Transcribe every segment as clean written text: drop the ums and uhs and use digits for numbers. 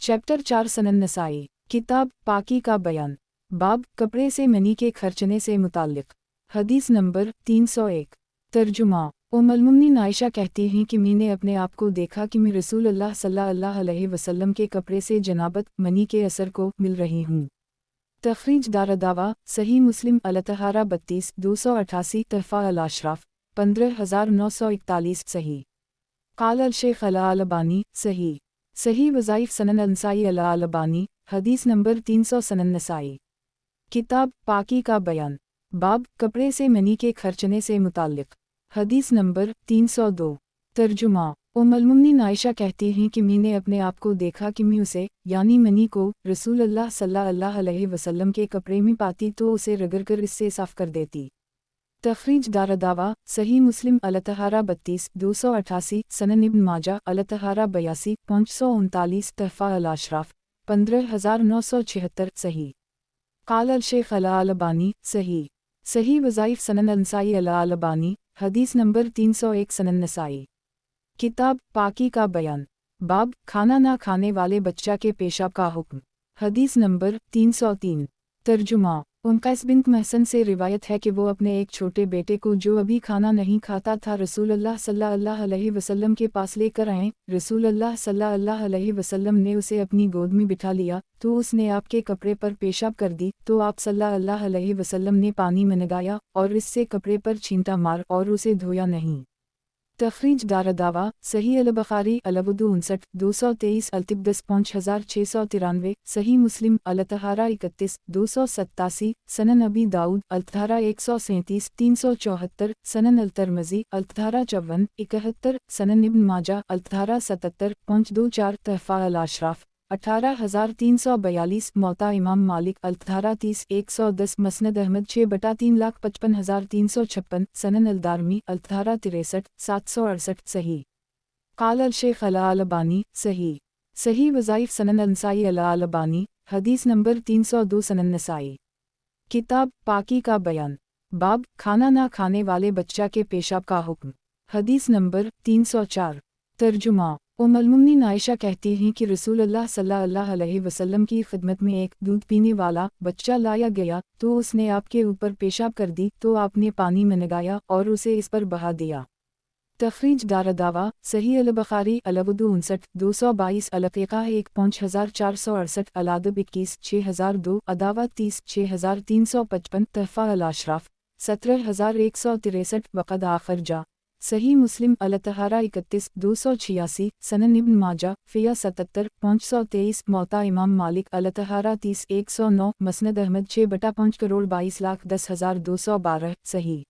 Chapter 4 सनन नसाई किताब पाकी का बयान बाब कपड़े से मनी के खर्चने से मुताल्लिक हदीस नंबर 301 तर्जुमा उम्मुल-मोमिनीन आयशा कहती हैं कि मैंने अपने आप को देखा कि मैं रसूल अल्लाह सल्लल्लाहु अलैहि वसल्लम के कपड़े से जनाबत मनी के असर को मिल रही हूँ। तखरीज दारदावा सही मुस्लिम अल-तहारा 32 288 तहफ़ा अल-अशराफ 15941 सही क़ाल अल-शेख अल-अलबानी सही सही वज़ाइफ सनन अल-नसाई अल-अलबानी हदीस नंबर 300 सनन नसाई किताब पाकी का बयान बाब कपड़े से मनी के खर्चने से मुताल्लिक हदीस नंबर 302 तर्जुमा उम्मुल-मोमिनीन आयशा कहती हैं कि मैंने अपने आप को देखा कि मैं उसे यानी मनी को रसूल अल्लाह सल्लल्लाहु अलैहि वसल्लम के कपड़े में पाती तो उसे रगड़कर इससे साफ कर देती। तखरीज दारदावा सही मुस्लिम अल-तहारा 32 288 सनन इब्न माजा अल-तहारा 82 539 तहफ़ा अल-अशराफ 15976 सही क़ाल अल-शेख अल-अलबानी सही सही वज़ाइफ सनन अल-नसाई अल-अलबानी हदीस नंबर 301 सनन नसाई किताब पाकी का बयान बाब खाना ना खाने वाले बच्चा के पेशाब का हुक्म हदीस नंबर 303 तर्जुमा उनकैस बिन्त महसन से रिवायत है कि वो अपने एक छोटे बेटे को जो अभी खाना नहीं खाता था रसूल अल्लाह सल्लल्लाहु अलैहि वसल्लम के पास लेकर आए। रसूल अल्लाह सल्लल्लाहु अलैहि वसल्लम ने उसे अपनी गोद में बिठा लिया तो उसने आपके कपड़े पर पेशाब कर दी तो आप सल्लल्लाहु अलैहि वसल्लम ने पानी में लगाया और इससे कपड़े पर छींटा मार और उसे धोया नहीं। तखरीज दारदावा सही अल-बुखारी अल-वुदू 59 223 अल-तिब्दस 5693 सही मुस्लिम अल-तहारा 31 287 सनन अबी दाऊद अल-तहारा 137 374 सनन अल-तिरमिज़ी अल-तहारा 54 71 सनन इब्न माजा अल-तहारा 77 524 तहफ़ा अल-अशराफ 18342 मौता इमाम मालिक अल-तहारा 30 110 मसनद अहमद 6/355,356 सनन अल-दारमी अल-तहारा 63 768 सही क़ाल अल-शेख अल-अलबानी सही सही वज़ाइफ सनन अल-नसाई अल-अलबानी हदीस नंबर 302 सनन नसाई किताब पाकी का बयान बाब खाना ना खाने वाले बच्चा के पेशाब का हुक्म हदीस नंबर 304 तर्जुमा उम्मुल-मोमिनीन आयशा कहती हैं कि रसूल अल्लाह सल्लल्लाहु अलैहि वसल्लम की खिदमत में एक दूध पीने वाला बच्चा लाया गया तो उसने आपके ऊपर पेशाब कर दी तो आपने पानी में लगाया और उसे इस पर बहा दिया। तखरीज दारदावा सही अल-बुखारी अल-वुदू 59 222 अल-फ़िक़ह 1 5468 अल-अदब 21 6002 अदावा 30 6355 तहफ़ा अल-अशराफ 17163 वक़द आखिर जा सही मुस्लिम अल-तहारा 31 286 सनन इब्न माजा फ़िया 77 523 मौता इमाम मालिक अल-तहारा 30 109 मसनद अहमद 6.522,10,212 सही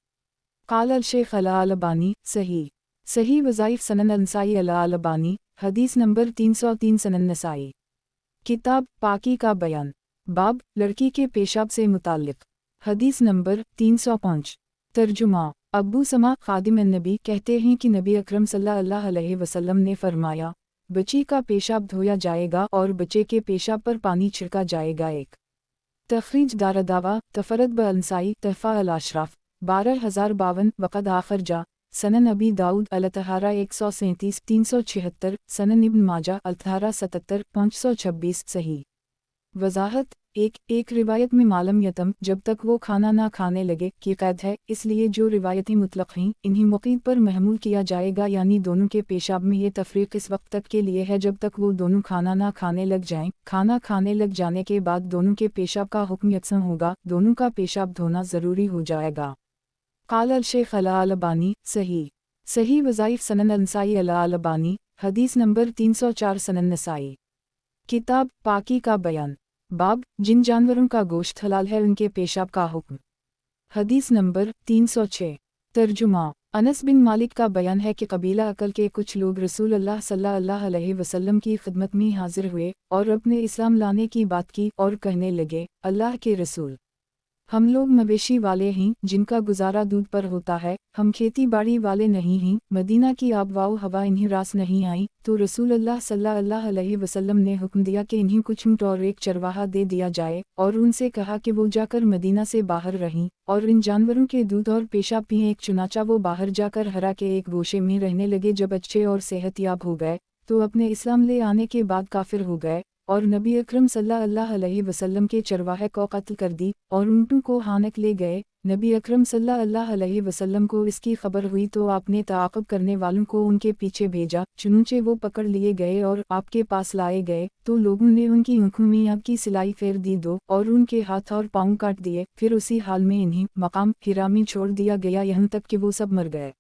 क़ाल अल-शेख अल-अलबानी सही सही वज़ाइफ सनन अल-नसाई अल-अलबानी हदीस नंबर 303 सनन नसाई किताब पाकी का बयान बाब लड़की के पेशाब से मुताल्लिक हदीस नंबर 305 तर्जुमा अब्बू समा खादिम नबी कहते हैं कि नबी अकरम सल्लल्लाहु अलैहि वसल्लम ने फरमाया बच्ची का पेशाब धोया जाएगा और बच्चे के पेशाब पर पानी छिड़का जाएगा। एक तखरीज दारदावा तफरद ब-अल-नसाई तहफ़ा अल-अशराफ 12052 वक़द आखिर जा सनन अबी दाऊद अल-तहारा 137 376 सनन इब्न माजा अल-तहारा 77 526 सही वज़ाहत एक रिवायत में मालम यतम जब तक वो खाना ना खाने लगे की कैद है, इसलिए जो रिवायती मुतलक़ हैं इन्हीं मुक़ीद पर महमूल किया जाएगा यानी दोनों के पेशाब में ये तफ़रीक़ इस वक्त तक के लिए है जब तक वो दोनों खाना ना खाने लग जाएं। खाना खाने लग जाने के बाद दोनों के पेशाब का हुक्म यकसन होगा, दोनों का पेशाब धोना ज़रूरी हो जाएगा। क़ाल अल-शेख अल-अलबानी सही सही वज़ाइफ सनन अल-नसाई अल-अलबानी हदीस नंबर 304 सनन नसाई किताब पाकी का बयान बाब जिन जानवरों का गोश्त हलाल है उनके पेशाब का हुक्म हदीस नंबर 306 तर्जुमा अनस बिन मालिक का बयान है कि कबीला अकल के कुछ लोग रसूल अल्लाह सल्लल्लाहु अलैहि वसल्लम की खिदमत में हाजिर हुए और अपने इस्लाम लाने की बात की और कहने लगे अल्लाह के रसूल हम लोग मवेशी वाले हैं जिनका गुजारा दूध पर होता है, हम खेती बाड़ी वाले नहीं हैं। मदीना की आबवाओ हवा इन्हीं रास नहीं आई तो रसूल अल्लाह सल्लल्लाहु अलैहि वसल्लम ने हुक्म दिया कि इन्हीं कुछ ऊँट और एक चरवाहा दे दिया जाए और उनसे कहा कि वो जाकर मदीना से बाहर रहें और इन जानवरों के दूध और पेशाब पिएं। एक चुनाचा वो बाहर जाकर हरा के एक गोशे में रहने लगे। जब अच्छे और सेहतयाब हो गए तो अपने इस्लाम ले आने के बाद काफिर हो गए और नबी अकरम सल्लल्लाहु अलैहि वसल्लम के चरवाहे को कत्ल कर दी और ऊँटों को हानक ले गए। नबी अकरम सल्लल्लाहु अलैहि वसल्लम को इसकी खबर हुई तो आपने ताक़ब करने वालों को उनके पीछे भेजा, चुनचे वो पकड़ लिए गए और आपके पास लाए गए तो लोगों ने उनकी आँखों में आग की सिलाई फेर दी दो और उनके हाथ और पाँव काट दिए, फिर उसी हाल में इन्हें मकाम हिरा में छोड़ दिया गया यहाँ तक कि वो सब मर गए।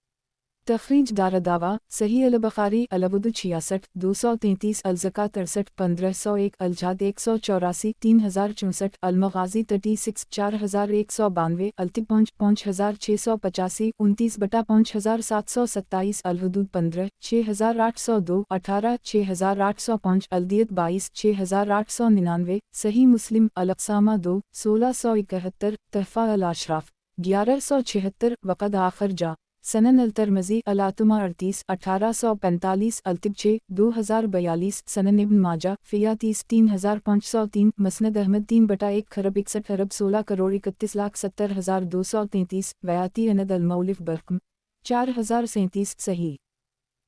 तखरीज दारदावा सही अल-बुखारी अल-वुदू 66 233 अल-ज़का 63 1501 अल-जहाद 184 3064 अल-मग़ाज़ी 36 4192 अल-तिब 5685 29/5727 अल-हुदूद 15 6802 18 6805 अल-दियत 22 6899 सही मुस्लिम अल-अक़सामा 2 1671 तहफ़ा अल-अशराफ़ 1176 वक़द आख़िर जा सनन अल-तरमज़ी अल-आतमा 38 1845 अल-तिब 6 2042 सनन इब्न माजा फ़िया 30 3503 मसनद अहमद 3/1 खरब 61 अरब 16,31,70,233 वयाती अनद अल-मौलिफ़ बरक़म 4037 सही।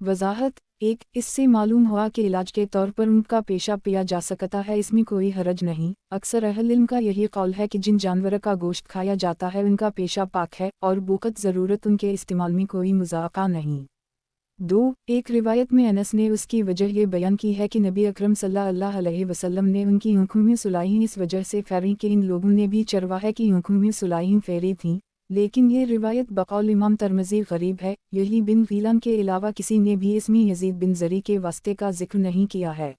वज़ाहत 1 इससे मालूम हुआ कि इलाज के तौर पर ऊँट का पेशाब पिया जा सकता है, इसमें कोई हरज नहीं। अक्सर अहल इल्म का यही कौल है कि जिन जानवर का गोश्त खाया जाता है उनका पेशाब पाक है और बुक़त ज़रूरत उनके इस्तेमाल में कोई मुज़ाक़ा नहीं। 2 एक रिवायत में अनस ने उसकी वजह ये बयान की है कि नबी अकरम सल्लल्लाहु अलैहि वसल्लम ने उनकी आँखों में सुलाइयाँ इस वजह से फेरी कि इन लोगों ने भी चरवाहे की आँखों में सुलाइयाँ फेरी थीं, लेकिन ये रिवायत बकौल इमाम तरमज़ी गरीब है। यही बिन गीलान के अलावा किसी ने भी इसमें यज़ीद बिन ज़री के वास्ते का जिक्र नहीं किया है।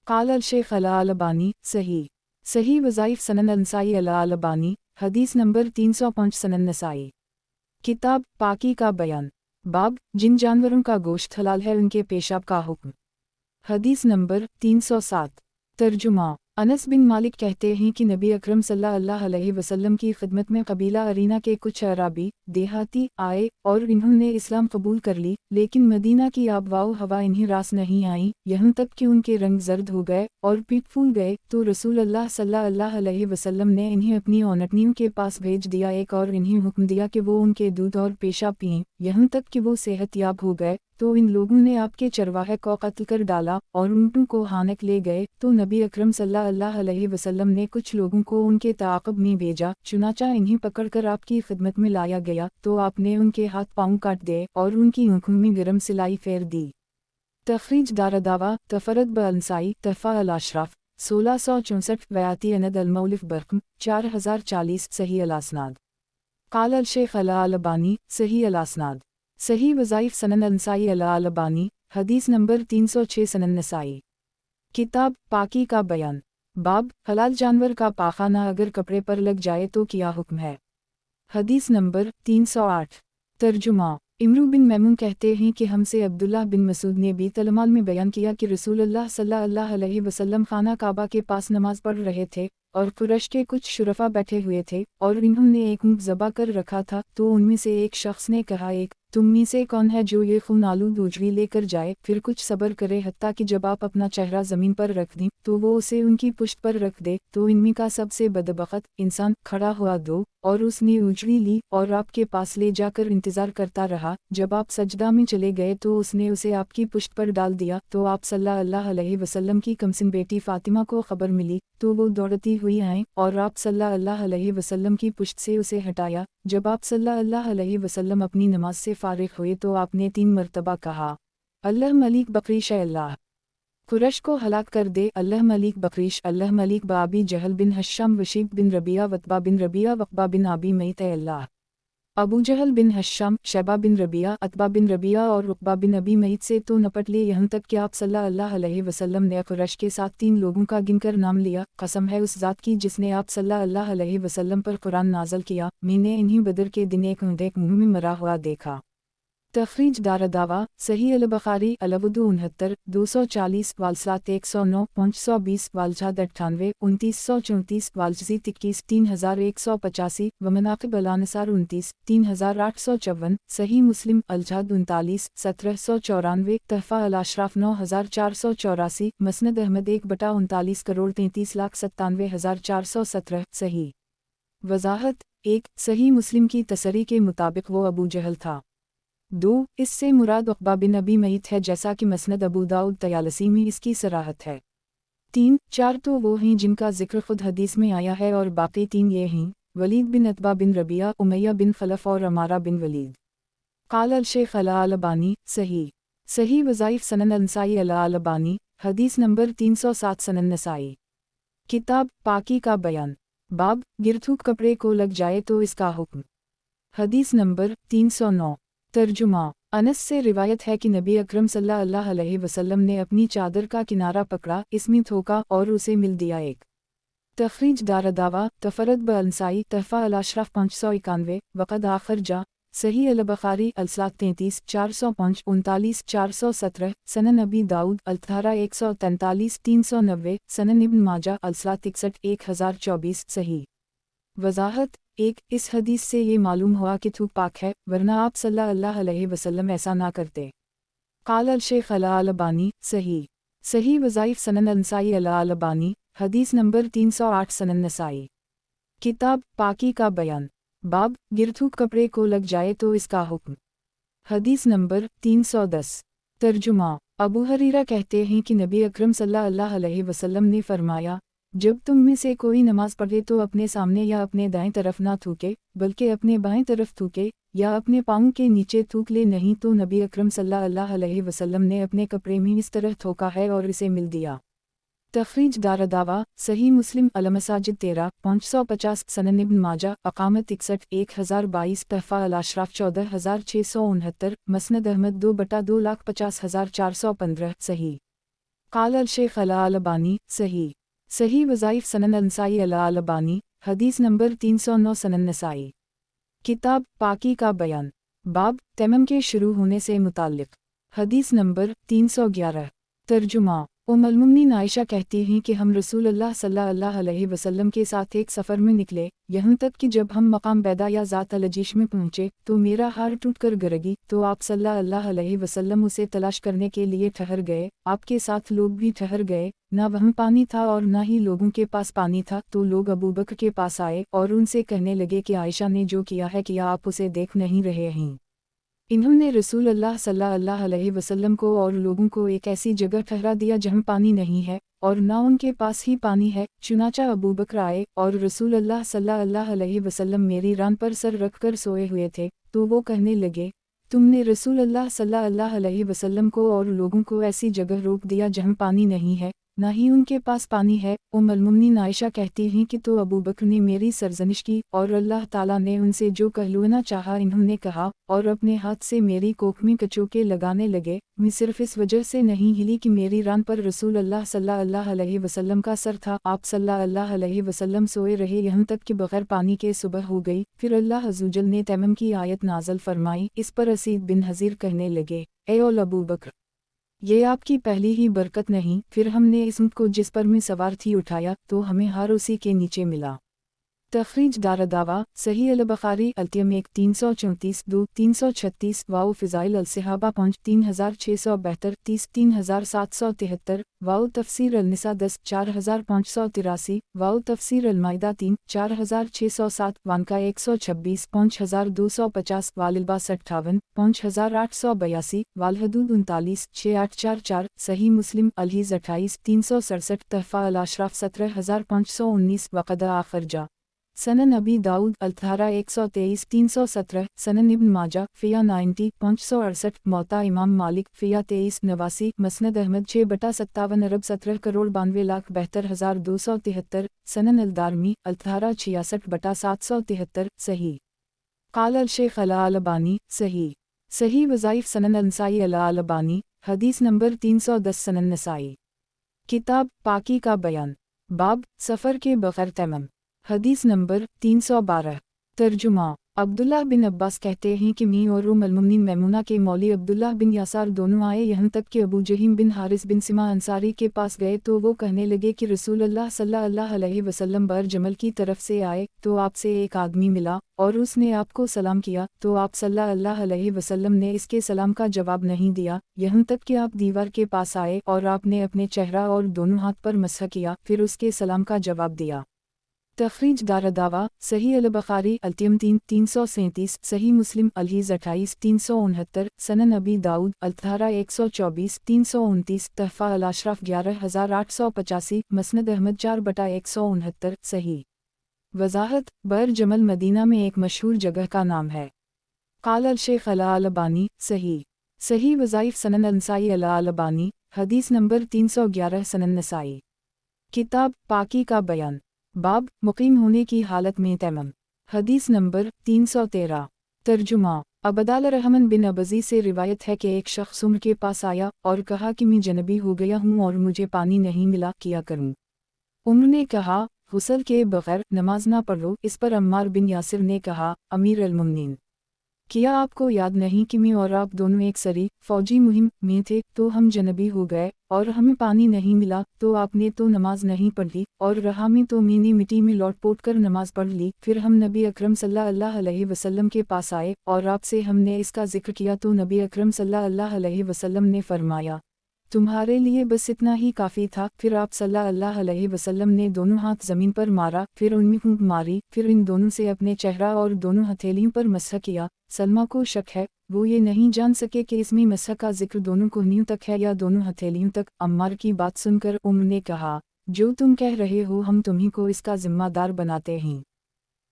क़ाल अल-शेख़ अल-अलबानी सही वज़ाइफ़ सनन अल-नसाई अल-अलबानी हदीस नंबर 305 सनन नसाई किताब पाकी का बयान बाब जिन जानवरों का गोश्त हलाल है उनके पेशाब का हुक्म हदीस नंबर 307 तर्जुमा अनस बिन मालिक कहते हैं कि नबी अकरम सल्लल्लाहु अलैहि वसल्लम की खिदमत में कबीला अरीना के कुछ अराबी देहाती आए और इन्होंने इस्लाम कबूल कर ली, लेकिन मदीना की आबवाओ हवा इन्हें रास नहीं आई, यहाँ तक कि उनके रंग जर्द हो गए और पीठ फूल गए। तो रसूल अल्लाह सल्लल्लाहु अलैहि वसल्लम ने इन्हें अपनी औनटनियों के पास भेज दिया एक और इन्हें हुक्म दिया कि वो उनके दूध और पेशाब पिएं, यहाँ तक कि वो सेहतयाब हो गए। तो इन लोगों ने आपके चरवाहे को कत्ल कर डाला और ऊँटों को हानक ले गए। तो नबी अकरम सल्लल्लाहु अलैहि वसल्लम ने कुछ लोगों को उनके ताक़ब में भेजा, चुनाचा इन्हें पकड़कर आपकी खिदमत में लाया गया तो आपने उनके हाथ पाँव काट दिए और उनकी आँखों में गरम सिलाई फेर दी। तखरीज दारदावा तफरद ब-अल-नसाई तहफ़ा अल-अशराफ़ 1664 वयाती अनद अल-मौलिफ़ बरक़म 4040 सही अल-असनाद क़ाल अल-शेख़ अल-अलबानी सही अल-असनाद सही वज़ाइफ़ सनन अल-नसाई अल-अलबानी हदीस नंबर 306 सनन नसाई किताब पाकी का बयान बाब हलाल जानवर का पाखाना अगर कपड़े पर लग जाए तो क्या हुक्म है। हदीस नंबर 308 तर्जुमा इमरू बिन मैमून कहते हैं कि हमसे अब्दुल्लाह बिन मसूद ने भी तलमाल में बयान किया कि रसूलुल्लाह सल्लल्लाहु अलैहि वसल्लम खाना काबा के पास नमाज पढ़ रहे थे और कुरैश के कुछ शुरफा बैठे हुए थे और इन्होंने एक ऊँट ज़बा कर रखा था। तो उनमें से एक शख्स ने कहा, एक तुम में से कौन है जो ये खून आलूद उजरी लेकर जाए, फिर कुछ सब्र करे हत्ता कि जब आप अपना चेहरा ज़मीन पर रख दें तो वो उसे उनकी पुश्त पर रख दे। तो इनमें का सबसे बदबख्त इंसान खड़ा हुआ दो और उसने उजरी ली और आपके पास ले जाकर इंतज़ार करता रहा। जब आप सजदा में चले गए तो उसने उसे आपकी पुश्त पर डाल दिया। तो आप सल्लल्लाहु अलैहि वसल्लम की कमसिन बेटी फ़ातिमा को खबर मिली तो वो दौड़ती हुई आईं और आप सल्लल्लाहु अलैहि वसल्लम की पुश्त से उसे हटाया। जब आप सल्लल्लाहु अलैहि वसल्लम अपनी नमाज से फारिग हुए तो आपने 3 मरतबा कहा, अल्लाह मलिक बकरीश अल्लाह कुरैश को हलाक कर दे, अल्लाह मलिक बकरीश, अल्लाह मलिक बाबी जहल बिन हश्शाम वशीब बिन रबिया वतबा बिन रबिया वक़बा बिन आबी मईत अल्लाह अबू जहल बिन हश्शाम शैबा बिन रबिया अतबा बिन रबिया और रुक़बा बिन अबी मईत से तो नपट लिए, यहाँ तक कि आप सल्लल्लाहु अलैहि वसल्लम ने कुरैश के साथ 3 लोगों का गिनकर नाम लिया। कसम है उस ज़ात की जिसने आप सल्लल्लाहु अलैहि वसल्लम पर कुरान नाज़िल किया, मैंने इन्हीं बदर के दिन एक ऊँट मुँह में मरा हुआ देखा। तखरीज दारदावा सही अल-बुखारी अल-वुदू 69 240 वालसात 109 520 वालजाद 98 2934 वालजी 21 3185 वमनाक़िब अल-अनसार 29 3854 सही मुस्लिम अल-जाद 39 1794 तहफ़ा अल-अशराफ़ 9484 मसनद अहमद 1/39 करोड़ 33,97,417 सही। वज़ाहत 1 सही मुस्लिम की तसरी के मुताबिक वो अबू जहल था। 2 इससे मुराद उक़बा बिन अबी मईत है जैसा कि मसनद अबू दाऊद तयालसी में इसकी सराहत है। 3, 4 तो वो हैं जिनका जिक्र खुद हदीस में आया है और बाकी 3 ये हैं, वलीद बिन अतबा बिन रबिया, उमैया बिन खलफ और अमारा बिन वलीद। काल अल शेख अला अलबानी, सही वज़ाइफ सनन नसाई अला अलबानी, हदीस नंबर 307 सनन नसाई। किताब पाकी का बयान, बाब गिरथूक कपड़े को लग जाए तो इसका हुक्म। हदीस नंबर 309। तर्जुमा, अनस से रिवायत है कि नबी अकरम सल्लल्लाहु अलैहि वसल्लम ने अपनी चादर का किनारा पकड़ा, इसमें थोका और उसे मिल दिया एक। तखरीज दारदावा तफरद ब अंसाई तहफ़ा अल अशरफ 591 वक़द आखर जा सही अल बुखारी अलसात 33 405 39 417 सनन अबी दाऊद अल-थारा 143 390 सनन इब्न माजा अलसात 61 1024 सही। वज़ाहत 1, इस हदीस से ये मालूम हुआ कि थूक पाक है, वरना आप सल्लल्लाहु अलैहि वसल्लम ऐसा ना करते। काल अल शेख अला अलबानी, सही वज़ाइफ सनन नसाई अला अलबानी, हदीस नंबर 308 सनन नसाई। किताब पाकी का बयान, बाब गिरथूक कपड़े को लग जाए तो इसका हुक्म। हदीस नंबर 310। तर्जुमा, अबू हरीरा कहते हैं कि नबी अकरम सल्लल्लाहु अलैहि वसल्लम ने फरमाया, जब तुम में से कोई नमाज पढ़े तो अपने सामने या अपने दाएं तरफ ना थूके, बल्कि अपने बाएं तरफ थूके या अपने पाँव के नीचे थूक ले, नहीं तो नबी अकरम सल्लल्लाहु अलैहि वसल्लम ने अपने कपड़े में इस तरह थोका है और इसे मिल दिया। तखरीज दारदावा सही मुस्लिम अलमसाजिद 13 550 सनन इब्न माजा अकामत 61 1022 तहफ़ा अल अशराफ 14669 मसनद अहमद 2/250,415 सही। काल अल शेख अला अलबानी, सही वज़ाइफ सनन नसाई अला अलबानी, हदीस नंबर 309 सनन नसाई। किताब पाकी का बयान, बाब तैमम के शुरू होने से मुताल्लिक़, हदीस नंबर 311। तर्जुमा, उम्मुल मोमिनीन आयशा कहती हैं कि हम रसूलुल्लाह सल्लल्लाहु अलैहि वसल्लम के साथ एक सफ़र में निकले, यहाँ तक कि जब हम मकाम बैदा या ज़ात अल-अजीश में पहुँचे तो मेरा हार टूटकर गिरगी, तो आप सल्लल्लाहु अलैहि वसल्लम उसे तलाश करने के लिए ठहर गए। आपके साथ लोग भी ठहर गए, ना वहाँ पानी था और ना ही लोगों के पास पानी था, तो लोग अबू बकर के पास आए और उनसे कहने लगे कि आयशा ने जो किया है कि आप उसे देख नहीं रहे हैं। इन्होंने रसूलुल्लाह सल्लल्लाहु अलैहि वसल्लम को और लोगों को एक ऐसी जगह ठहरा दिया जहाँ पानी नहीं है और ना उनके पास ही पानी है। चुनाचा अबू बकर आए और रसूलुल्लाह सल्लल्लाहु अलैहि वसल्लम मेरी रान पर सर रखकर सोए हुए थे, तो वो कहने लगे, तुमने रसूलुल्लाह सल्लल्लाहु अलैहि वसल्लम को और लोगों को ऐसी जगह रोक दिया जहाँ पानी नहीं है, ना ही उनके पास पानी है। उम्मुल मोमिनीन आयशा कहती हैं कि तो अबू बकर ने मेरी सरजनिश की और अल्लाह ताला ने उनसे जो कहलवाना चाहा इन्होंने कहा और अपने हाथ से मेरी कोख में कचोके लगाने लगे। मैं सिर्फ इस वजह से नहीं हिली कि मेरी रान पर रसूलुल्लाह सल्लल्लाहु अलैहि वसल्लम का सर था। आप सल्लल्लाहु अलैहि वसल्लम सोए रहे यहाँ तक कि बगैर पानी के सुबह हो गई। फिर अल्लाह अज़्ज़वजल ने तैमम की आयत नाज़िल फरमाई। इस पर असीद बिन हज़ीर कहने लगे, ए औल अबू बकर, ये आपकी पहली ही बरकत नहीं। फिर हमने इस ऊँट को जिस पर मैं सवार थी उठाया तो हमें हार उसी के नीचे मिला। तखरीज दारदावा सही अल बुखारी अल्तियम 1 334 2 336 वाओ फ़िज़ाइल अल सहाबा 5 3672 30 3773 वाओ तफसीर अल निसा 10 4583 वाओ तफसीर अल माइदा 3 4607 वानका 126 5250 वालिलबास 58 5882 वालहदूद 39 6844 सही मुस्लिम अलहीज़ 28 367 तहफ़ा अल अशराफ 17519 वक़द आखर जा सनन अबी दाऊद अल-थारा 123 317 सनन इब्न माजा फ़िया 90 568 मौता इमाम मालिक फ़िया 23 89 मसनद अहमद 6/57 अरब 17,92,7273 सनन अल-दारमी अल-थारा 66/773 सही। काल अल शेख अला अलबानी, सही वज़ाइफ सनन नसाई अला अलबानी, हदीस नंबर 310 सनन नसाई। किताब पाकी का बयान, बाब सफ़र के बग़ैर तैमम, हदीस नंबर 312। तर्जुमा, अब्दुल्लाह बिन अब्बास कहते हैं कि मैं और उम्मुल मोमिनीन मैमूना के मौली अब्दुल्लाह बिन यासार दोनों आए, यहाँ तक कि अबू जहीम बिन हारिस बिन सिमा अंसारी के पास गए तो वो कहने लगे कि रसूलुल्लाह सल्लल्लाहु अलैहि वसल्लम बर जमल की तरफ से आए तो आपसे एक आदमी मिला और उसने आपको सलाम किया, तो आप सल्लल्लाहु अलैहि वसल्लम ने इसके सलाम का जवाब नहीं दिया, यहाँ तक कि आप दीवार के पास आए और आपने अपने चेहरा और दोनों हाथ पर मसह किया, फिर उसके सलाम का जवाब दिया। तखरीज दारदावा सही अल-बुखारी अल्तियम 337 सही मुस्लिम अलहीज़ 28 369 सनन अबी दाऊद अल-तहारा 124 329 तहफ़ा अल-अशराफ 11885 मसनद अहमद 4/169 सही। वज़ाहत बर जमल मदीना में एक मशहूर जगह का नाम है। क़ाल अल-शेख अल-अलबानी सही। सही वज़ाइफ सनन अल-नसाई अल-अलबानी हदीस नंबर 311 सनन नसाई। किताब पाकी का बयान बाब मुकीम होने की हालत में तैमम हदीस नंबर 313। तर्जुमा अबदाल रहमान बिन अबजी से रिवायत है कि एक शख्स उम्र के पास आया और कहा कि मैं जनबी हो गया हूँ और मुझे पानी नहीं मिला, क्या करूँ? उम्र ने कहा, गुस्ल के बगैर नमाज ना पढ़ो। इस पर अम्मार बिन यासिर ने कहा, अमीर अल-मुमिनीन, क्या आपको याद नहीं कि मैं और आप दोनों एक सरी फौजी मुहिम में थे, तो हम जनबी हो गए और हमें पानी नहीं मिला, तो आपने तो नमाज नहीं पढ़ी और रहा में तो मैंने मिट्टी में लौट-पोट कर नमाज पढ़ ली। फिर हम नबी अकरम सल्लल्लाहु अलैहि वसल्लम के पास आए और आपसे हमने इसका जिक्र किया तो नबी अकरम सल्लल्लाहु अलैहि वसल्लम ने फरमाया, तुम्हारे लिए बस इतना ही काफ़ी था। फिर आप सल्लल्लाहु अलैहि वसल्लम ने दोनों हाथ ज़मीन पर मारा, फिर उनमें फूंक मारी, फिर इन दोनों से अपने चेहरा और दोनों हथेलियों पर मसह किया। सलमा को शक है, वो ये नहीं जान सके कि इसमें मसह का जिक्र दोनों कोहनियों तक है या दोनों हथेलियों तक। अम्मार की बात सुनकर उम्र ने कहा, जो तुम कह रहे हो हम तुम्हीं को इसका ज़िम्मेदार बनाते हैं।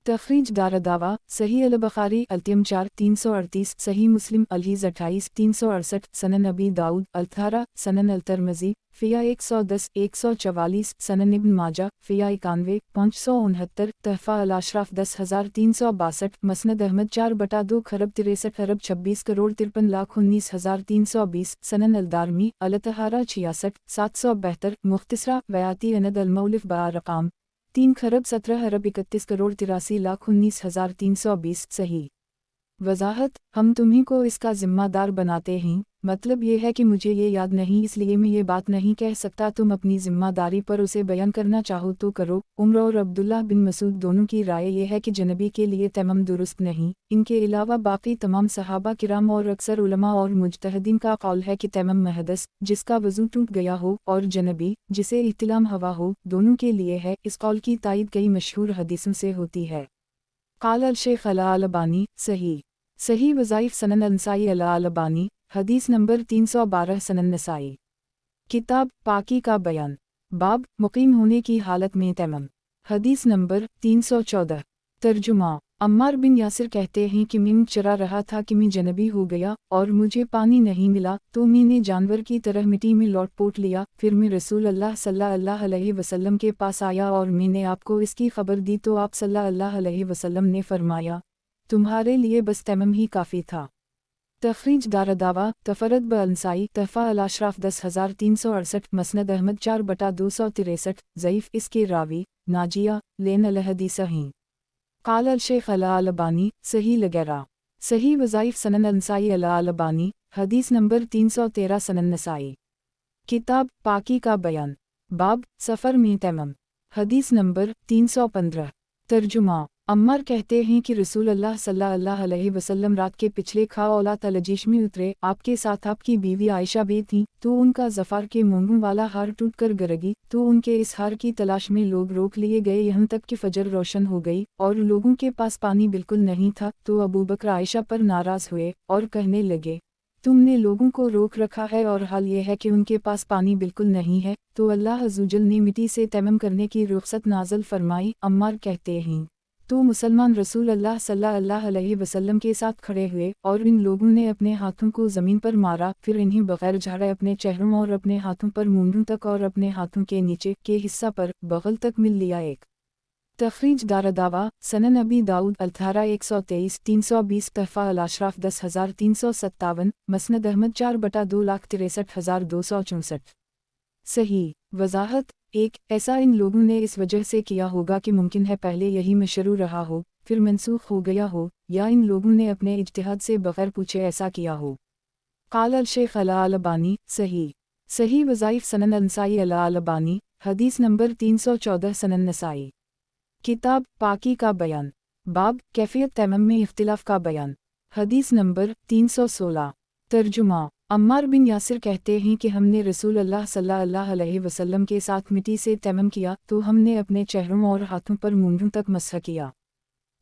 तखरीज दारदावा सही अल-बुखारी अल्तियम 4 338 सही मुस्लिम अलहीज़ 28 368 सनन अबी दाऊद अल-तहारा सनन अल-तिरमिज़ी फ़िया 110 144 सनन इब्न माजा फ़िया 91 569 तहफ़ा अल-अशराफ 10362 मसनद अहमद 4/2 खरब 63 अरब 26 करोड़ 53,19,320 सनन अल-दारमी अल-तहारा 66 772 मुख्तसरा वयाती अनद अल-मौलिफ बा-रक़ाम 3 खरब 17 अरब 31 करोड़ 83,19,320 सही। वज़ाहत हम तुम्हीं को इसका ज़िम्मेदार बनाते हैं, मतलब ये है कि मुझे ये याद नहीं इसलिए मैं ये बात नहीं कह सकता। तुम अपनी ज़िम्मेदारी पर उसे बयान करना चाहो तो करो। उम्र और अब्दुल्लाह बिन मसूद दोनों की राय ये है कि जनबी के लिए तैमम दुरुस्त नहीं। इनके अलावा बाकी तमाम सहाबा किराम और अक्सर उलमा और मुज्तहिदीन का कौल है कि तैमम महदस जिसका वज़ू टूट गया हो और जनबी जिसे इहतिलाम हवा हो, दोनों के लिए है। इस कौल की तायीद कई मशहूर हदीसों से होती है। क़ाल अल-शेख अल-अलबानी सही। सही वज़ाइफ सनन अल-नसाई अल-अलबानी हदीस नंबर 312 सनन नसाई। किताब पाकी का बयान बाब मुकीम होने की हालत में तैमम हदीस नंबर 314। तर्जुमा अम्मार बिन यासिर कहते हैं कि मैं चरा रहा था कि मैं जनबी हो गया और मुझे पानी नहीं मिला, तो मैंने जानवर की तरह मिट्टी में लौट-पोट लिया। फिर मैं रसूल अल्लाह सल्लल्लाहु अलैहि वसल्लम के पास आया और मैंने आपको इसकी खबर दी तो आप सल्लल्लाहु अलैहि वसल्लम ने फरमाया, तुम्हारे लिए बस तैमम ही काफ़ी था। तखरीज दारदावा तफरद ब-अनसाई तहफ़ा अल-अशराफ 10368 मसनद अहमद 4/263 ज़ईफ़ इसके रावी नाजिया लेन अल-हदीस हैं। क़ाल अल-शेख अल-अलबानी सही लगैरा। सही वज़ाइफ सनन अल-नसाई अल-अलबानी हदीस नंबर 313 सनन नसाई। किताब पाकी का बयान बाब सफ़र में तैमम हदीस नंबर 315। तर्जुमा अम्मार कहते हैं कि रसूल अल्लाह सल्लल्लाहु अलैहि वसल्लम रात के पिछले खौला तलजीश में उतरे। आपके साथ आपकी बीवी आयशा भी थीं, तो उनका ज़फ़ार के मोंगों वाला हार टूटकर गिरगी, तो उनके इस हार की तलाश में लोग रोक लिए गए यहाँ तक कि फजर रोशन हो गई और लोगों के पास पानी बिल्कुल नहीं था। तो अबू बकर आयशा पर नाराज़ हुए और कहने लगे, तुमने लोगों को रोक रखा है और हाल ये है कि उनके पास पानी बिल्कुल नहीं है। तो अल्लाह अज़्ज़वजल ने मिट्टी से तैमम करने की रुख़सत नाज़िल फरमाई। अम्मार कहते हैं, तो मुसलमान रसूल अल्लाह सल्लल्लाहु अलैहि वसल्लम के साथ खड़े हुए और इन लोगों ने अपने हाथों को ज़मीन पर मारा, फिर इन्हें बग़ैर झाड़े अपने चेहरों और अपने हाथों पर मूंढों तक और अपने हाथों के नीचे के हिस्सा पर बग़ल तक मिल लिया। एक तखरीज दारदावा सनन अबी दाऊद अल-तहारा 123 320 तहफ़ा अल-अशराफ 10,357 मसनद अहमद 4/2,63,264 सही। वज़ाहत एक ऐसा इन लोगों ने इस वजह से किया होगा कि मुमकिन है पहले यही मशरू रहा हो, फिर मनसूख हो गया हो, या इन लोगों ने अपने इज्तिहाद से बग़ैर पूछे ऐसा किया हो। क़ाल अल-शेख अल-अलबानी सही। सही वज़ाइफ सनन अल-नसाई अल-अलबानी हदीस नंबर 314 सनन नसाई। किताब पाकी का बयान बाब कैफियत तैमम में इख्तिलाफ का बयान हदीस नंबर 316। तर्जुमा अम्मार बिन यासिर कहते हैं कि हमने रसूल अल्लाह सल्लल्लाहु अलैहि वसल्लम के साथ मिट्टी से तैमम किया तो हमने अपने चेहरों और हाथों पर मूंढों तक मसह किया।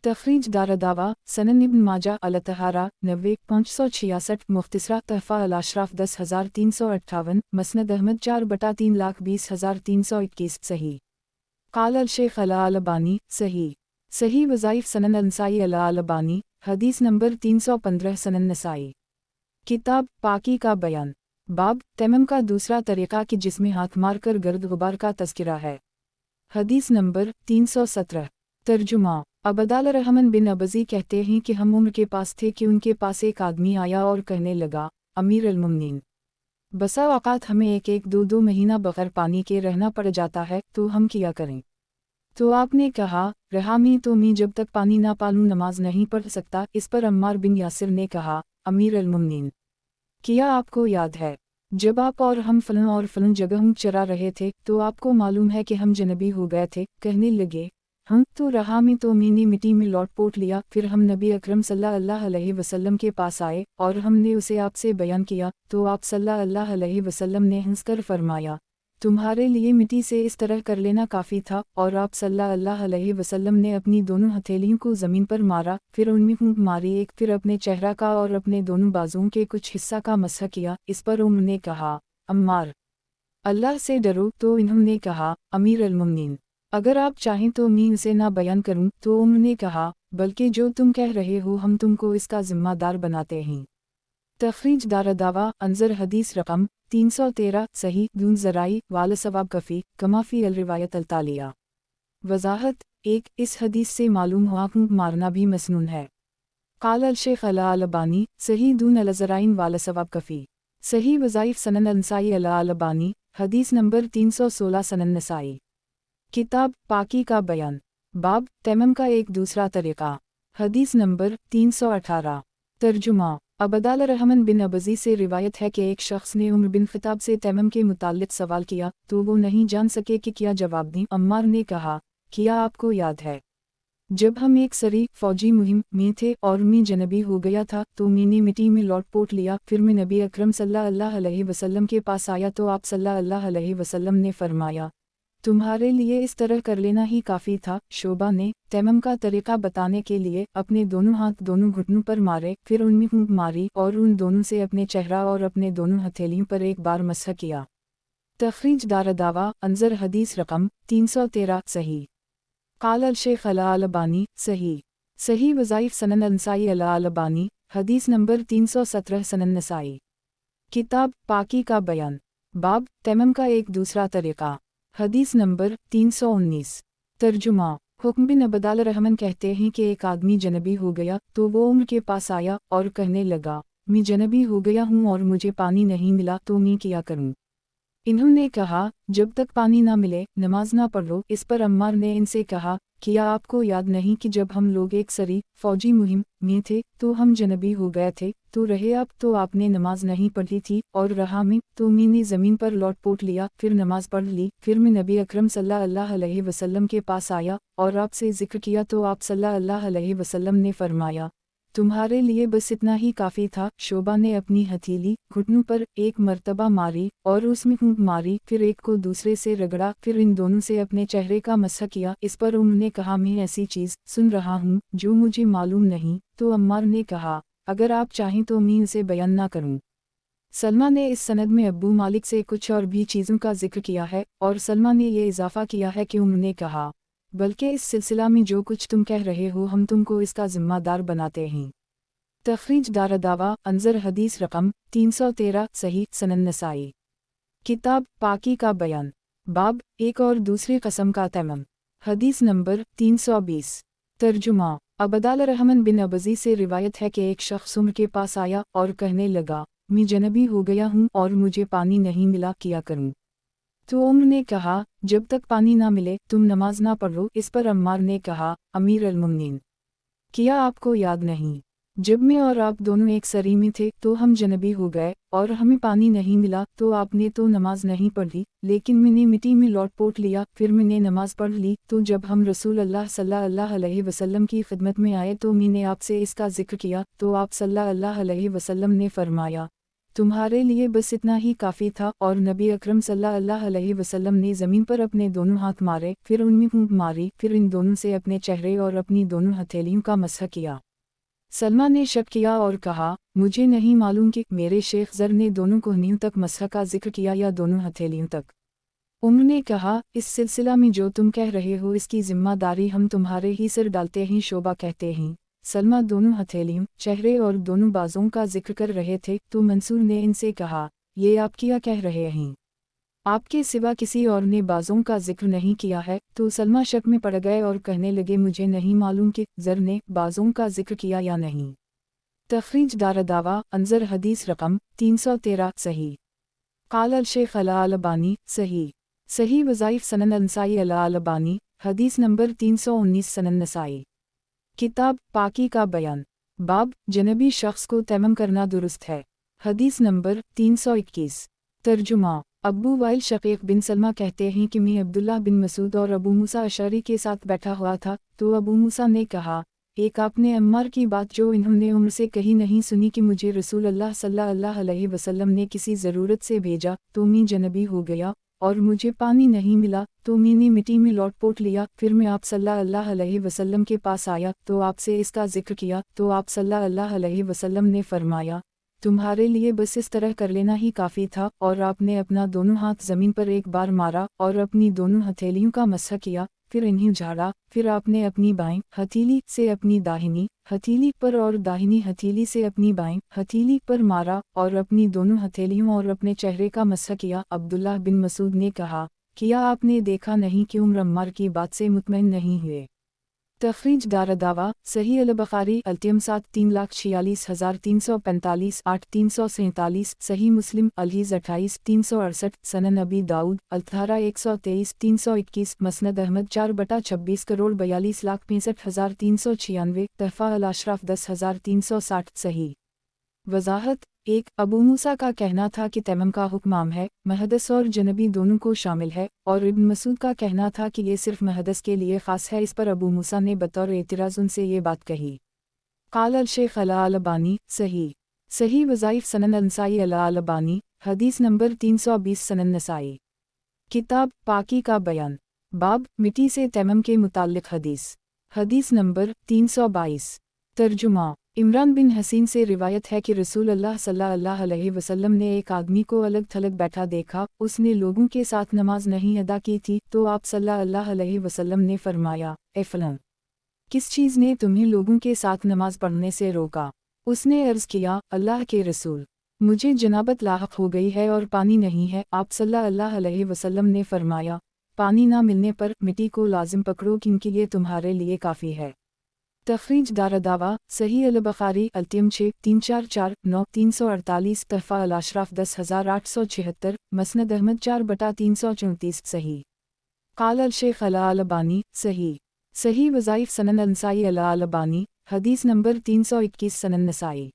तखरीज दारदावा सनन इब्न माजा अल-तहारा 90 566 मुख्तसरा तहफ़ा अल-अशराफ 10,358 मसनद अहमद 4/320,321 सही। क़ाल अल-शेख अल-अलबानी सही। सही वज़ाइफ़ सनन अनसाई अल-अलबानी हदीस नंबर 315 सनन नसाई। किताब पाकी का बयान बाब तैमम का दूसरा तरीक़ा कि जिसमें हाथ मार कर गर्द गुबार का तज़किरा है। हदीस नंबर 317। तर्जुमा अबदाल रहमान बिन अबज़ी कहते हैं कि हम उम्र के पास थे कि उनके पास एक आदमी आया और कहने लगा, अमीर अल-मुमिनीन, बसा औक़ात हमें एक एक दो दो महीना बग़ैर पानी के रहना पड़ जाता है, तो हम किया करें। तो आपने कहा, रहा मी तो मी जब तक पानी ना पालूं नमाज नहीं पढ़ सकता। इस पर अम्मार बिन यासिर ने कहा, अमीर अल-मुमिनीन, क्या आपको याद है जब आप और हम फलन और फलन जगहों चरा रहे थे तो आपको मालूम है कि हम जनबी हो गए थे। कहने लगे, हम तो रहा में तो मैंने मिट्टी में लौट पोट लिया। फिर हम नबी अकरम सल्लल्लाहु अलैहि वसल्लम के पास आए और हमने उसे आपसे बयान किया तो आप सल्लल्लाहु अलैहि वसल्लम ने हंसकर फरमाया, तुम्हारे लिए मिट्टी से इस तरह कर लेना काफ़ी था। और आप सल्लल्लाहु अलैहि वसल्लम ने अपनी दोनों हथेलियों को ज़मीन पर मारा, फिर उनमें फूंक मारी एक, फिर अपने चेहरा का और अपने दोनों बाजुओं के कुछ हिस्सा का मसह किया। इस पर उन्होंने कहा, अम्मार, अल्लाह से डरो। तो इन्होंने कहा, अमीर अल-मुमिनीन, अगर आप चाहें तो मैं इसे ना बयान करूं। तो उन्होंने कहा, बल्कि जो तुम कह रहे हो हम तुमको इसका ज़िम्मेदार बनाते हैं। तखरीज दारदावा अंजर हदीस रकम 313 सही दून ज़राई वाल सवाब कफ़ी कमाफ़ी अल-रिवायत अल-तालिया। वज़ाहत 1 इस हदीस से मालूम हुआ फूंक मारना भी मसनून है। क़ाल अल-शेख अल-अलबानी सही दून अल-ज़राइन वाल सवाब कफ़ी। सही वज़ाइफ़ सनन अनसाई अल-अलबानी हदीस नंबर 316 सनन नसाई। किताब पाकी का बयान बाब तैमम का एक दूसरा तरीक़ा। हदीस नंबर 318। तर्जुमा अबदाल रहमान बिन अबज़ी से रिवायत है कि एक शख्स ने उमर बिन ख़िताब से तैमम के मुताल्लिक़ सवाल किया तो वो नहीं जान सके कि क्या जवाब दें। अम्मार ने कहा, क्या आपको याद है जब हम एक सरी फ़ौजी मुहिम में थे और मैं जनबी हो गया था तो मैंने मिट्टी में लौट पोट लिया। फिर मैं नबी अकरम सल्लल्लाहु अलैहि वसल्लम के पास आया तो आप सल्लल्लाहु अलैहि वसल्लम ने फरमाया, तुम्हारे लिए इस तरह कर लेना ही काफ़ी था। शोबा ने तैमम का तरीक़ा बताने के लिए अपने दोनों हाथ दोनों घुटनों पर मारे, फिर उनमें फूंक मारी और उन दोनों से अपने चेहरा और अपने दोनों हथेलियों पर एक बार मसह किया। तखरीज दारदावा अंजर हदीस रकम 313 सही। क़ाल अल-शेख अल-अलबानी सही। सही वज़ाइफ़ सनन अनसाई अल-अलबानी हदीस नंबर 317 सनन नसाई। किताब पाकी का बयान बाब तैमम का एक दूसरा तरीक़ा। हदीस नंबर 319। तर्जुमा हुक्म बिन अबदाल रहमान कहते हैं कि एक आदमी जनबी हो गया तो वो उम्र के पास आया और कहने लगा, मैं जनबी हो गया हूँ और मुझे पानी नहीं मिला तो मैं क्या करूँ। इन्होंने कहा, जब तक पानी ना मिले नमाज ना पढ़ो। इस पर अम्मार ने इनसे कहा, क्या आपको याद नहीं कि जब हम लोग एक सरी फ़ौजी मुहिम में थे तो हम जनबी हो गए थे। तो रहे आप तो आपने नमाज नहीं पढ़ी थी और रहा मैं तो मैंने ज़मीन पर लौट पोट लिया, फिर नमाज पढ़ ली। फिर मैं नबी अकरम सल्लल्लाहु अलैहि वसल्लम के पास आया और आपसे ज़िक्र किया तो आप सल्लल्लाहु अलैहि वसल्लम ने फरमाया, तुम्हारे लिए बस इतना ही काफ़ी था। शोबा ने अपनी हथेली घुटनों पर एक मर्तबा मारी और उसमें फूंक मारी, फिर एक को दूसरे से रगड़ा, फिर इन दोनों से अपने चेहरे का मसह किया। इस पर उन्होंने कहा, मैं ऐसी चीज़ सुन रहा हूँ जो मुझे मालूम नहीं। तो अम्मार ने कहा, अगर आप चाहें तो मैं इसे बयान ना करूँ। सलमा ने इस सनद में अब्बू मालिक से कुछ और भी चीज़ों का जिक्र किया है और सलमा ने ये इजाफ़ा किया है कि उन्होंने कहा, बल्कि इस सिलसिला में जो कुछ तुम कह रहे हो हम तुमको इसका ज़िम्मेदार बनाते हैं। तखरीज दारदावा अंजर हदीस रकम 313 सही सनन नसाई। किताब पाकी का बयान बाब एक और दूसरी कसम का तैमम। हदीस नंबर 320। तर्जुमा अबदाल रहमान बिन अबज़ी से रिवायत है कि एक शख्स उम्र के पास आया और कहने लगा, मैं जनबी हो गया हूँ और मुझे पानी नहीं मिला, क्या करूँ। तो उम्र ने कहा, जब तक पानी ना मिले तुम नमाज ना पढ़ो। इस पर अम्मार ने कहा, अमीर अल-मुमिनीन, क्या आपको याद नहीं जब मैं और आप दोनों एक सरी में थे तो हम जनबी हो गए और हमें पानी नहीं मिला तो आपने तो नमाज नहीं पढ़ी, लेकिन मैंने मिट्टी में लौट पोट लिया, फिर मैंने नमाज पढ़ ली। तो जब हम रसूल अल्लाह सल्लल्लाहु अलैहि वसल्लम की खिदमत में आए तो मैंने आपसे इसका जिक्र किया तो आप सल्लल्लाहु अलैहि वसल्लम ने फरमाया, तुम्हारे लिए बस इतना ही काफ़ी था। और नबी अकरम सल्लल्लाहु अलैहि वसल्लम ने ज़मीन पर अपने दोनों हाथ मारे, फिर उनमें फूंक मारी, फिर इन दोनों से अपने चेहरे और अपनी दोनों हथेलियों का मसह किया। सलमा ने शक किया और कहा, मुझे नहीं मालूम कि मेरे शेख ज़र ने दोनों कोहनियों तक मसह का जिक्र किया या दोनों हथेलियों तक। उन्होंने कहा, इस सिलसिला में जो तुम कह रहे हो इसकी जिम्मेदारी हम तुम्हारे ही सिर डालते हैं। शोभा कहते हैं, सलमा दोनों हथेलियों, चेहरे और दोनों बाजों का जिक्र कर रहे थे तो मंसूर ने इनसे कहा, ये आप क्या कह रहे हैं? आपके सिवा किसी और ने बाजों का जिक्र नहीं किया है। तो सलमा शक में पड़ गए और कहने लगे, मुझे नहीं मालूम कि ज़र ने बाजों का जिक्र किया या नहीं। तखरीज दारदावा अंजर हदीस रकम 313 सही। क़ाल अल-शेख अल-अलबानी सही। सही वज़ाइफ सनन अल-नसाई अल-अलबानी हदीस नंबर 319 सनन नसाई। किताब पाकी का बयान। बाब जनबी शख्स को तैमम करना दुरुस्त है। हदीस नंबर 321। तर्जुमा। अब्बू वाइल शकीक बिन सलमा कहते हैं कि मैं अब्दुल्लाह बिन मसूद और अबू मूसा अशअरी के साथ बैठा हुआ था तो अबू मूसा ने कहा, एक आपने अम्मार की बात जो इन्होंने उम्र से कही नहीं सुनी कि मुझे रसूल अल्लाह सल्लल्लाहु अलैहि वसल्लम ने किसी ज़रूरत से भेजा तो मैं जनबी हो गया और मुझे पानी नहीं मिला तो मैंने मिट्टी में लौट-पोट लिया। फिर मैं आप सल्लल्लाहु अलैहि वसल्लम के पास आया तो आपसे इसका जिक्र किया तो आप सल्लल्लाहु अलैहि वसल्लम ने फरमाया, तुम्हारे लिए बस इस तरह कर लेना ही काफ़ी था। और आपने अपना दोनों हाथ ज़मीन पर एक बार मारा और अपनी दोनों हथेलियों का मसह किया, फिर इन्हें झाड़ा। फिर आपने अपनी बाएं हथेली से अपनी दाहिनी हथेली पर और दाहिनी हथेली से अपनी बाएं हथेली पर मारा और अपनी दोनों हथेलियों और अपने चेहरे का मसह किया। अब्दुल्लाह बिन मसूद ने कहा, क्या आपने देखा नहीं कि उम्र अम्मार की बात से मुतमईन नहीं हुए? तखरीज दारदावा सही अल-बुखारी अल्तियम 7,346,345 8,347 सही मुस्लिम अलहीज़ 28,368 सनन अबी दाऊद अल-थारा 123 321 मसनद अहमद 4/26 करोड़ 42,65,396 तहफ़ा अल-अशराफ 10,360 सही। वज़ाहत। एक अबू मूसा का कहना था कि तैमम का हुक्म आम है, महदस और जनबी दोनों को शामिल है, और इब्न मसूद का कहना था कि ये सिर्फ महदस के लिए ख़ास है। इस पर अबू मूसा ने बतौर एतराज़ उनसे ये बात कही। क़ाल अल-शेख अल-अलबानी सही। सही वज़ाइफ सनन अल-नसाई अल-अलबानी हदीस नंबर 320 सनन नसाई। किताब पाकी का बयान। बाब मिट्टी से तैमम के मुताल्लिक़ हदीस। हदीस नंबर 322। तर्जुमा। इमरान बिन हसीन से रिवायत है कि रसूल अल्लाह सल्लल्लाहु अलैहि वसल्लम ने एक आदमी को अलग थलग बैठा देखा, उसने लोगों के साथ नमाज नहीं अदा की थी तो आप सल्लल्लाहु अलैहि वसल्लम ने फरमाया, ए फलन, किस चीज़ ने तुम्हें लोगों के साथ नमाज पढ़ने से रोका? उसने अर्ज़ किया, अल्लाह के रसूल, मुझे जनाबत लाहक हो गई है और पानी नहीं है। आप सल्लल्लाहु अलैहि वसल्लम ने फरमाया, पानी ना मिलने पर मिट्टी को लाजिम पकड़ो क्योंकि ये तुम्हारे लिए काफ़ी है। तखरीज दारदावा सही अल-बुखारी अल्तियम 6,344,9 348 तहफ़ा अल-अशराफ 10,876 मसनद अहमद 4/334 सही। क़ाल अल-शेख अल-अलबानी सही। सही वज़ाइफ सनन अल-नसाई अल-अलबानी हदीस नंबर 321 सनन नसाई।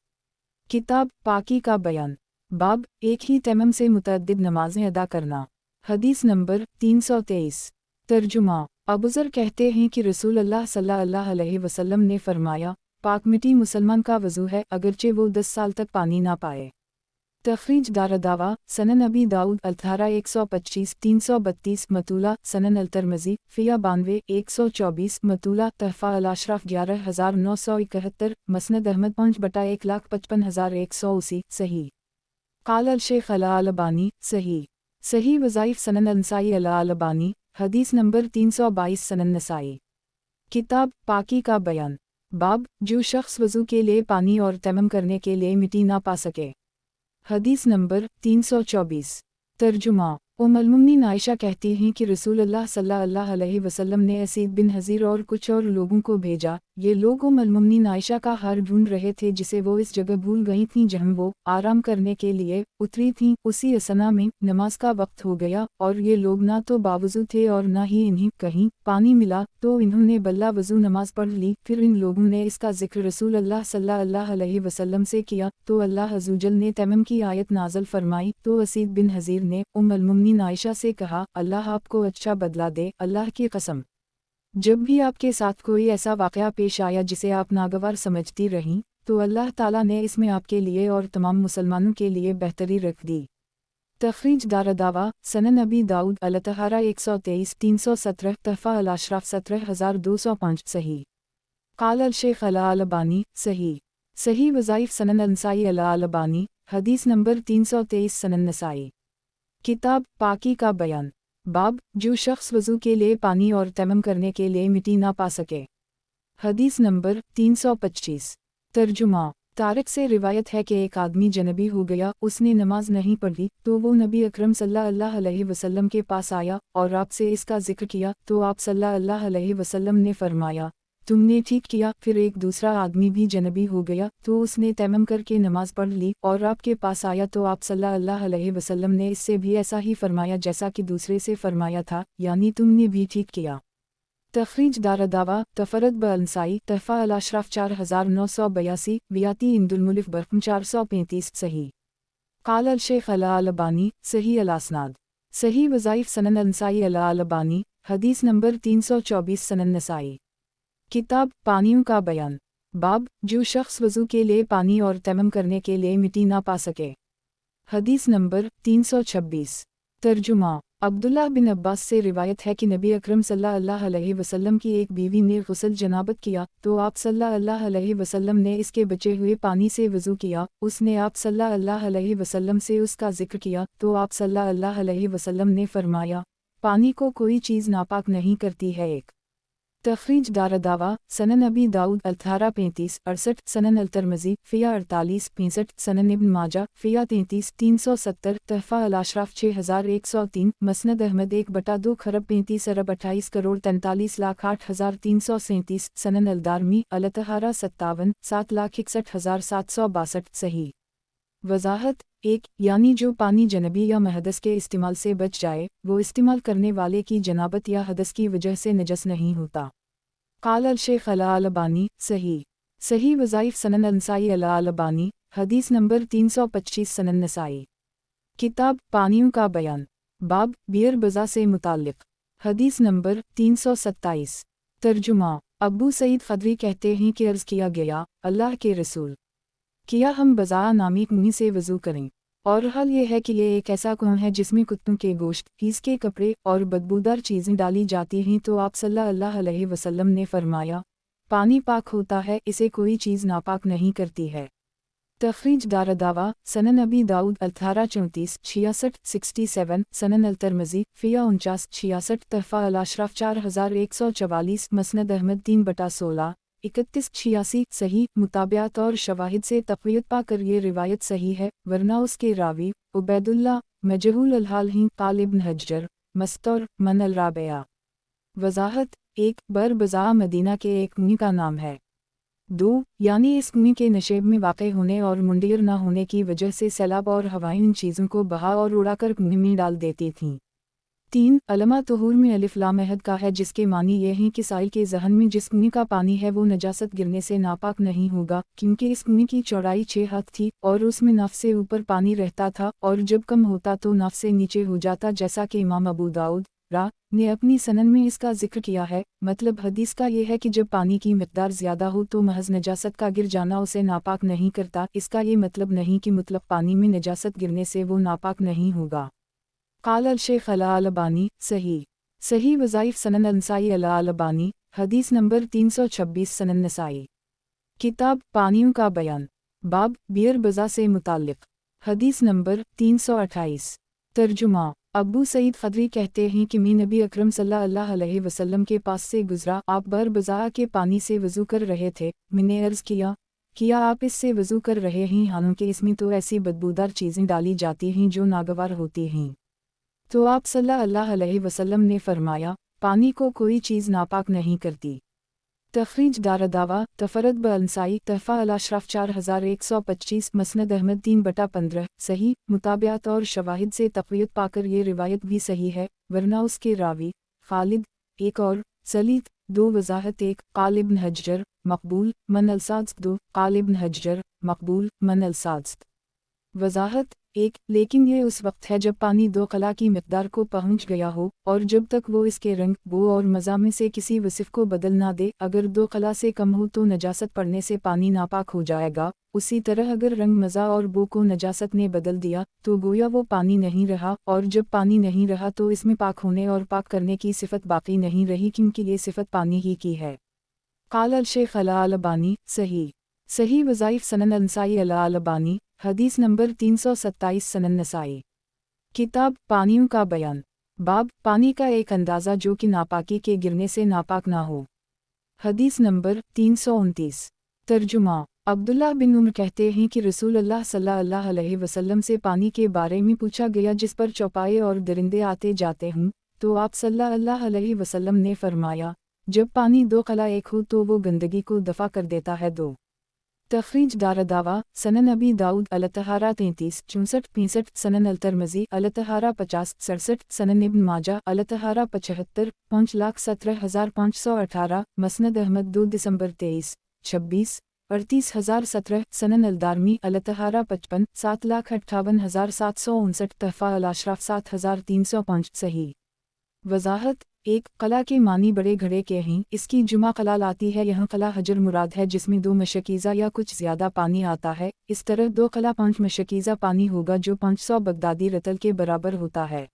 किताब पाकी का बयान। बाब एक ही तैमम से मुतअद्दिद नमाज़ें अदा करना। हदीस नंबर 323। तर्जुमा। अबूज़र कहते हैं कि रसूल अल्लाह सल्लल्लाहु अलैहि वसल्लम ने फरमाया, पाक मिट्टी मुसलमान का वज़ू है अगरचे वो 10 साल तक पानी ना पाए। तखरीज दारदावा सनन अबी दाऊद अल-थारा 125 332 मतूला सनन अल-तिरमिज़ी फ़िया 92 124 मतूला तहफ़ा अल-अशराफ 11971 मसनद अहमद 5/155,180 सही। क़ाल अल-शेख अल-अलबानी सही। सही वज़ाइफ सनन अल-नसाई अल-अलबानी हदीस नंबर 322 सनन नसाई। किताब पाकी का बयान। बाब जो शख्स वज़ू के लिए पानी और तैमम करने के लिए मिट्टी ना पा सके। हदीस नंबर 324। तर्जुमा। उम्मुल-मोमिनीन आयशा कहती हैं कि रसूल अल्लाह सल्लल्लाहु अलैहि वसल्लम ने असीद बिन हज़ीर और कुछ और लोगों को भेजा। ये लोग उम्मुल-मोमिनीन आयशा का हार ढूंढ रहे थे जिसे वो इस जगह भूल गई थीं जहाँ वो आराम करने के लिए उतरी थीं। उसी असना में नमाज का वक्त हो गया और ये लोग ना तो बावज़ू थे और ना ही इन्हें कहीं पानी मिला तो इन्होंने बल्ला वज़ू नमाज पढ़ ली। फिर इन लोगों ने इसका जिक्र रसूल अल्लाह सल्लल्लाहु अलैहि वसल्लम से किया तो अल्लाह अज़्ज़वजल ने तैमम की आयत नाज़िल फरमाई। तो असीद बिन हज़ीर ने उम्मुल-मोमिनीन आयशा से कहा, अल्लाह आपको अच्छा बदला दे, अल्लाह की कसम, जब भी आपके साथ कोई ऐसा वाक़या पेश आया जिसे आप नागवार समझती रहीं تو اللہ تعالیٰ نے اس میں آپ کے لیے اور تمام مسلمانوں کے لیے بہتری رکھ دی۔ تخریج دارالدعویٰ سنن ابی داؤد الطہارہ 123 317 تحفہ الاشراف 17205 صحیح۔ قال الشیخ الالبانی صحیح۔ صحیح وظائف سنن النسائی الالبانی حدیث نمبر 323 سنن نسائی۔ کتاب پاکی کا بیان۔ باب جو شخص وضو کے لیے پانی اور تیمم کرنے کے لیے مٹی نہ پا سکے۔ حدیث نمبر 325۔ ترجمہ۔ طارق سے روایت ہے کہ ایک آدمی جنبی ہو گیا، اس نے نماز نہیں پڑھی، تو وہ نبی اکرم صلی اللہ علیہ وسلم کے پاس آیا اور آپ سے اس کا ذکر کیا، تو آپ صلی اللہ علیہ وسلم نے فرمایا تم نے ٹھیک کیا۔ پھر ایک دوسرا آدمی بھی جنبی ہو گیا تو اس نے تیمم کر کے نماز پڑھ لی اور آپ کے پاس آیا تو آپ صلی اللہ علیہ وسلم نے اس سے بھی ایسا ہی فرمایا جیسا کہ دوسرے سے فرمایا تھا، یعنی تم نے بھی ٹھیک کیا۔ تخریج دارالدعویٰ تفرد بالنسائی تحفہ الاشراف 4982 ویاتی عند الملف برقم 435 صحیح۔ قال الشیخ الالبانی صحیح الاسناد۔ صحیح وظائف سنن النسائی الالبانی حدیث نمبر 324 سنن نسائی۔ کتاب پانیوں کا بیان۔ باب جو شخص وضو کے لیے پانی اور تیمم کرنے کے لیے مٹی نہ پا سکے۔ حدیث نمبر 326۔ ترجمہ۔ عبداللہ بن عباس سے روایت ہے کہ نبی اکرم صلی اللہ علیہ وسلم کی ایک بیوی نے غسل جنابت کیا تو آپ صلی اللہ علیہ وسلم نے اس کے بچے ہوئے پانی سے وضو کیا، اس نے آپ صلی اللہ علیہ وسلم سے اس کا ذکر کیا تو آپ صلی اللہ علیہ وسلم نے فرمایا پانی کو کوئی چیز ناپاک نہیں کرتی ہے۔ ایک تخریج دارالدعویٰ سنن ابی داؤد الطہارہ 3568 سنن الترمذی فیہ 4865 سنن ابن ماجہ فیہ 33370 تحفہ الاشراف 6103 مسند احمد 1/2 خرب 35 ارب 28 کروڑ 43,08,337 سنن الدارمی الطہارہ 57 7,61,762 صحیح۔ وضاحت۔ ایک یعنی جو پانی جنبی یا محدث کے استعمال سے بچ جائے وہ استعمال کرنے والے کی جنابت یا حدث کی وجہ سے نجس نہیں ہوتا۔ قال الشیخ الالبانی صحیح۔ صحیح وظائف سنن النسائی الالبانی حدیث نمبر 325 سنن نسائی۔ کتاب پانیوں کا بیان۔ باب بیئر بزا سے متعلق حدیث نمبر 327۔ ترجمہ۔ ابو سعید خدری کہتے ہیں کہ عرض کیا گیا اللہ کے رسول کیا ہم بزا نامی کنویں سے وضو کریں، اور حال یہ ہے کہ یہ ایک ایسا کنواں ہے جس میں کتوں کے گوشت، خیز کے کپڑے اور بدبودار چیزیں ڈالی جاتی ہیں، تو آپ صلی اللہ علیہ وسلم نے فرمایا پانی پاک ہوتا ہے، اسے کوئی چیز ناپاک نہیں کرتی ہے۔ تخریج دارالدعویٰ سنن ابی داؤد الطہارہ 34 66 67 سنن الترمذی فیہ 49 66 تحفہ الاشراف 4144 مسند احمد 3/16 31 86 صحیح۔ مطابعات اور شواہد سے تقویت پا کر یہ روایت صحیح ہے، ورنہ اس کے راوی عبید اللہ مجہول الحال ہیں۔ قال ابن حجر مستور من الرابعہ۔ وضاحت۔ ایک بر بزا مدینہ کے ایک کنویں کا نام ہے۔ دو یعنی اس کنویں کے نشیب میں واقع ہونے اور منڈیر نہ ہونے کی وجہ سے سیلاب اور ہوائیں ان چیزوں کو بہا اور اڑا کر کنویں میں ڈال دیتی تھیں۔ تین علماء طہور میں الف لام عہد کا ہے، جس کے معنی یہ ہیں کہ سائل کے ذہن میں جس کنویں کا پانی ہے وہ نجاست گرنے سے ناپاک نہیں ہوگا، کیونکہ اس کنویں کی چوڑائی 6 ہاتھ تھی اور اس میں ناف سے اوپر پانی رہتا تھا اور جب کم ہوتا تو ناف سے نیچے ہو جاتا، جیسا کہ امام ابو داؤد نے اپنی سنن میں اس کا ذکر کیا ہے۔ مطلب حدیث کا یہ ہے کہ جب پانی کی مقدار زیادہ ہو تو محض نجاست کا گر جانا اسے ناپاک نہیں کرتا، اس کا یہ مطلب نہیں کہ مطلق پانی میں نجاست گرنے سے وہ ناپاک نہیں ہوگا۔ قال الشیخ الالبانی صحیح۔ صحیح وظائف سنن النسائی الالبانی حدیث نمبر 326 سنن نسائی۔ کتاب پانیوں کا بیان۔ باب بیئر بزا سے متعلق حدیث نمبر 328۔ ترجمہ۔ ابو سعید خدری کہتے ہیں کہ میں نبی اکرم صلی اللہ علیہ وسلم کے پاس سے گزرا، آپ بر بزا کے پانی سے وضو کر رہے تھے، میں نے عرض کیا آپ اس سے وضو کر رہے ہیں حالانکہ اس میں تو ایسی بدبودار چیزیں ڈالی جاتی ہیں جو ناگوار ہوتی ہیں؟ تو آپ صلی اللہ علیہ وسلم نے فرمایا پانی کو کوئی چیز ناپاک نہیں کرتی۔ تخریج دارالدعویٰ تفرد بالنسائی تحفہ الاشراف 4125 مسند احمد 3/15 صحیح۔ مطابعات اور شواہد سے تقویت پا کر یہ روایت بھی صحیح ہے، ورنہ اس کے راوی خالد ایک اور سلیط دو۔ وضاحت۔ ایک قال ابن حجر مقبول من الصادق، دو قال ابن حجر مقبول من الصادق۔ وضاحت۔ 1 लेकिन ये उस वक्त है जब पानी 2 कला की मिक़दार को पहुंच गया हो और जब तक वो इसके रंग, बू और मज़ा में से किसी वसिफ़ को बदल ना दे। अगर 2 कला से कम हो तो नजासत पड़ने से पानी नापाक हो जाएगा। उसी तरह अगर रंग, मज़ा और बू को नजासत ने बदल दिया तो गोया वो पानी नहीं रहा, और जब पानी नहीं रहा तो इसमें पाक होने और पाक करने की सिफ़त बाकी नहीं रही, क्योंकि ये सिफ़त पानी ही की है। क़ाल अल-शेख अल-अलबानी सही वज़ाइफ़ सनन अल-नसाई अल-अलबानी, हदीस नंबर 327 सनन नसाई। किताब पानियों का बयान। बाब पानी का एक अंदाज़ा जो कि नापाकी के गिरने से नापाक ना हो। हदीस नंबर 329। तर्जुमा। अब्दुल्लाह बिन उमर कहते हैं कि रसूल अल्लाह सल्लल्लाहु अलैहि वसल्लम से पानी के बारे में पूछा गया जिस पर चौपाए और दरिंदे आते जाते हों, तो आप सल्लल्लाहु अलैहि वसल्लम ने फरमाया, जब पानी 2 कला एक हो तो वो गंदगी को दफ़ा कर देता है। 2 तखरीज दारदावा सनन अबी दाऊद अलतहारा 33-64-65 सनन अल-तिरमिज़ी अलतहारा 50-67 सनन इब्न माजा अलतहारा 75 5,17,518 मसनद अहमद 2 दिसंबर 23-26 38,017 सनन अल-दारमी अलतहारा 55 7,58,759 तहफ़ा अल-अशराफ 7,305 सही। वज़ाहत। 1 कला के मानी बड़े घड़े के हैं, इसकी जुमा कला लाती है। यहाँ कला हजर मुराद है जिसमें 2 मशकीज़ा या कुछ ज़्यादा पानी आता है। इस तरह 2 कला 5 मशकीज़ा पानी होगा जो 500 बगदादी रतल के बराबर होता है।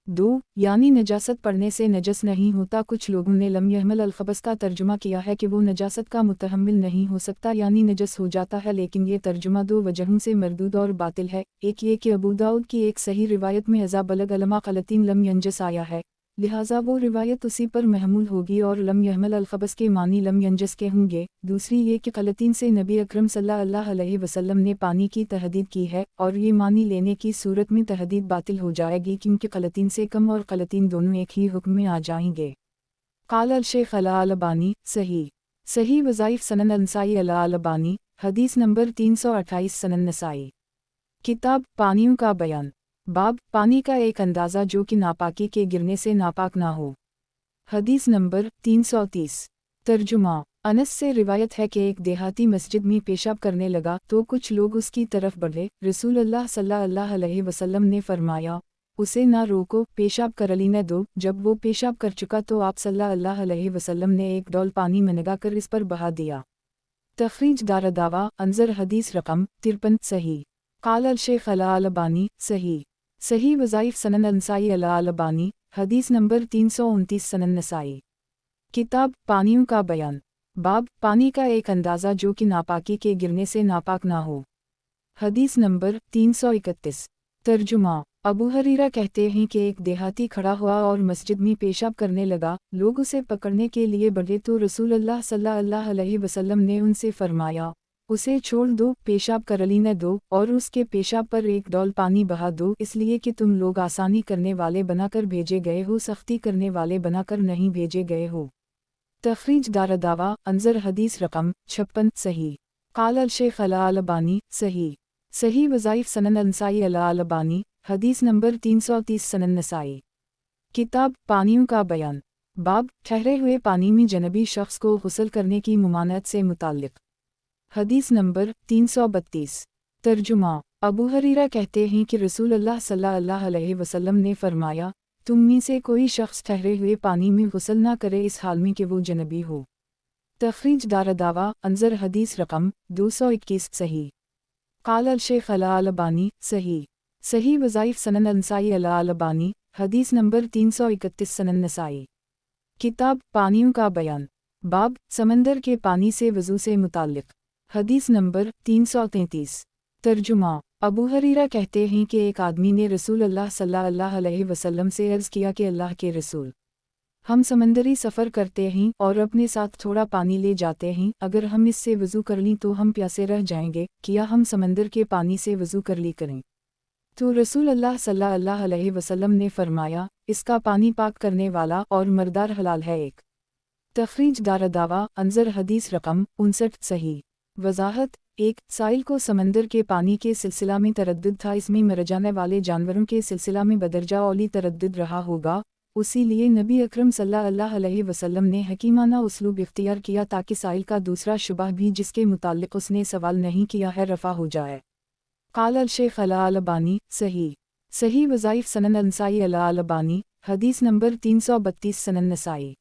2 यानी नजासत पड़ने से नजस नहीं होता। कुछ लोगों ने लम यहमल अल-खबस का तर्जुमा किया है कि वो नजासत का मुतहम्मिल नहीं हो सकता, यानी नजस हो जाता है, लेकिन ये तर्जुमा 2 वजहों से मरदूद और बातिल है। एक ये कि अबू दाऊद की एक सही रिवायत में अज़ा बलग अलमा क़लतीन लम यंजस आया है, लिहाजा वो रिवायत उसी पर महमूल होगी और लम यहमल अल-खबस के मानी लम यंजस के होंगे। दूसरी ये कि क़लतीन से नबी अकरम सल्लल्लाहु अलैहि वसल्लम ने पानी की तहदीद की है, और ये मानी लेने की सूरत में तहदीद बातिल हो जाएगी, क्योंकि क़लतीन से कम और क़लतीन दोनों एक ही हुक्म में आ जाएंगे। क़ाल अल-शेख अल-अलबानी सही वज़ाइफ़ सनन अल-नसाई अल-अलबानी, हदीस नंबर 328 सनन नसाई। किताब पानियों का बयान। बाब पानी का एक अंदाज़ा जो कि नापाकी के गिरने से नापाक ना हो। हदीस नंबर 330। तर्जुमा। अनस से रिवायत है कि एक देहाती मस्जिद में पेशाब करने लगा तो कुछ लोग उसकी तरफ बढ़े। रसूल अल्लाह सल्लल्लाहु अलैहि वसल्लम ने फरमाया, उसे ना रोको, पेशाब कर लेने दो। जब वो पेशाब कर चुका तो आप सल्लल्लाहु अलैहि वसल्लम ने एक डोल पानी में लगाकर इस पर बहा दिया। तखरीज दारदावा अंजर हदीस रकम 53 सही। क़ाल अल-शेख अल-अलबानी सही वज़ाइफ़ सनन अल-नसाई अल-अलबानी, हदीस नंबर 329 सनन नसाई। किताब पानियों का बयान। बाब पानी का एक अंदाज़ा जो कि नापाकी के गिरने से नापाक ना हो। हदीस नंबर 331। तर्जुमा। अबू हरीरा कहते हैं कि एक देहाती खड़ा हुआ और मस्जिद में पेशाब करने लगा। लोग उसे पकड़ने के लिए बढ़े तो रसूल अल्लाह सल्लल्लाहु अलैहि वसल्लम ने उनसे फरमाया, उसे छोड़ दो, पेशाब कर लेने दो और उसके पेशाब पर एक डोल पानी बहा दो, इसलिए कि तुम लोग आसानी करने वाले बनाकर भेजे गए हो, सख्ती करने वाले बनाकर नहीं भेजे गए हो। तखरीज दारदावा अंजर हदीस रकम 56 सही। क़ाल अल-शेख अल-अलबानी सही वज़ाइफ़ सनन अल-नसाई अल-अलबानी, हदीस नंबर 330 सनन नसाई। किताब पानियों का बयान। बाब ठहरे हुए पानी में जनबी शख्स को गुस्ल करने की मुमानत से मुताल्लिक़। हदीस नंबर 332। तर्जुमा। अबू हरीरा कहते हैं कि रसूल अल्लाह सल्लल्लाहु अलैहि वसल्लम ने फरमाया, तुम में से कोई शख्स ठहरे हुए पानी में गुस्ल ना करे इस हाल में कि वो जनबी हो। तखरीज दारदावा अंजर हदीस रकम 221 सही। क़ाल अल-शेख अल-अलबानी सही वज़ाइफ़ सनन अल-नसाई अल-अलबानी, हदीस नंबर 331 सनन नसाई। किताब पानियों का बयान। बाब समंदर के पानी से वज़ू से मुताल्लिक़। हदीस नंबर 333। तर्जुमा। अबू हरीरा कहते हैं कि एक आदमी ने रसूल अल्लाह सल्लल्लाहु अलैहि वसल्लम से अर्ज़ किया कि अल्लाह के रसूल, हम समंदरी सफ़र करते हैं और अपने साथ थोड़ा पानी ले जाते हैं, अगर हम इससे वज़ू कर लें तो हम प्यासे रह जाएंगे, क्या हम समंदर के पानी से वज़ू कर ली करें? तो रसूल अल्लाह सल्लल्लाहु अलैहि वसल्लम ने फरमाया, इसका पानी पाक करने वाला और मर्दार हलाल है। 1 तखरीज दारदावा अंजर हदीस रकम 59 सही। वज़ाहत। 1 साइल को समंदर के पानी के सिलसिला में तरद्दुद था, इसमें मर जाने वाले जानवरों के सिलसिला में बदरजा औली तरद्दुद रहा होगा, उसी लिए नबी अकरम सल्लल्लाहु अलैहि वसल्लम ने हकीमाना उसलूब इख्तियार किया ताकि साइल का दूसरा शुबह भी जिसके मुताल्लिक़ उसने सवाल नहीं किया है रफ़ा हो जाए। قال الشیخ الالبانی صحیح صحیح وظائف سنن النسائی الالبانی حدیث نمبر 332 سنن نسائی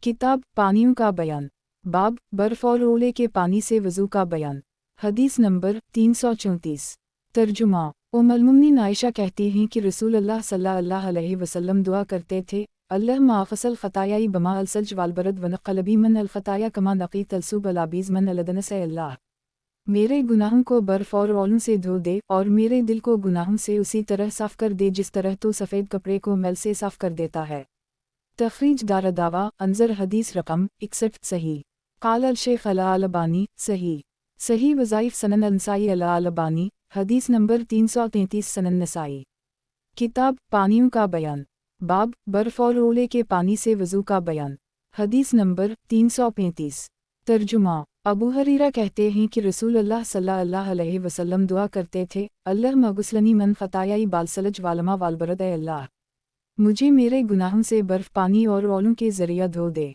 کتاب پانیوں کا بیان باب برف اور اولے کے پانی سے وضو کا بیان حدیث نمبر 334 ترجمہ المومنین عائشہ کہتی ہیں کہ رسول اللہ صلی اللہ علیہ وسلم دعا کرتے تھے اللہم اغسل الخطایا بما الثلج والبرد ونقلبی من الخطایا کما نقیت الثوب الابیض من الدنس اللہ میرے گناہوں کو برف اور اولوں سے دھو دے اور میرے دل کو گناہوں سے اسی طرح صاف کر دے جس طرح تو سفید کپڑے کو میل سے صاف کر دیتا ہے۔ تخریج دار دعویٰ انظر حدیث رقم 61 صحیح قال الشیخ الالبانی صحیح صحیح وظائف سنن النسائی الالبانی حدیث نمبر 333 سنن نسائی کتاب پانیوں کا بیان باب برف اور اولے کے پانی سے وضو کا بیان حدیث نمبر 335 ترجمہ ابو ہریرہ کہتے ہیں کہ رسول اللہ صلی اللہ علیہ وسلم دعا کرتے تھے اللہم اغسلنی من خطایائی بالثلج والماء والبرد اے اللہ مجھے میرے گناہوں سے برف پانی اور اولوں کے ذریعہ دھو دے۔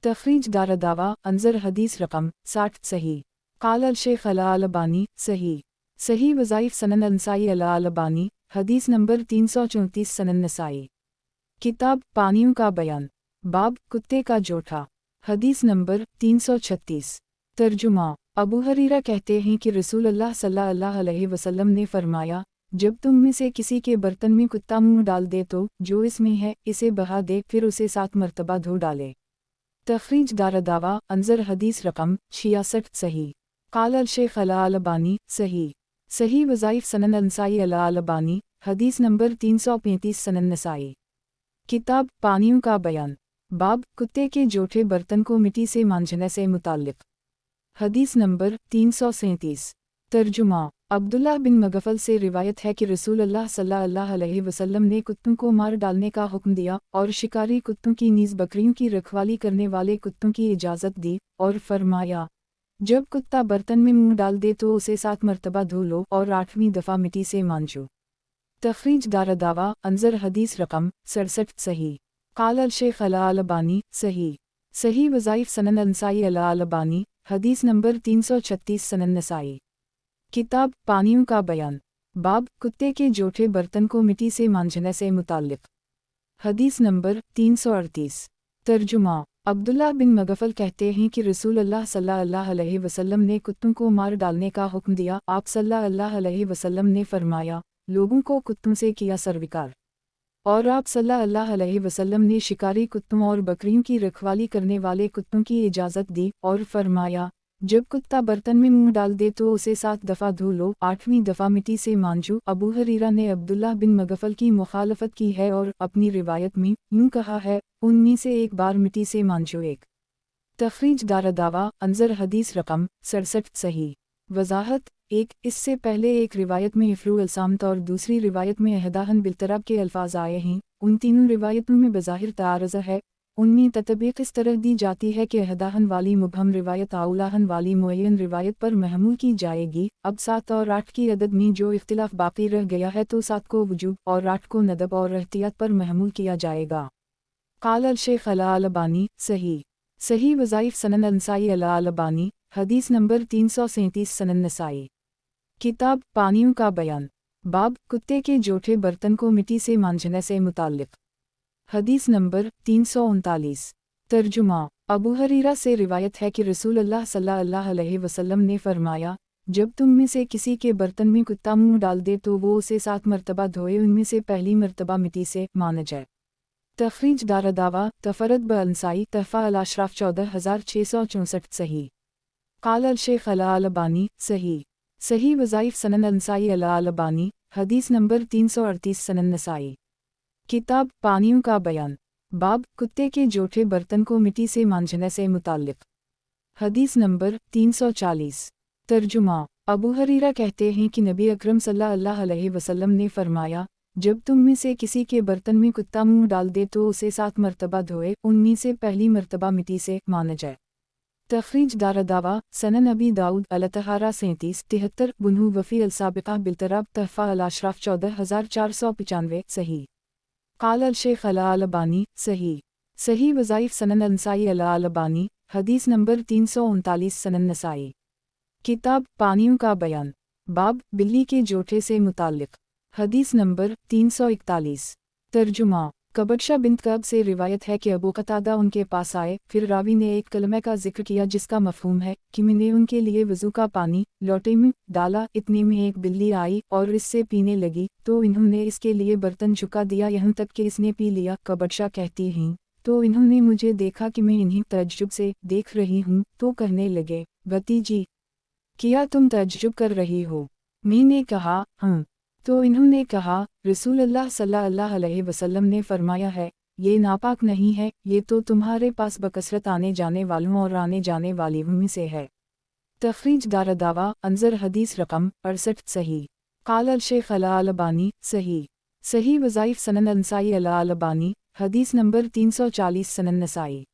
تخریج دار دعویٰ انظر حدیث رقم 60 صحیح قال الشیخ الالبانی صحیح صحیح وظائف سنن النسائی الالبانی حدیث نمبر 334 سنن نسائی کتاب پانیوں کا بیان باب کتے کا جوٹھا حدیث نمبر 336 ترجمہ ابو ہریرہ کہتے ہیں کہ رسول اللہ صلی اللہ علیہ وسلم نے فرمایا جب تم میں سے کسی کے برتن میں کتا منہ ڈال دے تو جو اس میں ہے اسے بہا دے پھر اسے 7 مرتبہ دھو ڈالے۔ تخریج دار دعویٰ انظر حدیث رقم 66 صحیح قال الشیخ الالبانی صحیح صحیح وظائف سنن النسائی الالبانی حدیث نمبر 335 سنن نسائی کتاب پانیوں کا بیان باب کتے کے جوٹھے برتن کو مٹی سے مانجنے سے متعلق حدیث نمبر 337 ترجمہ عبداللہ بن مغفل سے روایت ہے کہ رسول اللہ صلی اللہ علیہ وسلم نے کتوں کو مار ڈالنے کا حکم دیا اور شکاری کتوں کی نیز بکریوں کی رکھوالی کرنے والے کتوں کی اجازت دی اور فرمایا جب کتا برتن میں منہ ڈال دے تو اسے 7 مرتبہ دھو لو اور 8ویں دفعہ مٹی سے مانجو۔ تخریج دار دعویٰ انظر حدیث رقم 67 صحیح قال الشیخ الالبانی صحیح صحیح وظائف سنن النسائی الالبانی حدیث نمبر 336 سنن نسائی کتاب پانیوں کا بیان باب کتے کے جوٹھے برتن کو مٹی سے مانجنے سے متعلق حدیث نمبر 338 ترجمہ عبداللہ بن مغفل کہتے ہیں کہ رسول اللہ صلی اللہ علیہ وسلم نے کتوں کو مار ڈالنے کا حکم دیا۔ آپ صلی اللہ علیہ وسلم نے فرمایا لوگوں کو کتوں سے کیا سروکار، اور آپ صلی اللہ علیہ وسلم نے شکاری کتوں اور بکریوں کی رکھوالی کرنے والے کتوں کی اجازت دی اور فرمایا جب کتا برتن میں منہ ڈال دے تو اسے 7 دفعہ دھو لو، 8ویں دفعہ مٹی سے مانجو۔ ابو ہریرہ نے عبداللہ بن مغفل کی مخالفت کی ہے اور اپنی روایت میں یوں کہا ہے ان میں سے ایک بار مٹی سے مانجو۔ ایک تخریج دار دعویٰ انظر حدیث رقم 67 صحیح وضاحت 1 اس سے پہلے ایک روایت میں افرو السامت اور دوسری روایت میں اہداہن بالتراب کے الفاظ آئے ہیں۔ ان تینوں روایتوں میں بظاہر تعارض ہے۔ ان میں تطبیق اس طرح دی جاتی ہے کہ اہداہن والی مبہم روایت اولاہن والی معین روایت پر محمول کی جائے گی۔ اب 7 اور 8 کی عدد میں جو اختلاف باقی رہ گیا ہے تو 7 کو وجوب اور 8 کو ندب اور احتیاط پر محمول کیا جائے گا۔ قال الشیخ الالبانی صحیح صحیح وظائف سنن النسائی الالبانی حدیث نمبر 337 سنن نسائی کتاب پانیوں کا بیان باب کتے کے جوٹھے برتن کو مٹی سے مانجنے سے متعلق حدیث نمبر 339 ترجمہ ابو ہریرہ سے روایت ہے کہ رسول اللہ صلی اللہ علیہ وسلم نے فرمایا جب تم میں سے کسی کے برتن میں کتا منہ ڈال دے تو وہ اسے 7 مرتبہ دھوئے، ان میں سے پہلی مرتبہ مٹی سے مانجے۔ تخریج دار دعویٰ تفرد بالنسائی تحفہ الاشراف 14664 صحیح قال الشیخ الالبانی صحیح صحیح وظائف سنن النسائی الالبانی حدیث نمبر 338 سنن نسائی کتاب پانیوں کا بیان باب کتے کے جوٹھے برتن کو مٹی سے مانجنے سے متعلق حدیث نمبر 340 ترجمہ ابو ہریرہ کہتے ہیں کہ نبی اکرم صلی اللہ علیہ وسلم نے فرمایا جب تم میں سے کسی کے برتن میں کتا منہ ڈال دے تو اسے 7 مرتبہ دھوئے، ان میں سے پہلی مرتبہ مٹی سے مانجے۔ تخریج دار دعویٰ سنن ابی داؤد الطہارہ 37 73 بنو وفی السابقہ بالتراب تحفہ الاشراف 14495 صحیح قال الشیخ الالبانی صحیح صحیح وظائف سنن النسائی الالبانی حدیث نمبر 339 سنن نسائی کتاب پانیوں کا بیان बाब बिल्ली के जोठे से मुताल्लिक। हदीस नंबर 341। तर्जुमा। कबशा बिन्त कब से रिवायत है कि अबू कतादा उनके पास आए, फिर रावी ने एक कलमे का जिक्र किया जिसका मफहूम है कि मैंने उनके लिए वज़ू का पानी लोटे में डाला, इतने में एक बिल्ली आई और इससे पीने लगी, तो इन्होंने इसके लिए बर्तन झुका दिया यहाँ तक कि इसने पी लिया। कबशा कहती हैं, तो इन्होंने मुझे देखा कि मैं इन्हें तअज्जुब से देख रही हूँ, तो कहने लगे, भतीजी, क्या तुम तअज्जुब कर रही हो? मैंने कहा, हाँ। तो इन्होंने कहा, रसूलुल्लाह सल्लल्लाहु अलैहि वसल्लम ने फरमाया है, ये नापाक नहीं है, ये तो तुम्हारे पास बकसरत आने जाने वालों और आने जाने वाली भूमि से है। तखरीज दारदावा अंजर हदीस रकम 68 सही। काल अल शेख अल-अलबानी सही। सही वज़ाइफ सनन अंसाई अल-अलबानी हदीस नंबर 340 सनन नसाई।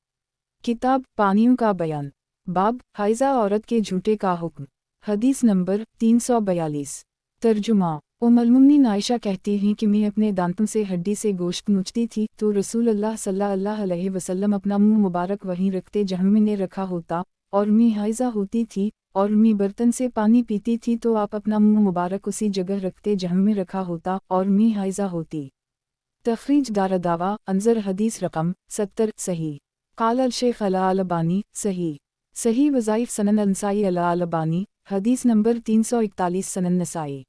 किताब पानियों का बयान। बाब हाइज़ा औरत के झूठे का हुक्म। हदीस नंबर 342। तर्जुमा। उम्मुल-मोमिनीन आयशा कहती हैं कि मैं अपने दांतों से हड्डी से गोश्त नोचती थी, तो रसूलुल्लाह सल्लल्लाहु अलैहि वसल्लम अपना मुंह मुबारक वहीं रखते जहाँ मैंने रखा होता, और मैं हाइज़ा होती थी और मैं बर्तन से पानी पीती थी, तो आप अपना मुंह मुबारक उसी जगह रखते जहाँ मैं रखा होता और मैं हाइज़ा होती। तखरीज दारदावा अंजर हदीस रकम 70 सही। काल अल शेख अल-अलबानी सही। सही वज़ाइफ सनन अंसाई अल-अलबानी हदीस नंबर 341 सनन नसाई।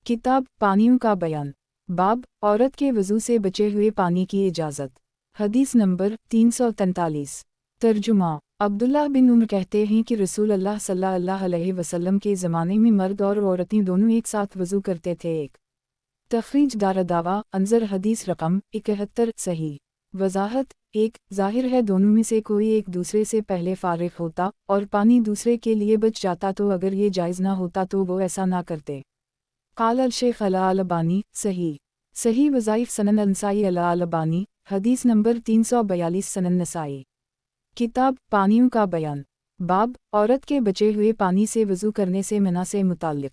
किताब पानियों का बयान। बाब औरत के वज़ू से बचे हुए पानी की इजाज़त। हदीस नंबर 343। तर्जुमा। अब्दुल्लाह बिन उम्र कहते हैं कि रसूलुल्लाह सल्लल्लाहु अलैहि वसल्लम के ज़माने में मर्द और औरतें दोनों एक साथ वज़ू करते थे। एक तखरीज दारदावा अंजर हदीस रकम 71 सही। वज़ाहत। एक ज़ाहिर है दोनों में से कोई एक दूसरे से पहले फ़ारिग होता और पानी दूसरे के लिए बच जाता, तो अगर ये जायज़ ना होता तो वो ऐसा ना करते। काल अल शेख अल-अलबानी सही। सही वज़ाइफ सनन अंसाई अल-अलबानी हदीस नंबर 342 सनन नसाई। किताब पानियों का बयान। बाब औरत के बचे हुए पानी से वज़ू करने से मना से मुताल्लिक।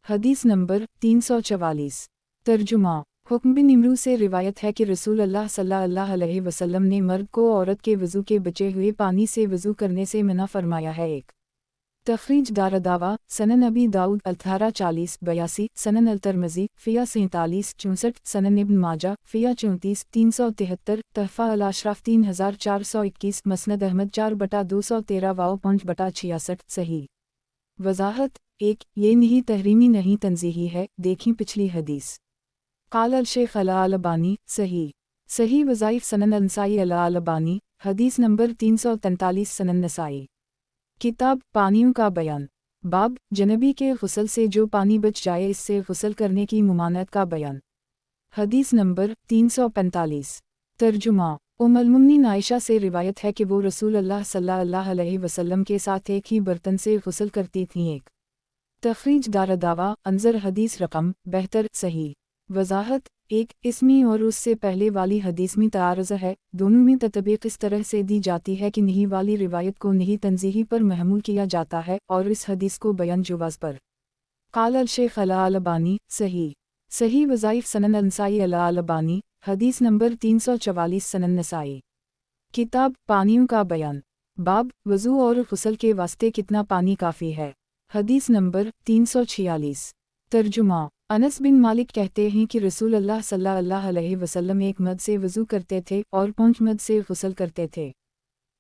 हदीस नंबर 344। तर्जुमा। हुक्म बिन इमरू से रिवायत है कि रसूलुल्लाह सल्लल्लाहु अलैहि वसल्लम ने मर्द को औरत के वज़ू के बचे हुए पानी से वज़ू करने से मना फरमाया है। एक तखरीज दारदावा सनन अबी दाऊद 1840-82 सनन अल-तिरमिज़ी फ़िया 47-64 सनन इब्न माजा फ़िया 34 373 तहफ़ा अल-अशराफ़ 3421 मसनद अहमद 4/213 वाओ 5/66 सही। वज़ाहत। एक ये नहीं तहरीमी नहीं तंज़ीही है, देखी पिछली हदीस। काल अल शेख अल-अलबानी सही। सही वज़ाइफ सनन अंसाई अल-अलबानी हदीस नंबर 343 सनन नसाई। किताब पानियों का बयान। बाब जनबी के गुस्ल से जो पानी बच जाए इससे गुस्ल करने की मुमानत का बयान। हदीस नंबर 345। तर्जुमा। उम्मुल-मोमिनीन आयशा से रिवायत है कि वो रसूलुल्लाह सल्लल्लाहु अलैहि वसल्लम के साथ एक ही बर्तन से गुस्ल करती थीं। एक तखरीज दारदावा अंजर हदीस रकम 72 सही। वज़ाहत। एक इसमें और उससे पहले वाली हदीस में तारज़ है, दोनों में ततबीक इस तरह से दी जाती है कि नहीं वाली रिवायत को नहीं तंज़ीही पर महमूल किया जाता है और इस हदीस को बयान जुवाज़ पर। काल अल शेख अल-अलबानी सही। सही वज़ाइफ सनन अंसाई अल-अलबानी हदीस नंबर 344 सनन नसाई। किताब पानियों का बयान। बाब वज़ू और गुस्ल के वास्ते कितना पानी काफ़ी है। हदीस नंबर 346। तर्जुमा। अनस बिन मालिक कहते हैं कि रसूलुल्लाह सल्लल्लाहु अलैहि वसल्लम एक मद से वज़ू करते थे और 5 मद से गुस्ल करते थे।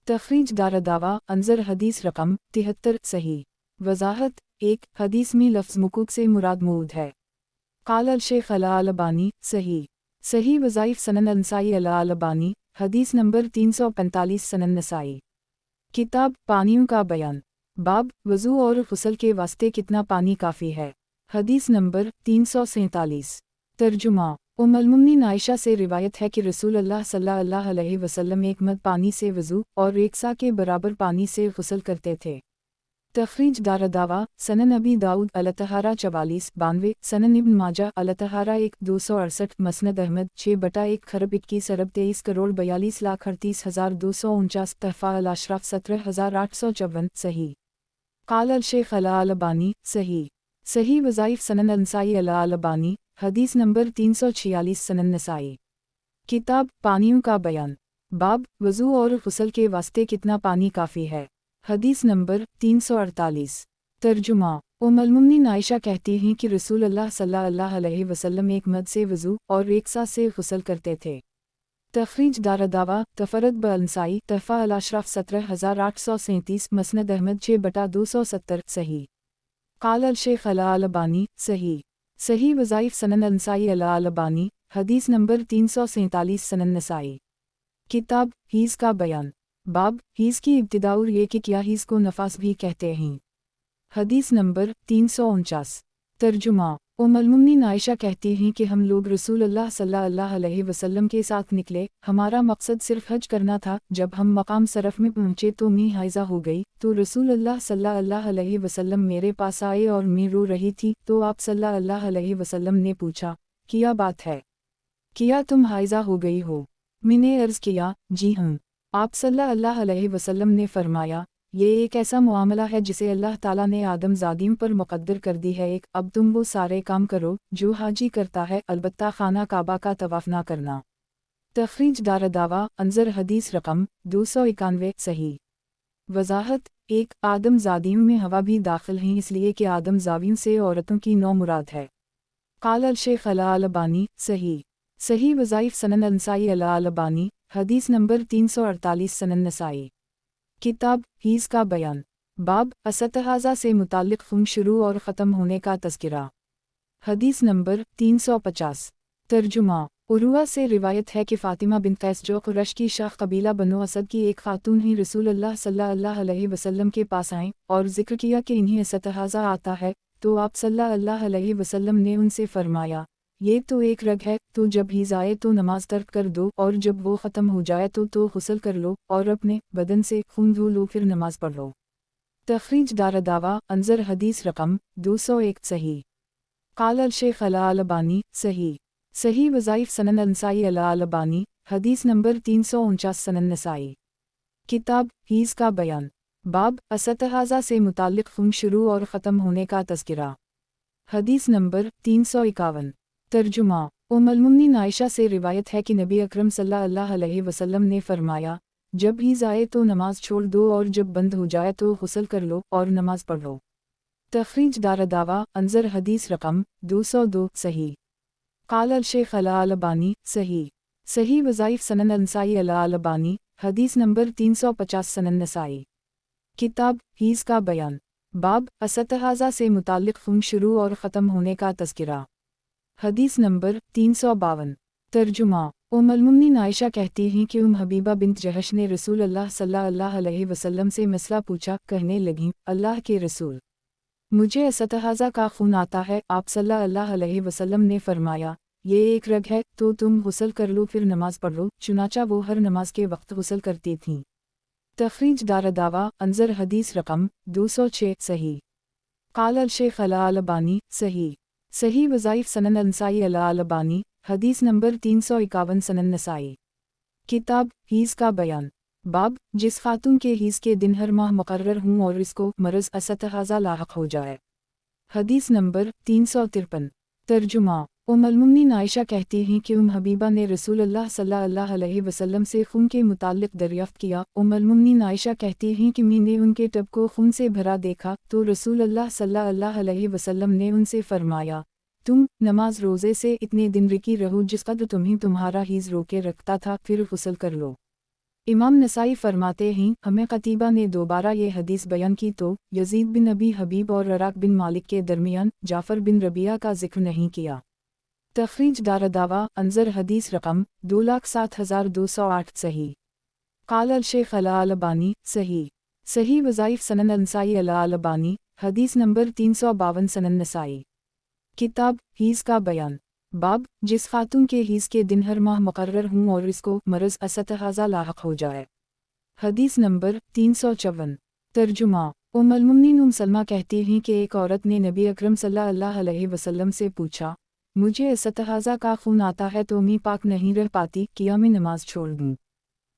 तखरीज दारदावा अंजर हदीस रकम 73 सही। वज़ाहत। एक हदीस में लफ्ज़ मुकूक से मुराद मूद है। काल अल शेख अल-अलबानी सही। सही वज़ाइफ सनन अंसाई अल-अलबानी हदीस नंबर 345 सनन नसाई। किताब पानियों का बयान। बाब वज़ू और गुस्ल के वास्ते कितना पानी काफ़ी है। हदीस नंबर 347। तर्जुमा। उम्मुल-मोमिनीन आयशा से रिवायत है कि रसूलुल्लाह सल्लल्लाहु अलैहि वसल्लम एक मद पानी से वज़ू और एक सा के बराबर पानी से गुस्ल करते थे। तखरीज दारदावा सनन अबी दाऊद अल-तहारा 44-92 सनन इब्न माजा अल-तहारा 1-268 मसनद अहमद 6/1 खरब 21 अरब 23 करोड़ 42,38,249 तहफ़ा अल-अशराफ़ 17,854 सही। काल अल शेख अल-अलबानी सही। सही वज़ाइफ सनन अंसाई अल-अलबानी हदीस नंबर 346 सनन नसाई। किताब पानियों का बयान। बाब वज़ू और गुस्ल के वास्ते कितना पानी काफ़ी है। हदीस नंबर 348। तर्जुमा। उम्मुल-मोमिनीन आयशा कहती हैं कि रसूल अल्लाह सल्लल्लाहु अलैहि वसल्लम एक मद से वज़ू और एक सा से गुस्ल करते थे। तखरीज दारदावा तफरद ब-अनसाई तहफ़ा अल-अशराफ 17837 मसनद अहमद 6/270 सही। क़ाल अल-शेख अल-अलबानी सही। सही वज़ाइफ सनन अनसाई अल-अलबानी हदीस नंबर 347 सनन नसाई। किताब हीज़ का बयान। बाब हीज़ की इब्तिदा और ये कि क्या हीज़ को नफास भी कहते हैं। हदीस नंबर 349। तर्जुमा उम्मुल-मोमिनीन आयशा कहती हैं कि हम लोग रसूल अल्लाह सल्लल्लाहु अलैहि वसल्लम के साथ निकले, हमारा मकसद सिर्फ हज करना था। जब हम मकाम सरफ में पहुँचे तो मैं हाइज़ा हो गई, तो रसूल अल्लाह सल्लल्लाहु अलैहि वसल्लम मेरे पास आए और मैं रो रही थी, तो आप सल्लल्लाहु अलैहि वसल्लम ने पूछा, क्या बात है, क्या तुम हाइज़ा हो गई हो? मैंने अर्ज़ किया, जी हाँ। आप सल्लल्लाहु अलैहि वसल्लम ने फरमाया, ये एक ऐसा मामला है जिसे अल्लाह ताला ने आदम ज़ादिम पर मुक़द्दर कर दी है। अब तुम वो सारे काम करो जो हाजी करता है, अलबत्ता खाना काबा का तवाफ़ ना करना। तखरीज दारदावा अंजर हदीस रकम 291 सही। वज़ाहत 1 आदम ज़ादिम में हवा भी दाखिल हैं, इसलिए कि आदम ज़ावियों से औरतों की नौ मुराद है। क़ाल अल-शेख अल-अलबानी सही। सही वज़ाइफ सनन अनसाई अल-अलबानी हदीस नंबर 348 सनन नसाई। किताब हीज़ का बयान। बाब असतहाज़ा से मुताल्लिक़ ख़ुम शुरू और ख़त्म होने का तज़किरा। हदीस नंबर 350। तर्जुमा उरुवा से रिवायत है कि फ़ातिमा बिन कैस जो कुरैश की शाख कबीला बनो असद की एक खातून ही रसूल अल्लाह सल्लल्लाहु अलैहि वसल्लम के पास आएँ और ज़िक्र किया कि इन्हें असतहाज़ा आता है, तो आप सल्लल्लाहु अलैहि वसल्लम ने उनसे फ़रमाया, ये तो एक रग है, तो जब हीज़ आए तो नमाज तर्क कर दो और जब वो ख़त्म हो जाए तो गुस्ल कर लो और अपने बदन से खून धो लो, फिर नमाज पढ़ लो। तखरीज दारदावा अंजर हदीस रकम 201 सही। क़ाल अल-शेख अल-अलबानी सही। सही वज़ाइफ सनन अनसाई अल-अलबानी हदीस नंबर 349 सनन नसाई। किताब हीज़ का बयान। बाब असतहाज़ा से मुताल्लिक़ ख़ुम शुरू और ख़त्म होने का तज़किरा। हदीस नंबर 351। तर्जुमा उम्मुल-मोमिनीन आयशा से रिवायत है कि नबी अकरम सल्लल्लाहु अलैहि वसल्लम ने फरमाया, जब हीज़ आए तो नमाज छोड़ दो और जब बंद हो जाए तो गुस्ल कर लो और नमाज पढ़ लो। तखरीज दारदावा अंजर हदीस रकम 202 सही। क़ाल अल-शेख अल-अलबानी सही। सही वज़ाइफ सनन अनसाई अल-अलबानी हदीस नंबर 350 सनन नसाई। किताब हीज़ का बयान। बाब असतहाज़ा से मुताल्लिक़ ख़ुम शुरू और ख़त्म होने का तज़किरा। हदीस नंबर 352। तर्जुमा उम्मुल-मोमिनीन आयशा कहती हैं कि हबीबा बिन्त जहश ने रसूल अल्लाह सल्लल्लाहु अलैहि वसल्लम से मसला पूछा, कहने लगीं, अल्लाह के रसूल, मुझे असतहाज़ा का खून आता है। आप सल्लल्लाहु अलैहि वसल्लम ने फरमाया, ये एक रग है, तो तुम गुस्ल कर लो फिर नमाज पढ़ लो। चुनाचा वो हर नमाज के वक्त गुस्ल करती थीं। तखरीज दारदावा अंजर हदीस रकम 206 सही। क़ाल अल-शेख अल-अलबानी सही। सही वज़ाइफ सनन अनसाई अल-अलबानी हदीस नंबर 351 सनन नसाई। किताब हीज़ का बयान। बाब जिस खातून के हीज़ के दिन हर माह मुकर्रर हों और इसको मरज़ असतहाज़ा लाहक हो जाए। हदीस नंबर 353। तर्जुमा उम्मुल-मोमिनीन आयशा कहती हैं कि हबीबा ने रसूल अल्लाह सल्लल्लाहु अलैहि वसल्लम से खून के मुताल्लिक़ दरियाफ़्त किया। उम्मुल-मोमिनीन आयशा कहती हैं कि मैंने उनके टब को खून से भरा देखा, तो रसूल अल्लाह सल्लल्लाहु अलैहि वसल्लम ने उनसे फरमाया, तुम नमाज रोज़े से इतने दिन रुकी रहो जिस कदर तुम्हें तुम्हारा हीज़ रोके रखता था, फिर गुस्ल कर लो। इमाम नसाई फरमाते हैं, हमें क़तीबा ने दोबारा ये हदीस बयान की तो यज़ीद बिन अबी हबीब और रराक बिन मालिक के दरमियान जाफ़र बिन रबिया का जिक्र नहीं किया। तखरीज दारदावा अंजर हदीस रकम 2,07,208 सही। क़ाल अल-शेख अल-अलबानी सही। सही वज़ाइफ सनन अनसाई अल-अलबानी हदीस नंबर 352 सनन नसाई। किताब हीज़ का बयान। बाब जिस खातून के हीज़ के दिन हर माह मुकर्रर हों और इसको मरज़ असतहाज़ा लाहक हो जाए। हदीस नंबर 354। तर्जुमा उम्मुल-मोमिनीन सलमा कहती हैं कि एक औरत ने नबी अकरम सल्लल्लाहु अलैहि वसल्लम से पूछा, मुझे असतहाज़ा का खून आता है तो मैं पाक नहीं रह पाती, क्या मैं नमाज छोड़ दूँ?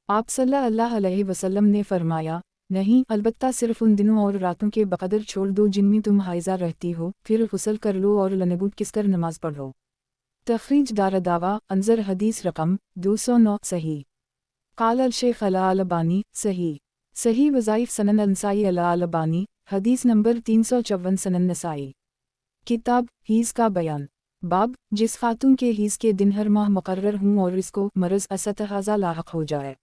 आप सल्लल्लाहु अलैहि वसल्लम ने फरमाया, नहीं, अलबत्ता सिर्फ उन दिनों और रातों के बक़दर छोड़ दो जिनमें तुम हाइज़ा रहती हो, फिर गुस्ल कर लो और लनबूट किसकर नमाज पढ़ो। तखरीज दारदावा अंजर हदीस रकम 209 सही। क़ाल अल-शेख अल-अलबानी सही। सही वज़ाइफ सनन अनसाई अल-अलबानी حدیث نمبر 354 سنن نسائی۔ کتاب حیض کا بیان۔ باب جس خاتون کے حیض کے دن ہر ماہ مقرر ہوں اور اس کو مرض استحاضہ لاحق ہو جائے۔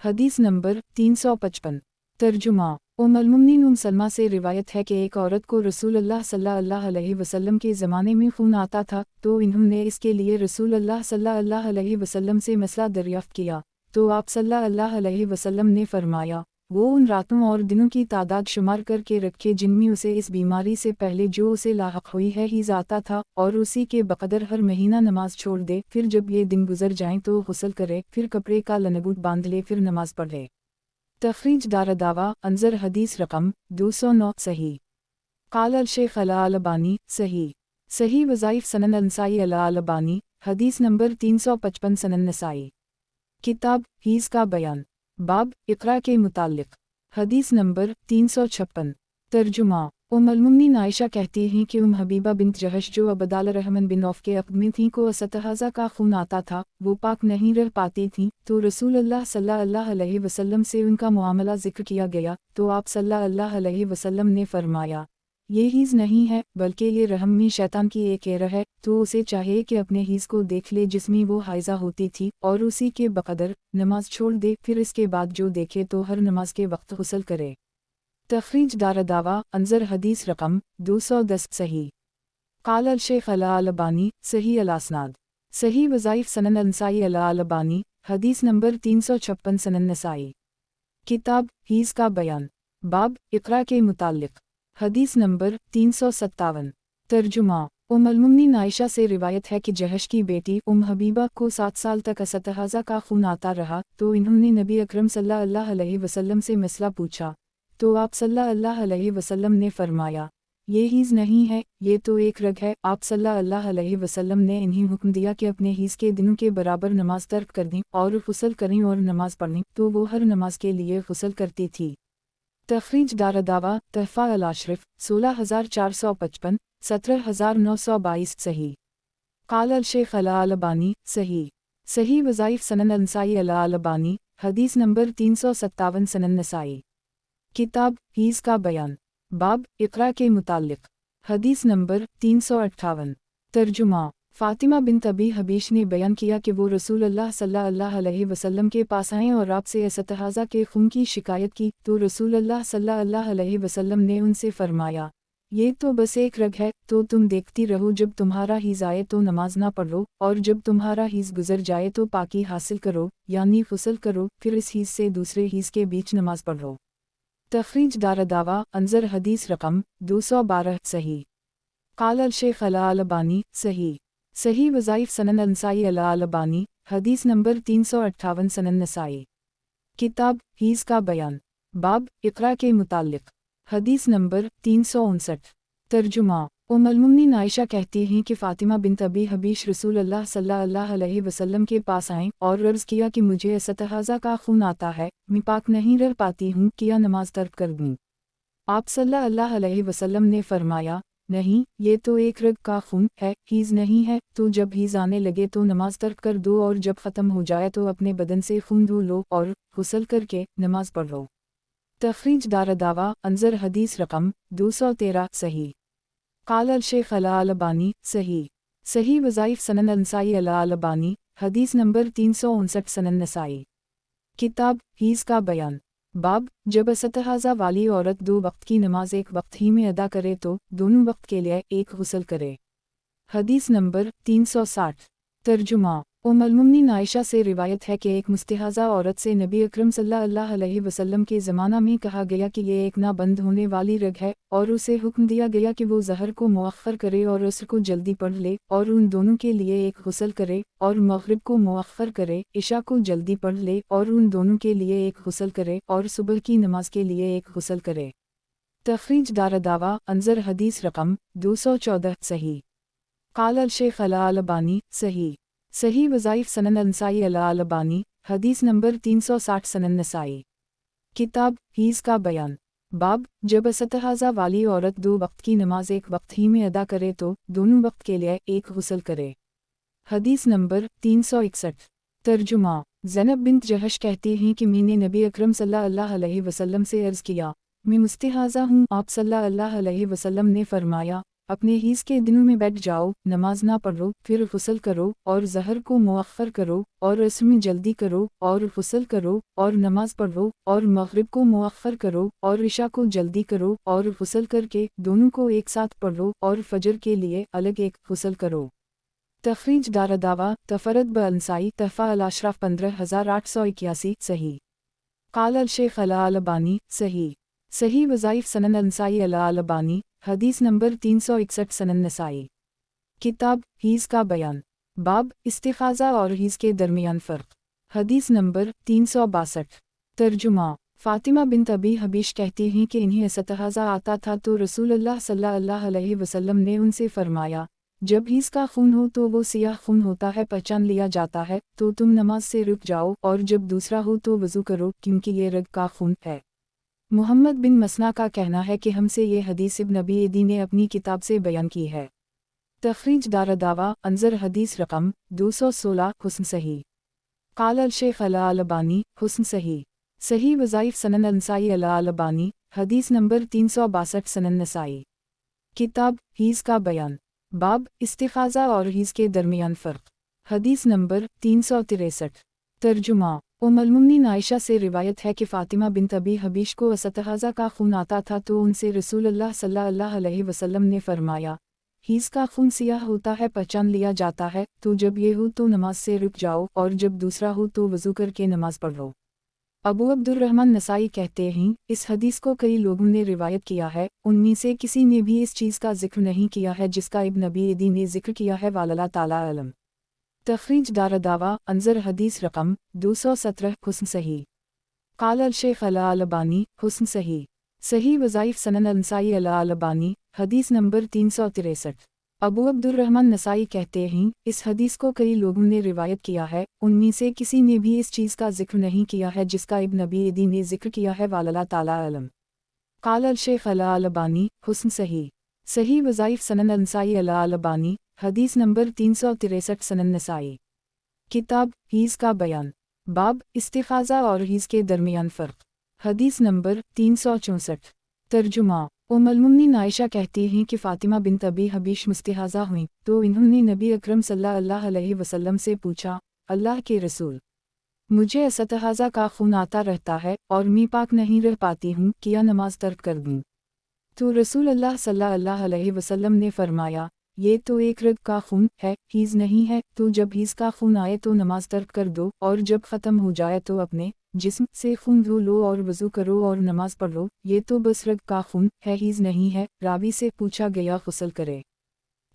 حدیث نمبر 355۔ ترجمہ۔ ام المؤمنین سلمہ سے روایت ہے کہ ایک عورت کو رسول اللہ صلی اللہ علیہ وسلم کے زمانے میں خون آتا تھا، تو انہوں نے اس کے لیے رسول اللہ صلی اللہ علیہ وسلم سے مسئلہ دریافت کیا، تو آپ صلی اللہ علیہ وسلم نے فرمایا، وہ ان راتوں اور دنوں کی تعداد شمار کر کے رکھے جن میں اسے اس بیماری سے پہلے جو اسے لاحق ہوئی ہے حیض آتا تھا، اور اسی کے بقدر ہر مہینہ نماز چھوڑ دے، پھر جب یہ دن گزر جائیں تو غسل کرے، پھر کپڑے کا لنگوٹ باندھ لے، پھر نماز پڑھے۔ تخریج دارالدعوہ انظر حدیث رقم 209 صحیح۔ قال الشیخ الالبانی صحیح وظائف سنن النسائی الالبانی حدیث نمبر 355 سنن نسائی۔ کتاب حیض کا بیان۔ باب اقرا کے متعلق۔ حدیث نمبر 356۔ ترجمہ۔ ام المؤمنین عائشہ کہتی ہیں کہ حبیبہ بنت جہش جو عبدال الرحمن بن عوف کے عقد میں تھیں کو استحاضہ کا خون آتا تھا، وہ پاک نہیں رہ پاتی تھیں، تو رسول اللہ صلی اللہ علیہ وسلم سے ان کا معاملہ ذکر کیا گیا، تو آپ صلی اللہ علیہ وسلم نے فرمایا، یہ حیض نہیں ہے بلکہ یہ رحم میں شیطان کی ایک ایرہ ہے، تو اسے چاہیے کہ اپنے حیض کو دیکھ لے جس میں وہ حائضہ ہوتی تھی، اور اسی کے بقدر نماز چھوڑ دے، پھر اس کے بعد جو دیکھے تو ہر نماز کے وقت غسل کرے۔ تخریج دارالدعوہ انظر حدیث رقم 210 صحیح۔ قال الشیخ الالبانی صحیح الاسناد۔ صحیح وظائف سنن النسائی الالبانی حدیث نمبر 356 سنن نسائی۔ کتاب حیض کا بیان۔ باب اقرا کے متعلق۔ حدیث نمبر 357۔ ترجمہ۔ ام المؤمنین عائشہ سے روایت ہے کہ جہش کی بیٹی حبیبہ کو 7 سال تک استحاضہ کا خون آتا رہا، تو انہوں نے نبی اکرم صلی اللہ علیہ وسلم سے مسئلہ پوچھا، تو آپ صلی اللہ علیہ وسلم نے فرمایا، یہ حیض نہیں ہے، یہ تو ایک رگ ہے۔ آپ صلی اللہ علیہ وسلم نے انہیں حکم دیا کہ اپنے حیض کے دنوں کے برابر نماز ترک کر دیں اور غسل کریں اور نماز پڑھیں، تو وہ ہر نماز کے لیے غسل کرتی تھی۔ تخریج دارالدعوہ تحفہ الاشرف 16455 17922 صحیح۔ قال الشیخ الالبانی صحیح وظائف سنن النسائی الالبانی حدیث نمبر 357 سنن نسائی۔ کتاب حیض کا بیان۔ باب اقرا کے متعلق۔ حدیث نمبر 358۔ ترجمہ۔ فاطمہ بنت ابی حبیش نے بیان کیا کہ وہ رسول اللہ صلی اللہ علیہ وسلم کے پاس آئیں اور آپ سے استحاضہ کے خون کی شکایت کی، تو رسول اللہ صلی اللہ علیہ وسلم نے ان سے فرمایا، یہ تو بس ایک رگ ہے، تو تم دیکھتی رہو، جب تمہارا حیض آئے تو نماز نہ پڑھو، اور جب تمہارا حیض گزر جائے تو پاکی حاصل کرو، یعنی غسل کرو، پھر اس حیض سے دوسرے حیض کے بیچ نماز پڑھو۔ تخریج دارالدعوہ انظر حدیث رقم 212 صحیح۔ قال الشیخ الالبانی صحیح وظائف سنن النسائی الالبانی حدیث نمبر 358 سنن نسائی۔ کتاب حیض کا بیان۔ باب اقرا کے متعلق۔ حدیث نمبر 359۔ ترجمہ۔ ام المؤمنین عائشہ کہتی ہیں کہ فاطمہ بنت ابی حبیش رسول اللہ صلی اللہ علیہ وسلم کے پاس آئیں اور عرض کیا کہ مجھے استحاضہ کا خون آتا ہے، میں پاک نہیں رہ پاتی ہوں، کیا نماز ترک کر دوں؟ آپ صلی اللہ علیہ وسلم نے فرمایا، نہیں، یہ تو ایک رگ کا خون ہے، حیض نہیں ہے، تو جب حیض آنے لگے تو نماز ترک کر دو، اور جب ختم ہو جائے تو اپنے بدن سے خون دھو لو اور غسل کر کے نماز پڑھو۔ تخریج دارالدعوہ انظر حدیث رقم 213 صحیح۔ قال الشیخ الالبانی صحیح وظائف سنن النسائی الالبانی حدیث نمبر 359 سنن نسائی۔ کتاب حیض کا بیان۔ باب جب استحاضہ والی عورت 2 وقت کی نماز ایک وقت ہی میں ادا کرے تو دونوں وقت کے لیے ایک غسل کرے۔ حدیث نمبر 360۔ ترجمہ۔ ام المؤمنین عائشہ سے روایت ہے کہ ایک مستحاضہ عورت سے نبی اکرم صلی اللہ علیہ وسلم کے زمانہ میں کہا گیا کہ یہ ایک نہ بند ہونے والی رگ ہے، اور اسے حکم دیا گیا کہ وہ ظہر کو مؤخر کرے اور عصر کو جلدی پڑھ لے، اور ان دونوں کے لیے ایک غسل کرے، اور مغرب کو مؤخر کرے، عشاء کو جلدی پڑھ لے اور ان دونوں کے لیے ایک غسل کرے، اور صبح کی نماز کے لیے ایک غسل کرے۔ تخریج دارالدعوہ انظر حدیث رقم 214 صحیح۔ قال الشیخ الالبانی صحیح وظائف سنن النسائی الالبانی حدیث نمبر 360 سنن نسائی۔ کتاب حیض کا بیان۔ باب جب استحاضہ والی عورت 2 وقت کی نماز ایک وقت ہی میں ادا کرے تو دونوں وقت کے لیے ایک غسل کرے۔ حدیث نمبر 361۔ ترجمہ۔ زینب بنت جہش کہتی ہیں کہ میں نے نبی اکرم صلی اللہ علیہ وسلم سے عرض کیا، मैं मुस्तहाज़ा हूँ। आप सल्लल्लाहु अलैहि वसल्लम ने फरमाया, अपने हीज़ के दिनों में बैठ जाओ, नमाज ना पढ़ो, फिर गुस्ल करो और ज़हर को मुअख्खर करो और असर में जल्दी करो और गुस्ल करो और नमाज पढ़ो और मग़रिब को मुअख्खर करो और इशा को जल्दी करो और गुस्ल करके दोनों को एक साथ पढ़ो और फजर के लिए अलग एक गुस्ल करो। तखरीज दारदावा तफरद ब-अंसाई तफ़ा अल-अशराफ 15881 सही। क़ाल अल-शेख अल-अलबानी सही। सही वज़ाइफ सनन अंसाई अल-अलबानी हदीस नंबर 361 सनन नसाई। किताब हीज़ का बयान। बाब इस्तिखाज़ा और हीज़ के दरमियान फ़र्क। हदीस नंबर 362। तर्जुमा फ़ातिमा बिन्त अबी हबीश कहती हैं कि इन्हें इस्तिखाज़ा आता था तो रसूलुल्लाह सल्लल्लाहु अलैहि वसल्लम ने उनसे फ़रमाया, जब हीज़ का खून हो तो वो सियाह खून होता है, पहचान लिया जाता है, तो तुम नमाज से रुक जाओ, और जब दूसरा हो तो वज़ू करो, क्योंकि ये रग का खून है। मुहम्मद बिन मसना का कहना है कि हमसे ये हदीस इब्न अबी अदी ने अपनी किताब से बयान की है। तखरीज दारदावा अंजर हदीस रकम 216 हुस्न सही। क़ाल अल-शेख अल-अलबानी हुस्न सही। सही वज़ाइफ सनन अंसाई अल-अलबानी हदीस नंबर 362 सनन नसाई। किताब हीज़ का बयान। बाब इस्तिखाज़ा और हीज़ के दरमियान फ़र्क। हदीस नंबर 363। तर्जुमा उम्मुल-मोमिनीन आयशा से रिवायत है कि फ़ातिमा बिन्त अबी हबीश को इस्तिखाज़ा का खून आता था तो उनसे रसूलुल्लाह सल्लल्लाहु अलैहि वसल्लम ने फरमाया, हीज़ का खून सियाह होता है, पहचान लिया जाता है, तो जब ये हो तो नमाज से रुक जाओ, और जब दूसरा हो तो वज़ू करके नमाज पढ़ो। अबू अब्दुर्रहमान नसाई कहते हैं, इस हदीस को कई लोगों ने रिवायत किया है, उनमें से किसी ने भी इस चीज़ का जिक्र नहीं किया है जिसका इब्न अबी अदी ने जिक्र किया है। वल्लाहु ताला आलम। तखरीज दारदावा अंजर हदीस रकम 217 हुस्न सही। क़ाल अल-शेख अल-अलबानी हुस्न सही। सही वज़ाइफ सनन अंसाई अल-अलबानी हदीस नंबर 363। अबू अब्दुर्रहमान नसाई कहते हैं, इस हदीस को कई लोगों ने रिवायत किया है, उनमें से किसी ने भी इस चीज़ का जिक्र नहीं किया है जिसका इब्न अबी अदी ने जिक्र किया है। वल्लाहु ताला आलम। क़ाल अल-शेख अल-अलबानी हुस्न सही। सही वज़ाइफ सनन अंसाई अल-अलबानी हदीस नंबर 363 सनन नसाई। किताब हीज़ का बयान। बाब इस्तिखाज़ा और हीज़ के दरमियान फ़र्क। हदीस नंबर 364। तर्जुमा उम्मुल-मोमिनीन आयशा कहती हैं कि फ़ातिमा बिन्त अबी हबीश मुस्तहाज़ा हुईं, तो इन्होंने नबी अकरम सल्लल्लाहु अलैहि वसल्लम से पूछा, अल्लाह के रसूल, मुझे इस्तिहाज़ा का खून आता रहता है और मैं पाक नहीं रह पाती हूँ, क्या नमाज तर्क कर दूँ? तो रसूलुल्लाह सल्लल्लाहु अलैहि वसल्लम ने फरमाया, ये तो एक रग का खून है, हीज़ नहीं है, तो जब हीज़ का खून आए तो नमाज तर्क कर दो, और जब ख़त्म हो जाए तो अपने जिस्म से खून धो लो और वज़ू करो और नमाज पढ़ो, ये तो बस रग का खून है, हीज़ नहीं है। रावी से पूछा गया, गुस्ल करे?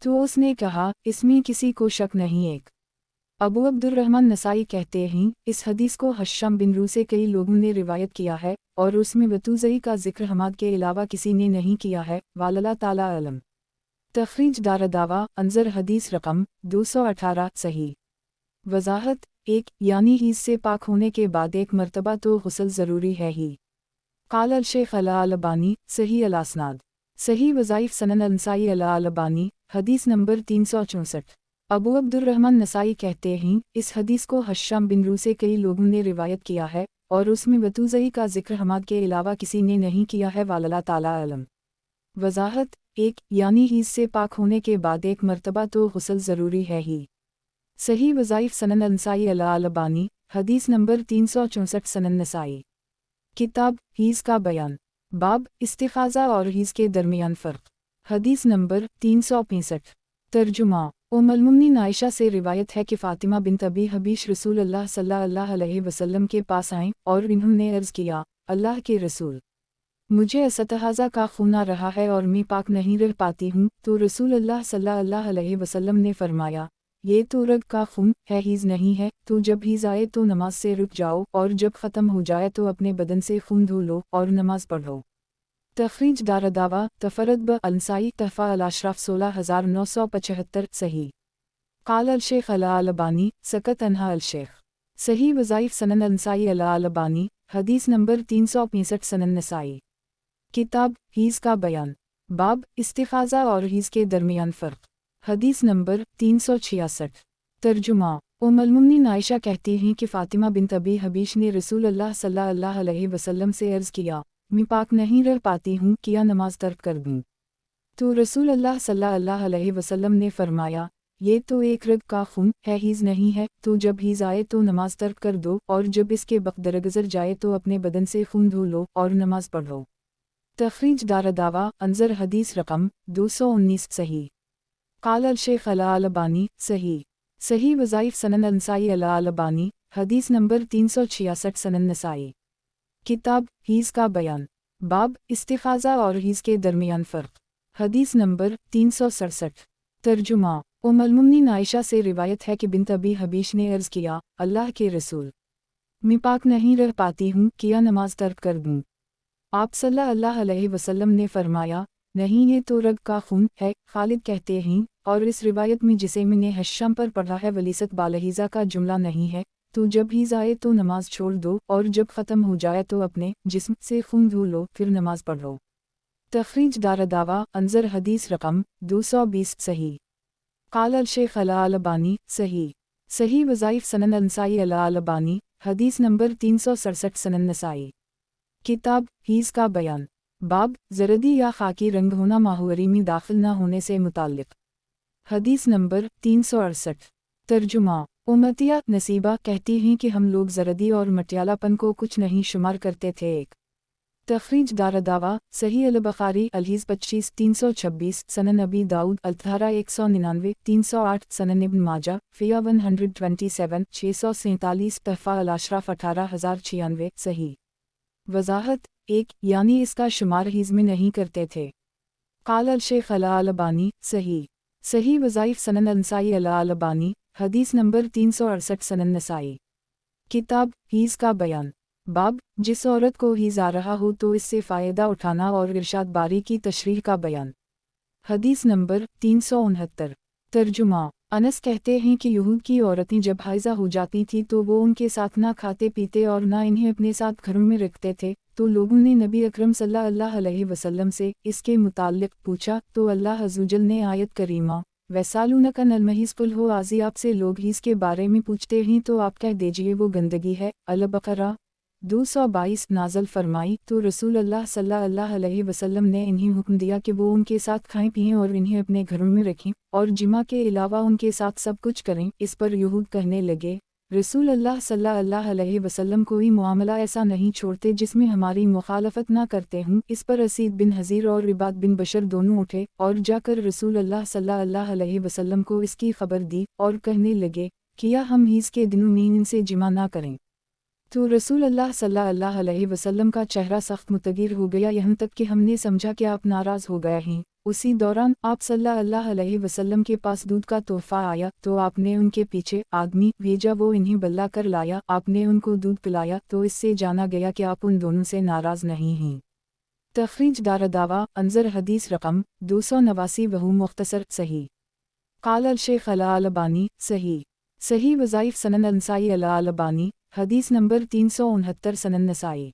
तो उसने कहा, इसमें किसी को शक नहीं। एक अबू अब्दुर्रहमान नसाई कहते हैं, इस हदीस को हश्शाम बिन रू से कई लोगों ने रिवायत किया है, और उसमें वतूज़ई का जिक्र हमाद के अलावा किसी ने नहीं किया है। वल्लाहु ताला आलम। तखरीज दारदावा अंजर हदीस रकम 218 सही। वज़ाहत एक यानी हीज़ से पाक होने के बाद एक मरतबा तो गुस्ल ज़रूरी है ही। क़ाल अल-शेख अल-अलबानी सही अल-असनाद। सही वज़ाइफ सनन अंसाई अल-अलबानी हदीस नंबर 364। अबू अब्दुर्रहमान नसाई कहते हैं, इस हदीस को हश्शाम बिन रू से कई लोगों ने रिवायत किया है, और उसमें वतूज़ई का जिक्र हमाद के अलावा किसी ने नहीं किया है। वल्लाहु ताला आलम। वज़ाहत एक यानी हीज़ से पाक होने के बाद एक मरतबा तो गुस्ल ज़रूरी है ही। सही वज़ाइफ सनन अंसाई अल-अलबानी हदीस नंबर 364 सनन नसाई। किताब हीज़ का बयान। बाब इस्तिखाज़ा और हीज़ के दरमियान फ़र्क। हदीस नंबर 365। तर्जुमा उम्मुल-मोमिनीन आयशा से रिवायत है कि फ़ातिमा बिन्त अबी हबीश रसूलुल्लाह सल्लल्लाहु अलैहि वसल्लम के पास आईं और इन्होंने अर्ज़ किया, अल्लाह के रसूल, मुझे इस्तिहाज़ा का खून आ रहा है और मैं पाक नहीं रह पाती हूँ। तो रसूलुल्लाह सल्लल्लाहु अलैहि वसल्लम ने फरमाया, ये तो रग का खून है, हीज़ नहीं है, तो जब हीज़ आए तो नमाज से रुक जाओ, और जब ख़त्म हो जाए तो अपने बदन से खून धो लो और नमाज पढ़ो। तखरीज दारदावा तफरद ब-अंसाई तफ़ा अल-अशराफ 16975 सही। क़ाल अल-शेख अल-अलबानी सकत अन्हा अल-शेख। सही वज़ाइफ सनन अंसाई अल-अलबानी हदीस नंबर 365 सनन नसाई। किताब हीज़ का बयान। बाब इस्तिखाज़ा और हीज़ के दरमियान फ़र्क। हदीस नंबर 366। तर्जुमा उम्मुल-मोमिनीन आयशा कहती हैं कि फ़ातिमा बिन्त अबी हबीश ने रसूलुल्लाह सल्लल्लाहु अलैहि वसल्लम से अर्ज़ किया, मैं पाक नहीं रह पाती हूँ, क्या नमाज तर्क कर दूँ। तो रसूल अल्लाह सल्लल्लाहु अलैहि वसल्लम ने फरमाया, ये तो एक रग का खून है, हीज़ नहीं है, तो जब हीज़ आए तो नमाज तर्क कर दो, और जब इसके वक्त दरगुजर जाए तो अपने बदन से खून धो लो और नमाज पढ़ो। तखरीज दारदावा अंजर हदीस रकम 219 सही। काल अल शेख अल-अलबानी सही। सही वज़ाइफ सनन अंसाई अल-अलबानी हदीस नंबर 366 सनन नसाई। किताब हीज़ का बयान। बाब इस्तिफ़ाज़ा और हीज़ के दरमियान फ़र्क। हदीस नंबर 367। तर्जुमा उम्मुल-मोमिनीन आयशा से रिवायत है कि बिन्त अबी हबीश ने अर्ज़ किया, अल्लाह के रसूल, मैं पाक नहीं रह पाती हूँ, क्या नमाज तर्क कर दूँ। आप सल्लल्लाहु अलैहि वसल्लम ने फरमाया, नहीं, ये तो रग का खून है। खालिद कहते हैं, और इस रिवायत में जिसे मैंने हश्शम पर पढ़ा है वलीसत बालहीज़ा का जुमला नहीं है। तो जब हीज़ आए तो नमाज छोड़ दो, और जब ख़त्म हो जाए तो अपने जिस्म से खून धो लो, फिर नमाज पढ़ो। तखरीज दारदावा अंजर हदीस रकम 220 सही। काल अल शेख अल-अलबानी सही। सही वज़ाइफ सनन अंसाई अल-अलबानी हदीस नंबर 367 सनन नसाई। किताब हीज़ का बयान। बाब ज़रदी या खाकी रंग होना माहौरी में दाखिल न होने से मुताल्लिक़। हदीस नंबर 368। तर्जुमा उम्मतिया नसीबा कहती हैं कि हम लोग ज़रदी और मटियालापन को कुछ नहीं शुमार करते थे। एक तखरीज दारदावा सही अल-बुखारी अलहीज़ 25 326 सनन अबी दाऊद अल-तहरा 199 308 सनन इब्न माजा फ़िया 127 647 तहफ़ा अल-अशराफ 18096 सही। वज़ाहत 1 यानी इसका शुमार हीज़ में नहीं करते थे। काल अल शेख अल-अलबानी सही। सही वज़ाइफ सनन अंसाई अल-अलबानी हदीस नंबर 368 सनन नसाई। किताब हीज़ का बयान। बाब जिस औरत को हीज़ आ रहा हो तो इससे फ़ायदा उठाना और इरशाद बारी की तशरीह का बयान। हदीस नंबर 369। तर्जुमा अनस कहते हैं कि यहूद की औरतें जब हाइज़ा हो जाती थी तो वो उनके साथ ना खाते पीते और ना इन्हें अपने साथ घरों में रखते थे। तो लोगों ने नबी अकरम सल्लल्लाहु अलैहि वसल्लम से इसके मुताल्लिक़ पूछा, तो अल्लाह अज़्ज़वजल ने आयत करीमा वैसालूनका अनिल महीज़ कुल हो आज़ी आपसे लोग हीज़ के बारे में पूछते हैं तो आप कह दीजिए वो गंदगी है। अल-बक़रा 222 नाज़ल फरमाई। तो रसूल अल्लाह सल्लल्लाहु अलैहि वसल्लम ने इन्हें हुक्म दिया कि वो उनके साथ खाएं पिएं और इन्हें अपने घरों में रखें और जिमा के अलावा उनके साथ सब कुछ करें। इस पर यहूद कहने लगे, रसूल अल्लाह सल्लल्लाहु अलैहि वसल्लम कोई मामला ऐसा नहीं छोड़ते जिसमें हमारी मुखालफत ना करते हों। इस पर असीद बिन हज़ीर और रिबात बिन बशर दोनों उठे और जाकर रसूल अल्लाह सल्लल्लाहु अलैहि वसल्लम को इसकी खबर दी और कहने लगे, किया हम हीज़ के दिनों में इनसे जिमा ना करें। तो रसूल अल्लाह सल्लल्लाहु अलैहि वसल्लम का चेहरा सख्त मुतगिर हो गया, यहाँ तक कि हमने समझा कि आप नाराज़ हो गए हैं। उसी दौरान आप सल्लल्लाहु अलैहि वसल्लम के पास दूध का तोहफ़ा आया तो आपने उनके पीछे आदमी भेजा, वो इन्हें बल्ला कर लाया, आपने उनको दूध पिलाया, तो इससे जाना गया कि आप उन दोनों से नाराज़ नहीं हैं। तखरीज दारदावा अंजर हदीस रकम 289 वहू मुख्तसर सही। काल अल शेख अल-अलबानी सही। सही वज़ाइफ सनन अंसाई अल-अलबानी हदीस नंबर 369 सनन नसाई।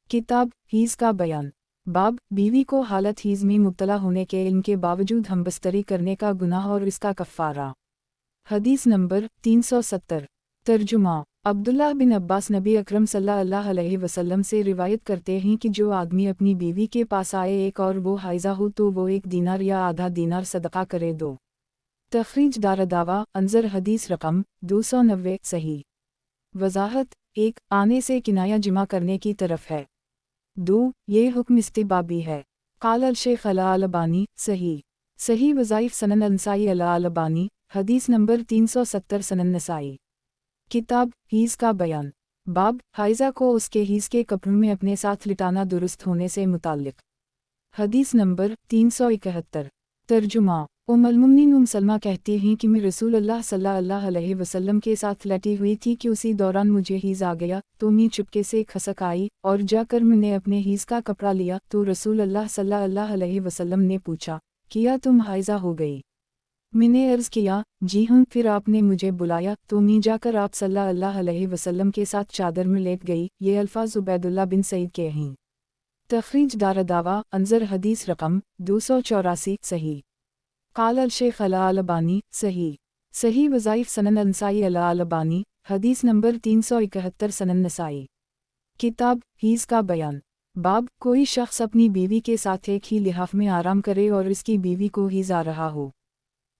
किताब हीज़ का बयान। बाब बीवी को हालत हीज़ में मुब्तला होने के इल्म के बावजूद हमबस्तरी करने का गुनाह और इसका कफ़ारा। हदीस नंबर 370। तर्जुमा अब्दुल्लाह बिन अब्बास नबी अकरम सल्लल्लाहु अलैहि वसल्लम से रिवायत करते हैं कि जो आदमी अपनी बीवी के पास आए एक और वो हाइज़ा हो तो वो 1 दीनार या आधा दीनार सदका करे। 2 तखरीज दारदावा अंजर हदीस रकम 290 सही। वज़ाहत 1 आने से किनाया जिमा करने की तरफ है। 2 ये हुक्म इस्तिबाबी है। काल अल शेख अल-अलबानी सही। सही वज़ाइफ सनन अंसाई अल-अलबानी हदीस नंबर 370 सनन नसाई। किताब हीज़ का बयान। बाब हाइज़ा को उसके हीज़ के कपड़ों में अपने साथ लिटाना दुरुस्त होने से मुताल्लिक़। हदीस नंबर 371। तर्जुमा उम्मुल-मोमिनीन सलमा कहती हैं कि मैं रसूल अल्लाह सल्लल्लाहु अलैहि वसल्लम के साथ लेटी हुई थी कि उसी दौरान मुझे हीज़ आ गया, तो मैं चुपके से खसक आई और जाकर मैंने अपने हीज़ का कपड़ा लिया। तो रसूल अल्लाह सल्लल्लाहु अलैहि वसल्लम ने पूछा, किया तुम हाइज़ा हो गई? मैंने अर्ज़ किया, जी हाँ। फिर आपने मुझे बुलाया तो मैं जाकर आप सल्लल्लाहु अलैहि वसल्लम के साथ चादर में लेट गई। ये अल्फाज उबैदुल्लाह बिन सईद के हैं। तखरीज दारदावा अंजर हदीस रकम 284 सही। काल अल शेख अल-अलबानी सही। सही वज़ाइफ सनन अंसाई अल-अलबानी हदीस नंबर 371 सनन नसाई। किताब हीज़ का बयान। बाब कोई शख्स अपनी बीवी के साथ एक ही लिहाफ में आराम करे और इसकी बीवी को ही जा रहा हो।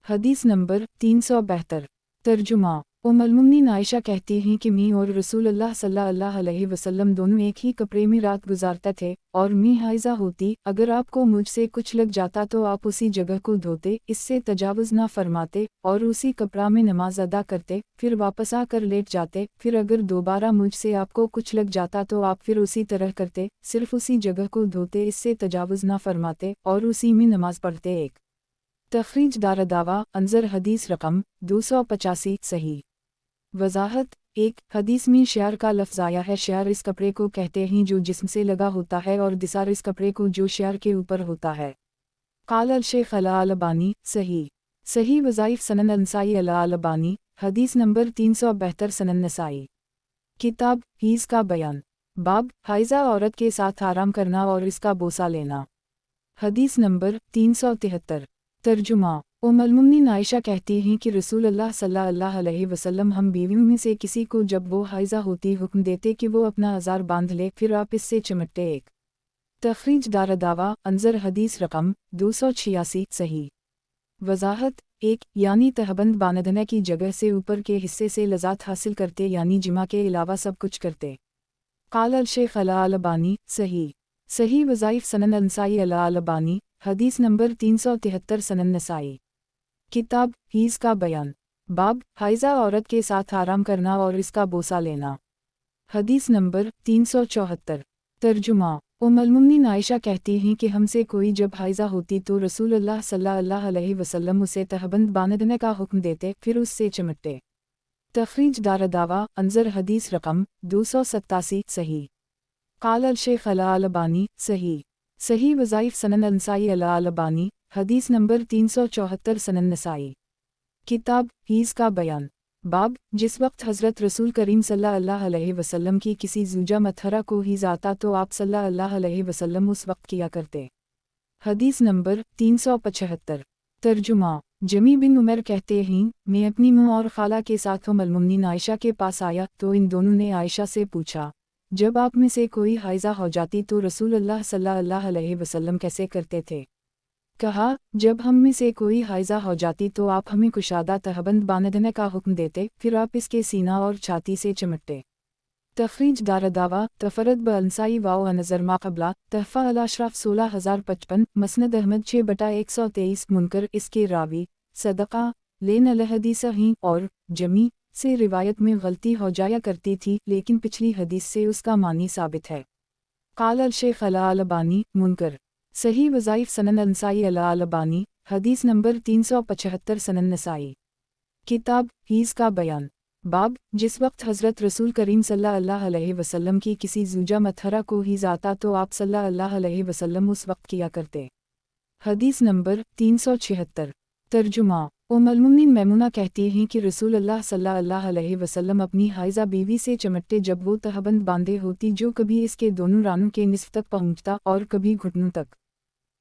हदीस नंबर 372। तर्जुमा उम्मुल-मोमिनीन आयशा कहती हैं कि मैं और रसूलुल्लाह सल्लल्लाहु अलैहि वसल्लम दोनों एक ही कपड़े में रात गुजारते थे और मैं हाइज़ा होती। अगर आपको मुझसे कुछ लग जाता तो आप उसी जगह को धोते, इससे तजावुज़ ना फरमाते और उसी कपड़ा में नमाज अदा करते, फिर वापस आकर लेट जाते। फिर अगर दोबारा मुझसे आपको कुछ लग जाता तो आप फिर उसी तरह करते, सिर्फ उसी जगह को धोते, इससे तजावुज़ ना फरमाते और उसी में नमाज पढ़ते। एक तखरीज दारदावा अंजर हदीस रकम 285 सही। वजाहत एक हदीस में श्यार का लफ्ज़ आया है। श्यार इस कपड़े को कहते हैं जो जिस्म से लगा होता है और दिसार इस कपड़े को जो श्यार के ऊपर होता है। क़ाल अल-शेख अल-अलबानी सही। सही वज़ाइफ सनन नसाई अल-अलबानी हदीस नंबर 372 सनन नसाई। किताब हीज़ का बयान। बाब हाइज़ा औरत के साथ आराम करना और इसका बोसा लेना। हदीस नंबर 373। तर्जुमा उम्मुल-मोमिनीन आयशा कहती हैं कि रसूलुल्लाह सल्लल्लाहु अलैहि वसल्लम हम बीवियों में से किसी को जब वो हाइज़ा होती हुक्म देते कि वो अपना अज़ार बांध ले, फिर आप इससे चिमटते। एक तखरीज दारदावा अंजर हदीस रकम 286 सही। वजाहत एक यानी तहबंद बांधने की जगह से ऊपर के हिस्से से लज़ात हासिल करते, यानी जिमा के अलावा सब कुछ करते। क़ाल अल-शेख अल-अलबानी सही। सही वज़ाइफ सनन नसाई अल-अलबानी हदीस नंबर 373 सनन नसाई। किताब हीज़ का बयान। बाब हाइज़ा औरत के साथ आराम करना और इसका बोसा लेना। हदीस नंबर 374। तर्जुमा उम्मुल-मोमिनीन आयशा कहती हैं कि हमसे कोई जब हाइज़ा होती तो रसूलुल्लाह सल्लल्लाहु अलैहि वसल्लम उसे तहबंद बांधने का हुक्म देते, फिर उससे चिमटते। तखरीज दारदावा अंजर हदीस रकम 287 सही। क़ाल अल-शेख अल-अलबानी सही। सही वज़ाइफ सनन नसाई अल-अलबानी हदीस नंबर 374 सनन नसाई। किताब हीज़ का बयान। बाब जिस वक्त हज़रत रसूल करीम सल्लल्लाहु अलैहि वसल्लम की किसी ज़ूजा मत्थरा को हीज़ आता तो आप सल्लल्लाहु अलैहि वसल्लम उस वक्त किया करते। हदीस नंबर 375। तर्जुमा जमी बिन उमर कहते हैं मैं अपनी माँ और खाला के साथ उम्मुल-मोमिनीन आयशा के पास आया तो इन दोनों ने आयशा से पूछा, जब आप में से कोई हाइज़ा हो जाती तो रसूलुल्लाह सल्लल्लाहु अलैहि वसल्लम कैसे करते थे? कहा, जब हम में से कोई हाइज़ा हो जाती तो आप हमें कुशादा तहबंद बांधने का हुक्म देते, फिर आप इसके सीना और छाती से चिमटते। तखरीज दारदावा तफरद ब-अंसाई वाओ नज़र माक़बला तहफ़ा अल-अशराफ 16055 मसनद अहमद 6/123 मुनकर। इसके रावी सदक़ा लेन अल-हदीस ही और जमी से रिवायत में गलती हो जाया करती थी, लेकिन पिछली हदीस से उसका मानी साबित है। क़ाल अल-शेख अल-अलबानी मुनकर। सही वज़ाइफ सनन नसाई अल-अलबानी हदीस नंबर 375 सनन नसाई। किताब हीज़ का बयान। बाब जिस वक्त हज़रत रसूल करीम सल्लल्लाहु अलैहि वसल्लम की किसी ज़ूजा मत्थरा को हीज़ आता तो आप सल्लल्लाहु अलैहि वसल्लम उस वक्त किया करते। हदीस नंबर 376। तर्जुमा उम्मुल-मोमिनीन मैमुना कहती हैं कि रसूलुल्लाह सल्लल्लाहु अलैहि वसल्लम अपनी हाइज़ा बीवी से चिमटते जब वो तहबंद बांधे होती, जो कभी इसके दोनों रानों के निस्फ़ तक पहुँचता और कभी घुटनों तक।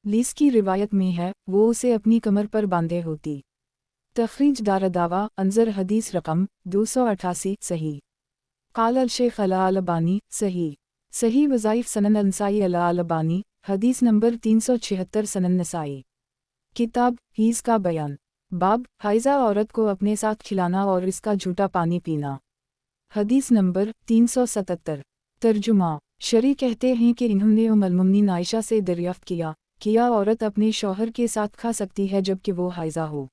लीस की रिवायत में है वो उसे अपनी कमर पर बांधे होती। तखरीज दारदावा अंजर हदीस रकम 288 सही। क़ाल अल-शेख अल-अलबानी सही। सही वज़ाइफ सनन नसाई अल-अलबानी हदीस नंबर 376 सनन नसाई। किताब हीज़ का बयान। बाब हाइज़ा औरत को अपने साथ खिलाना और इसका झूठा पानी पीना। हदीस नंबर 377। तर्जुमा शरी कहते हैं कि इन्होंने उम्मुल-मोमिनीन आयशा से दरियाफ़्त किया औरत अपने शौहर के साथ खा सकती है जबकि वो हाइज़ा हो?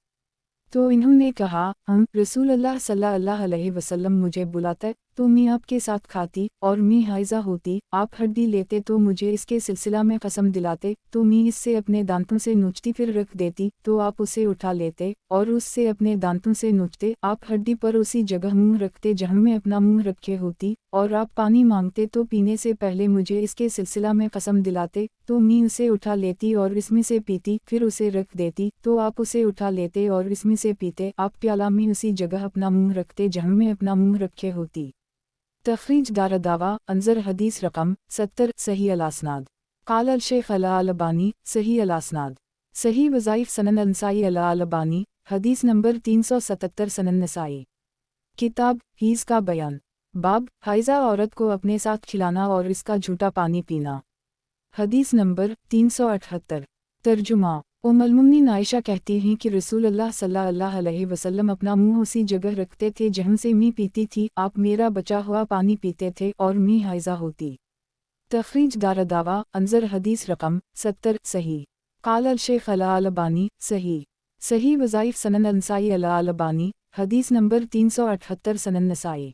तो इन्होंने कहा, रसूलुल्लाह सल्लल्लाहु अलैहि वसल्लम मुझे बुलाते तो मैं आपके साथ खाती, और मैं हाइज़ा होती, आप हड्डी लेते तो मुझे इसके सिलसिला में कसम दिलाते तो मैं इससे अपने दांतों से नोचती, फिर रख देती तो आप उसे उठा लेते और उससे अपने दांतों से नोचते, आप हड्डी पर उसी जगह मुंह रखते जहाँ मैं अपना मुंह रखे होती, और आप पानी मांगते तो पीने से पहले मुझे इसके सिलसिला में कसम दिलाते तो मैं उसे उठा लेती और इसमें से पीती, फिर उसे रख देती तो आप उसे उठा लेते और इसमें से पीते, आप प्याला में उसी जगह अपना मुंह रखते जहाँ मैं अपना मुंह रखे होती। तखरीज दारदावा अंजर हदीस रकम 70 सही अल-असनाद। क़ाल अल-शेख अल-अलबानी सही अल-असनाद। सही वज़ाइफ सनन नसाई अल-अलबानी हदीस नंबर 377 सनन नसाई। किताब हीज़ का बयान। बाब हाइज़ा औरत को अपने साथ खिलाना और इसका झूठा पानी पीना। حدیث نمبر 378 ترجمہ ام المؤمنین عائشہ کہتی ہیں کہ رسول اللہ صلی اللہ علیہ وسلم اپنا منہ اسی جگہ رکھتے تھے جہاں سے میں پیتی تھی، آپ میرا بچا ہوا پانی پیتے تھے اور میں حائضہ ہوتی۔ تخریج دارالدعویٰ انظر حدیث رقم 70 صحیح قال الشیخ الالبانی صحیح وظائف سنن النسائی الالبانی حدیث نمبر 378 سنن نسائی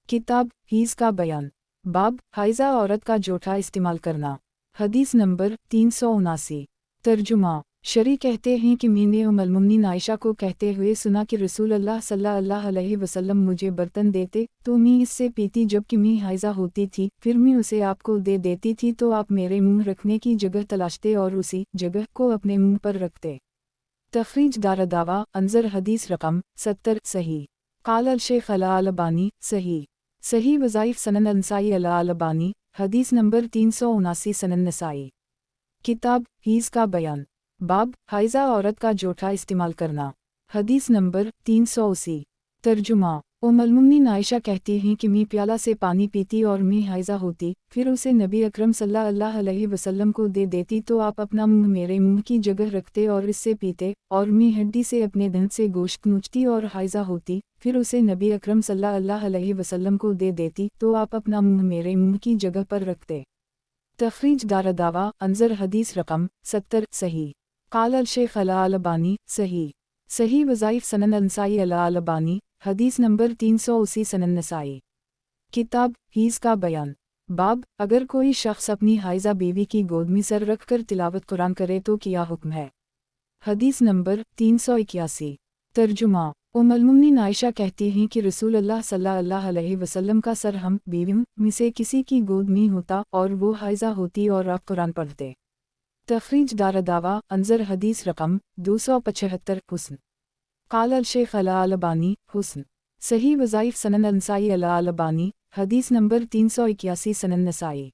کتاب حیض کا بیان باب حائضہ عورت کا جوٹھا استعمال کرنا حدیث نمبر 379 ترجمہ شریح کہتے ہیں کہ میں نے ام المؤمنین عائشہ کو کہتے ہوئے سنا کہ رسول اللہ صلی اللہ علیہ وسلم مجھے برتن دیتے تو میں اس سے پیتی جب کہ میں حائضہ ہوتی تھی، پھر میں اسے آپ کو دے دیتی تھی تو آپ میرے منہ رکھنے کی جگہ تلاشتے اور اسی جگہ کو اپنے منہ پر رکھتے۔ تخریج دارالدعویٰ انظر حدیث رقم 70 صحیح قال الشیخ الالبانی صحیح وظائف سنن النسائی الالبانی حدیث نمبر 379 سنن نسائی کتاب حیض کا بیان باب حائضہ عورت کا جوٹھا استعمال کرنا حدیث نمبر 380 ترجمہ ام المؤمنین عائشہ کہتی ہیں کہ میں پیالہ سے پانی پیتی اور میں حائضہ ہوتی، پھر اسے نبی اکرم صلی اللہ علیہ وسلم کو دے دیتی تو آپ اپنا منہ میرے منہ کی جگہ رکھتے اور اس سے پیتے، اور میں ہڈی سے اپنے دانت سے گوشت نوچتی اور حائضہ ہوتی، پھر اسے نبی اکرم صلی اللہ علیہ وسلم کو دے دیتی تو آپ اپنا منہ میرے منہ کی جگہ پر رکھتے۔ تخریج دارالدعویٰ انظر حدیث رقم 70 صحیح قال الشیخ الالبانی صحیح وظائف سنن النسائی الالبانی حدیث نمبر 380 سنن نسائی کتاب حیض کا بیان باب اگر کوئی شخص اپنی حائضہ بیوی کی گود میں سر رکھ کر تلاوت قرآن کرے تو کیا حکم ہے؟ حدیث نمبر 381 ترجمہ ام المؤمنین عائشہ کہتی ہیں کہ رسول اللہ صلی اللہ علیہ وسلم کا سر ہم بیویوں میں سے کسی کی گود میں ہوتا اور وہ حائضہ ہوتی اور آپ قرآن پڑھتے۔ تخریج دارالدعویٰ انظر حدیث رقم 275 حسن قال الشیخ الالبانی صحیح وظائف سنن النسائی الالبانی حدیث نمبر 381 سنن نسائی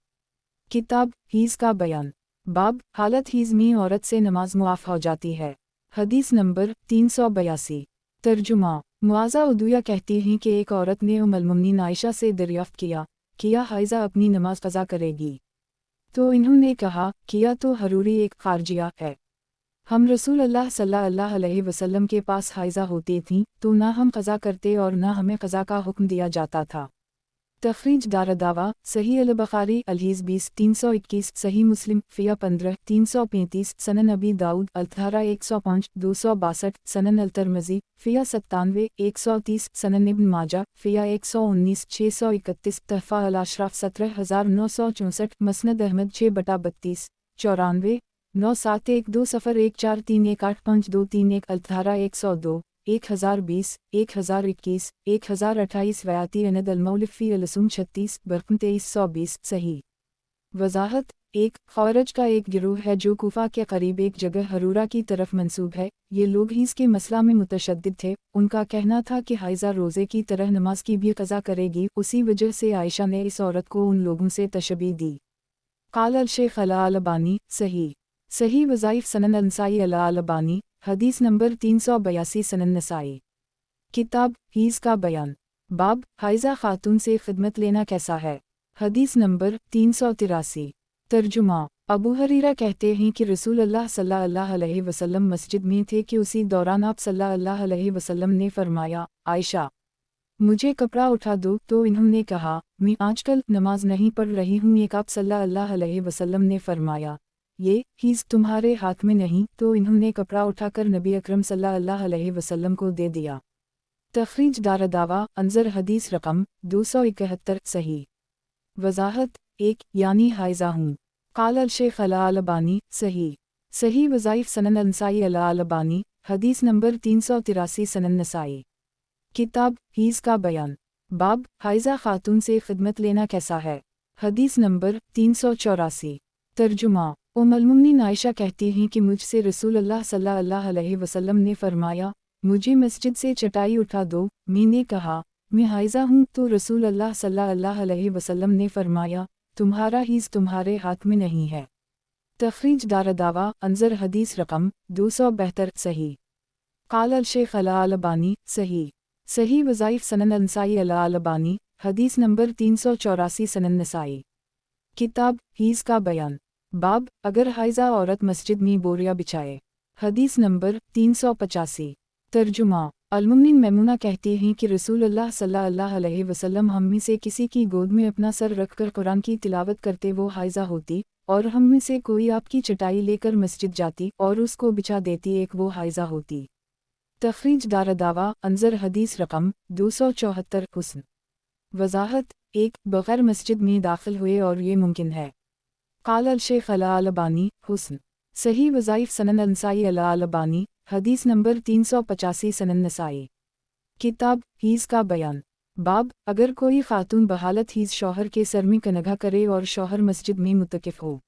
کتاب حیض کا بیان باب حالت حیض میں عورت سے نماز معاف ہو جاتی ہے حدیث نمبر 382 ترجمہ معاذہ عدویہ کہتی ہیں کہ ایک عورت نے ام المؤمنین عائشہ سے دریافت کیا حائضہ اپنی نماز قضا کرے گی؟ تو انہوں نے کہا کیا تو حروری ایک خارجیہ ہے، ہم رسول اللہ صلی اللہ علیہ وسلم کے پاس حائضہ ہوتی تھیں تو نہ ہم قضا کرتے اور نہ ہمیں قضا کا حکم دیا جاتا تھا۔ تخریج دارالدعویٰ صحیح البخاری الحدیث 20 321 صحیح مسلم فیہ 15 335 سنن ابی داؤد الطہارہ 105 262 سنن الترمذی فیہ 97 130 سنن ابن ماجہ فیہ 119 631 تحفہ الاشراف 17964 مسند احمد 6/32 94 97120414318523 الطہارہ 102 1020 1021 1028 ویاتی اند المولف فی السم 36 برقم 2320 صحیح وضاحت 1 خورج کا ایک گروہ ہے جو کوفہ کے قریب ایک جگہ حرورہ کی طرف منسوب ہے، یہ لوگ حیض کے مسئلہ میں متشدد تھے، ان کا کہنا تھا کہ حائضہ روزے کی طرح نماز کی بھی قضا کرے گی، اسی وجہ سے عائشہ نے اس عورت کو ان لوگوں سے تشبیہ دی۔ قال الشیخ الالبانی صحیح وظائف سنن النسائی الالبانی حدیث نمبر 382 سنن نسائی کتاب حیض کا بیان باب حائضہ خاتون سے خدمت لینا کیسا ہے حدیث نمبر 383 ترجمہ ابو ہریرہ کہتے ہیں کہ رسول اللہ صلی اللہ علیہ وسلم مسجد میں تھے کہ اسی دوران آپ صلی اللہ علیہ وسلم نے فرمایا عائشہ مجھے کپڑا اٹھا دو، تو انہوں نے کہا میں آج کل نماز نہیں پڑھ رہی ہوں، ایک آپ صلی اللہ علیہ وسلم نے فرمایا یہ حیض تمہارے ہاتھ میں نہیں، تو انہوں نے کپڑا اٹھا کر نبی اکرم صلی اللہ علیہ وسلم کو دے دیا۔ تخریج دارالدعویٰ انظر حدیث رقم 271 صحیح وضاحت 1 یعنی حائضہ ہوں۔ قال الشیخ الالبانی صحیح وظائف سنن النسائی الالبانی حدیث نمبر 383 سنن نسائی کتاب حیض کا بیان باب حائضہ خاتون سے خدمت لینا کیسا ہے حدیث نمبر 384 ترجمہ ام المؤمنین عائشہ کہتی ہیں کہ مجھ سے رسول اللہ صلی اللہ علیہ وسلم نے فرمایا مجھے مسجد سے چٹائی اٹھا دو، میں نے کہا میں حائضہ ہوں، تو رسول اللہ صلی اللہ علیہ وسلم نے فرمایا تمہارا حیض تمہارے ہاتھ میں نہیں ہے۔ تخریج دارالدعویٰ انظر حدیث رقم 272 صحیح قال الشیخ الالبانی صحیح وظائف سنن النسائی الالبانی حدیث نمبر 384 سنن نسائی کتاب حیض کا بیان बाब अगर हाइजा औरत मस्जिद में बोरिया बिछाए। हदीस नंबर 385। तर्जुमा अल-मुमिन मैमुना कहती हैं कि रसूलुल्लाह सल्लल्लाहु अलैहि वसल्लम हम में से किसी की गोद में अपना सर रखकर कुरान की तिलावत करते वो हाइजा होती, और हम में से कोई आपकी चटाई लेकर मस्जिद जाती और उसको बिछा देती, एक वो हाइजा होती। तखरीज दारदावा अंजर हदीस रकम 274। हुस्न वजाहत 1 बग़ैर मस्जिद में दाखिल हुए और ये मुमकिन है। क़ाल अल-शेख अल-अलबानी हुस्न सही वज़ाइफ सनन नसाई अल-अलबानी हदीस नंबर 385 सनन नसाई। किताब हीज़ का बयान। बाब अगर कोई खातून बहालत हीज़ शौहर के सर में कनघा करे और शौहर मस्जिद में मुतकिफ़ हो।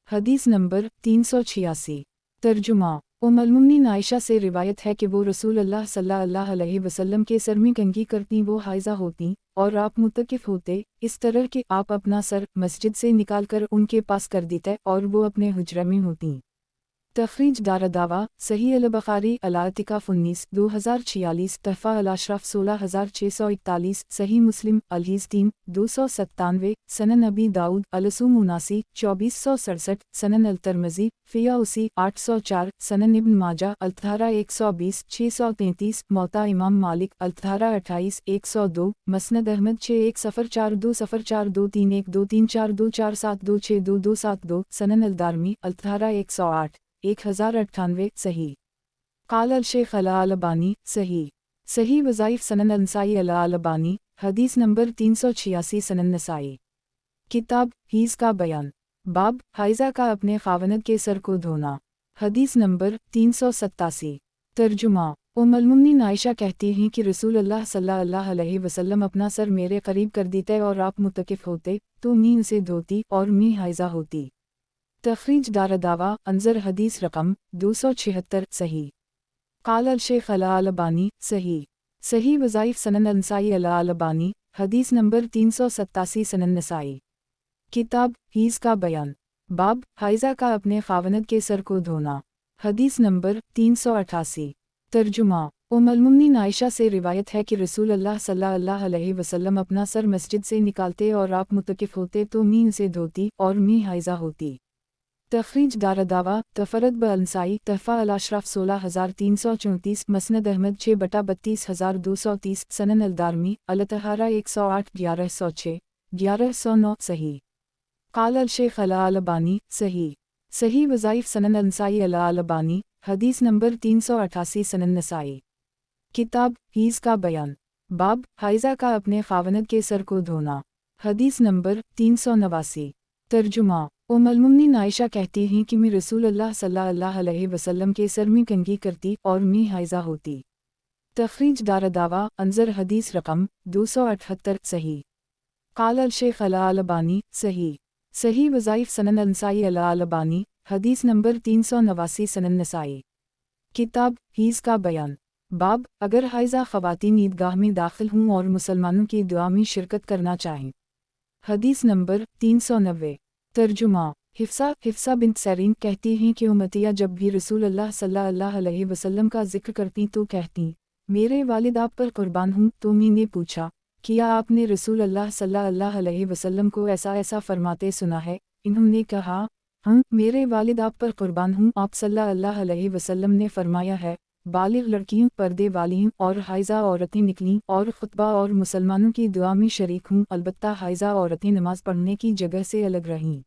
हदीस नंबर 386। तर्जुमा उम्मुल-मुमिनीन आयशा से रिवायत है कि वो रसूलुल्लाह सल्लल्लाहु अलैहि वसल्लम के सर में कंघी करती वो हाइजा होती और आप मुतकिफ़ होते, इस तरह कि आप अपना सर मस्जिद से निकालकर उनके पास कर देते और वो अपने हुज्रा में होती। तखरीज दारदावा सही अल-बुखारी अल-आतिकाफ 19 2046 तहफ़ा अल-अशराफ 16641 सही मुस्लिम अल-हीज़ 3 297 सनन अबी दाऊद अल-सूम 79 2467 सनन अल-तिरमिज़ी फ़िया उसी 804 सनन इब्न माजा अल-तहारा 120 633 मौता इमाम मालिक अल-तहारा 28 102 मसनद अहमद 610420042342342727226272 सनन अल-दारमी अल-तहारा 108 1098 सही। क़ाल अल-शेख अल-अलबानी सही सही वज़ाइफ सनन नसाई अल-अलबानी हदीस नंबर 386 सनन नसाई। किताब हीज़ का बयान। बाब हाइजा का अपने ख़ावनद के सर को धोना। हदीस नंबर 387। तर्जुमा उम्मुल-मुमिनीन आयशा कहती हैं कि रसूलुल्लाह सल्लल्लाहु अलैहि वसल्लम अपना सर मेरे करीब कर देते और आप मुतकिफ़ होते तो मैं उसे धोती और मैं हाइजा होती। तखरीज दारदावा अंजर हदीस रकम 276 सही। क़ाल अल-शेख अल-अलबानी सही सही वज़ाइफ सनन नसाई अल-अलबानी हदीस नंबर 387 सनन नसाई। किताब हीज़ का बयान। बाब हाइजा का अपने ख़ावनद के सर को धोना। हदीस नंबर 388। तर्जुमा उम्मुल-मुमिनीन आयशा से रिवायत है कि रसूलुल्लाह सल्लल्लाहु अलैहि वसल्लम अपना सर मस्जिद से निकालते और आप मुतकिफ़ होते तो मैं उसे धोती और मैं हाइजा होती। तखरीज दारदावा तफरद ब-अंसाई तहफ़ा अल-अशराफ 16334 मसनद अहमद 6/32230 सनन अल-दारमी अल-तहारा 108 1106 1109 सही। क़ाल अल-शेख अल-अलबानी सही सही वज़ाइफ सनन नसाई अल-अलबानी हदीस नंबर 388 सनन नसाई। किताब हीज़ का बयान। बाब हाइजा का अपने ख़ावनद के सर को धोना। हदीस नंबर 389। तर्जुमा उम्मुल-मुमिनीन आयशा कहती हैं कि मैं रसूलुल्लाह सल्लल्लाहु अलैहि वसल्लम के सर में कंघी करती और मैं हाइजा होती। तखरीज दारदावा अंजर हदीस रकम 278 सही। क़ाल अल-शेख अल-अलबानी सही सही वज़ाइफ सनन नसाई अल-अलबानी हदीस नंबर 389 सनन नसाई। किताब हीज़ का बयान। बाब अगर हाइजा ख़वातीन ईदगाह में दाखिल हों और मुसलमानों की दुआ में शिरकत करना चाहें। हदीस नंबर 390। तर्जुमा हिफ्सा बिन्त सरीन कहती हैं कि उम्मतिया जब भी रसूलुल्लाह सल्लल्लाहु अलैहि वसल्लम का जिक्र करती तो कहती, मेरे वालिद आप पर कुर्बान हूँ। तो मैंने पूछा, किया आपने रसूलुल्लाह सल्लल्लाहु अलैहि वसल्लम को ऐसा ऐसा फरमाते सुना है? इन्होंने कहा, हाँ मेरे वालिद आप पर कुर्बान हूँ। आप सल्लल्लाहु अलैहि वसल्लम ने फरमाया है, बालिग लड़कियों पर्दे वाली और हाइजा औरतें निकलीं और खुतबा और मुसलमानों की दुआ में शरीक हूँ, अलबत्ता हाइजा औरतें नमाज पढ़ने की जगह से अलग रहीं।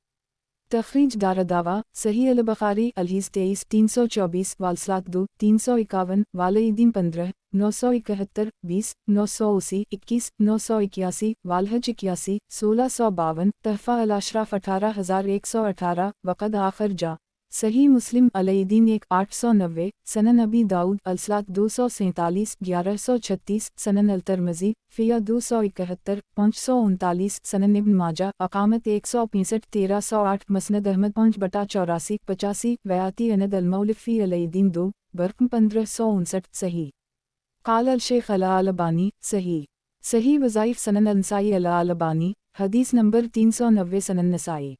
तखरीज दारदावा सही अल-बुखारी अल-हीज़ 23 324 वालसात 2 351 वालईदीन 15 971 20 980 21 981 वालहज 81 1652 तहफ़ा अल-अशराफ 18118 वक़द आखिर जा सही मुस्लिम अलईदीन 1 890 सनन अबी दाऊद अलसलात 247 1136 सनन अल-तिरमिज़ी फ़िया 271 539 सनन इब्न माजा अकामत 165 1308 मसनद अहमद 5/84 85 वयाती अनद अल-मौलिफ़ी अलईदीन 2 बरक़म 1559 सही। क़ाल अल-शेख अल-अलबानी सही सही वज़ाइफ सनन नसाई अल-अलबानी हदीस नंबर 390 सनन नसाई।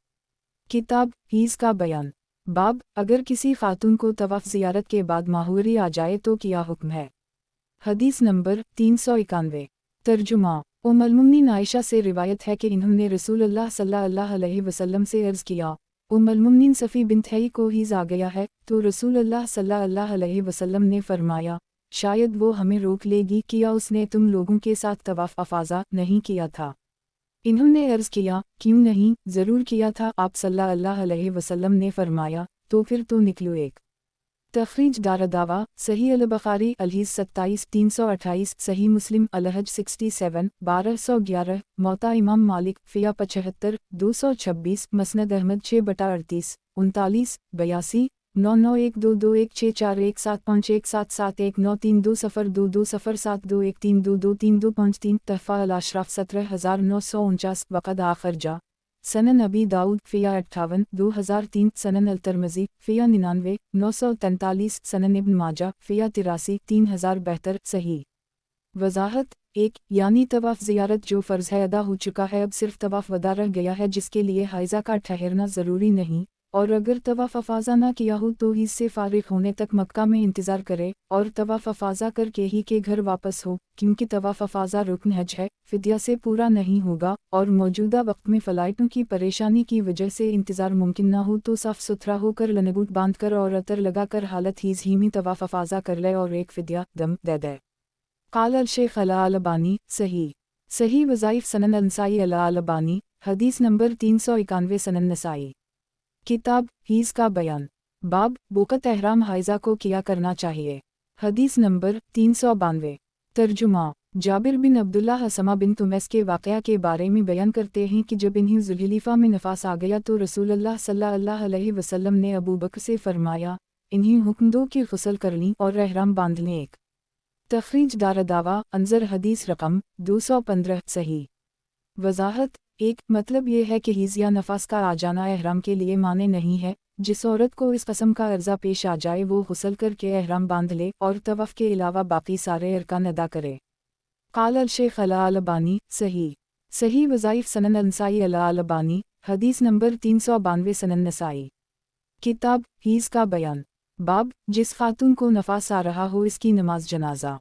किताब हीज़ का बयान। बाब अगर किसी खातून को तवाफ़ ज़ियारत के बाद माहूरी आ जाए तो क्या हुक्म है। हदीस नंबर 391। तर्जुमा उम्मुल-मुमिनीन आयशा से रिवायत है कि इन्होंने रसूलुल्लाह सल्लल्लाहु अलैहि वसल्लम से अर्ज़ किया, उम्मुल-मुमिनीन सफ़ी बिन्त हयी को हीज़ आ गया है, तो रसूलुल्लाह सल्लल्लाहु अलैहि वसल्लम ने फरमाया, शायद वो हमें रोक लेगी कि या उसने तुम लोगों के साथ तवाफ़ अफ़ाज़ा नहीं किया था। इन्होंने अर्ज़ किया, क्यों नहीं, ज़रूर किया था। आप सल्लल्लाहु अलैहि वसल्लम ने फरमाया, तो फिर तो निकलो एक। तख़रीज दारदावा, सही अल-बुख़ारी अलहदीस 27 328, सही मुस्लिम अलहज 67 1211, मौता इमाम मालिक फ़िया 75 226, मसनद अहमद 6/38 39 82 991221451771927202 तहफ़ा अल-अशराफ़ 17949 वक़द आख़िर जा। सनन अबी दाऊद फ़िया 58 2003, सनन अल-तिरमिज़ी फ़िया 99 943, सनन इब्न माजा फ़िया 83 3072, सही। वज़ाहत 1, यानी तवाफ़ ज़ियारत जो फ़र्ज़ है अदा हो चुका है, अब सिर्फ तवाफ़ वदा रह गया है जिसके लिए हाइज़ा का ठहरना ज़रूरी नहीं, और अगर तवाफ़ अफ़ाज़ा ना किया हो तो इससे फ़ारिग़ होने तक मक्का में इंतज़ार करे और तवाफ़ अफ़ाज़ा करके ही के घर वापस हो, क्योंकि तवाफ़ अफ़ाज़ा रुकन हज है, फ़िद्या से पूरा नहीं होगा, और मौजूदा वक्त में फ़लाइटों की परेशानी की वजह से इंतज़ार मुमकिन ना हो तो साफ़ सुथरा होकर लनगूट बांध कर और अतर लगाकर हालत ही में तवाफ़ अफ़ाज़ा कर ले और एक फ़िद्या दम दे दे। क़ाल अल-शेख़ अल-अलबानी, सही वज़ाइफ़ सनन अल-नसाई अल-अलबानी, हदीस नंबर 391, सनन नसाई। किताब हीज़ का बयान, बाब बोकत एहराम हाइज़ा को किया करना चाहिए। हदीस नंबर 392। तर्जुमा, जाबिर बिन अब्दुल्लाह हसमा बिन तुमैस के वाक़या के बारे में बयान करते हैं कि जब इन्हें ज़ुल्हिलीफ़ा में नफास आ गया तो रसूलुल्लाह सल्लल्लाहु अलैहि वसल्लम ने अबू बकर से फरमाया, इन्हें हुक्म दो कि गुस्ल कर लें और एहराम बांध लें। एक तख़रीज दारदावा अंज़र हदीस रकम 215, सही। वज़ाहत 1, मतलब ये है कि हीज़ या नफास का आ जाना एहराम के लिए माने नहीं है। जिस औरत को इस कस्म का अर्ज़ा पेश आ जाए वो गुस्ल करके एहराम बांध ले और तवाफ़ के अलावा बाकी सारे अरकान अदा करे। क़ाल अल-शेख़ अल-अलबानी, सही वज़ाइफ़ सनन अल-नसाई अल-अलबानी, हदीस नंबर 392, सनन नसाई। किताब हीज़ का बयान, बाब जिस खातून को नफास आ रहा हो इसकी नमाज जनाजा।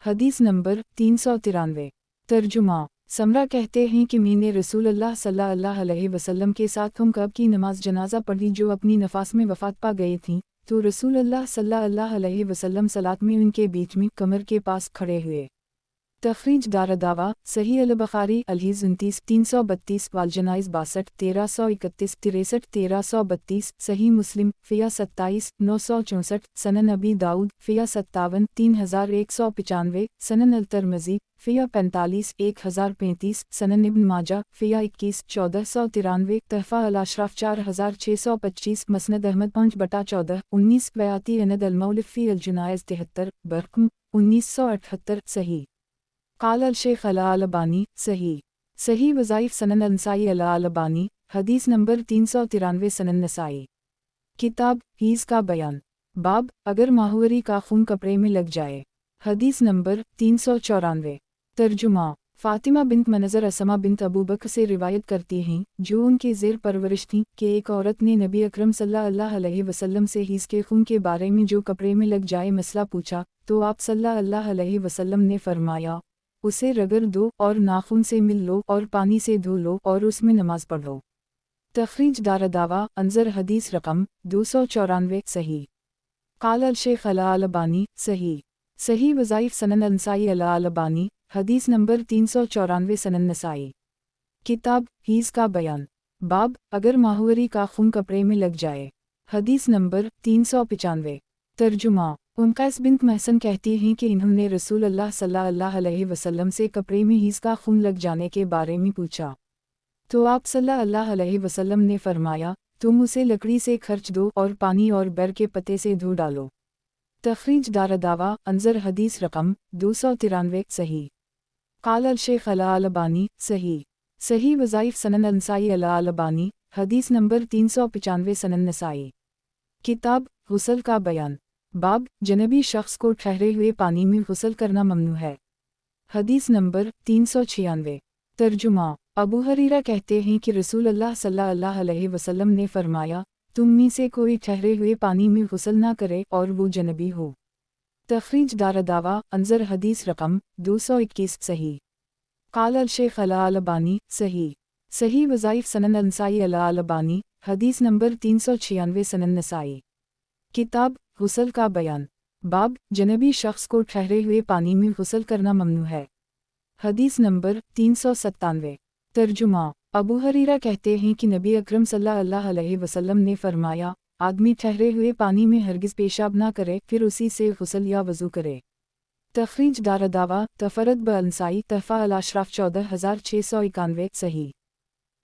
हदीस नंबर 393। तर्जुमा, समरा कहते हैं कि मैंने रसूलुल्लाह सल्लल्लाहु अलैहि वसल्लम के साथ हम कब की नमाज जनाजा पढ़ी जो अपनी नफास में वफ़ात पा गई थीं, तो रसूलुल्लाह सल्लल्लाहु अलैहि वसल्लम सलात में उनके बीच में कमर के पास खड़े हुए। तख़रीज दारदावा, सही अल-बुख़ारी अलहदीस 29 332, वाल-जनाइज़ 62 1331 63 1332, सही मुस्लिम फ़िया 27 964, सनन अबी दाऊद फ़िया 57 3195, सनन अल-तिरमिज़ी फ़िया 45 1035, सनन इब्न माजा फ़िया 21 1493, तहफ़ा अल-अशराफ़ 4625, मसनद अहमद 5/14 19, बयाती अनद अल-मौलिफ़ फ़ी अल-जुनाइज़ 73 बरक़म 1978, सही। क़ाल अल-शेख़ अल-अलबानी, सही वज़ाइफ़ सनन अल-नसाई अल-अलबानी, हदीस नंबर 393, सनन नसाई। किताब हीज़ का बयान, बाब अगर माहूरी का खून कपड़े में लग जाए। हदीस नंबर 394। तर्जुमा, फ़ातिमा बिन्त मनज़र असमा बिन्त अबू बकर से रिवायत करती हैं, जो उनके ज़ेर परवरिश थीं, कि एक औरत ने नबी अकरम सल्लल्लाहु अलैहि वसल्लम से हीज़ के खून के बारे में जो कपड़े में लग जाए मसला पूछा, तो आप सल्लल्लाहु अलैहि वसल्लम ने फरमाया, उसे रगड़ दो और नाखून से मिल लो और पानी से धो लो और उसमें नमाज पढ़ो। तख़रीज दारदावा अंज़र हदीस रकम 294, सही। क़ाल अल-शेख़ अल-अलबानी, सही वज़ाइफ़ सनन अल-नसाई अल-अलबानी, हदीस नंबर 394, सनन नसाई। किताब हीज़ का बयान, बाब अगर माहूरी का खून कपड़े में लग जाए। हदीस नंबर 395। तर्जुमा, उनकैस बिन्त महसन कहती हैं कि इन्होंने रसूलुल्लाह सल्लल्लाहु अलैहि वसल्लम से कपड़े में हीज़ का खून लग जाने के बारे में पूछा, तो आप सल्लल्लाहु अलैहि वसल्लम ने फरमाया, तुम उसे लकड़ी से खर्च दो और पानी और बैर के पत्ते से धो डालो। तख़रीज दारदावा अंज़र हदीस रकम 293, सही। क़ाल अल-शेख़ अल-अलबानी, सही वज़ाइफ़ सनन अल-नसाई अल-अलबानी, हदीस नंबर 395, सनन नसाई। किताब गुस्ल का बयान, बाब जनबी शख्स को ठहरे हुए पानी में गुस्ल करना ममनू है। हदीस नंबर 396। तर्जुमा, अबू हरीरा कहते हैं कि रसूलुल्लाह सल्लल्लाहु अलैहि वसल्लम ने फरमाया, तुम में से कोई ठहरे हुए पानी में गुस्ल ना करे और वो जनबी हो। तख़रीज दारदावा अंज़र हदीस रकम 221, सही। क़ाल अल-शेख़ अल-अलबानी, صحیح وظائف سنن نسائی البانی، حدیث نمبر 396 سنن نسائی۔ کتاب غسل کا بیان، باب جنبی شخص کو ٹھہرے ہوئے پانی میں غسل کرنا ممنوع ہے۔ حدیث نمبر 397۔ ترجمہ، ابو ہریرہ کہتے ہیں کہ نبی اکرم صلی اللہ علیہ وسلم نے فرمایا، آدمی ٹھہرے ہوئے پانی میں ہرگز پیشاب نہ کرے پھر اسی سے غسل یا وضو کرے۔ تخریج دارالدعوہ تفرد بالنسائی تحفہ الاشراف 14691 صحیح۔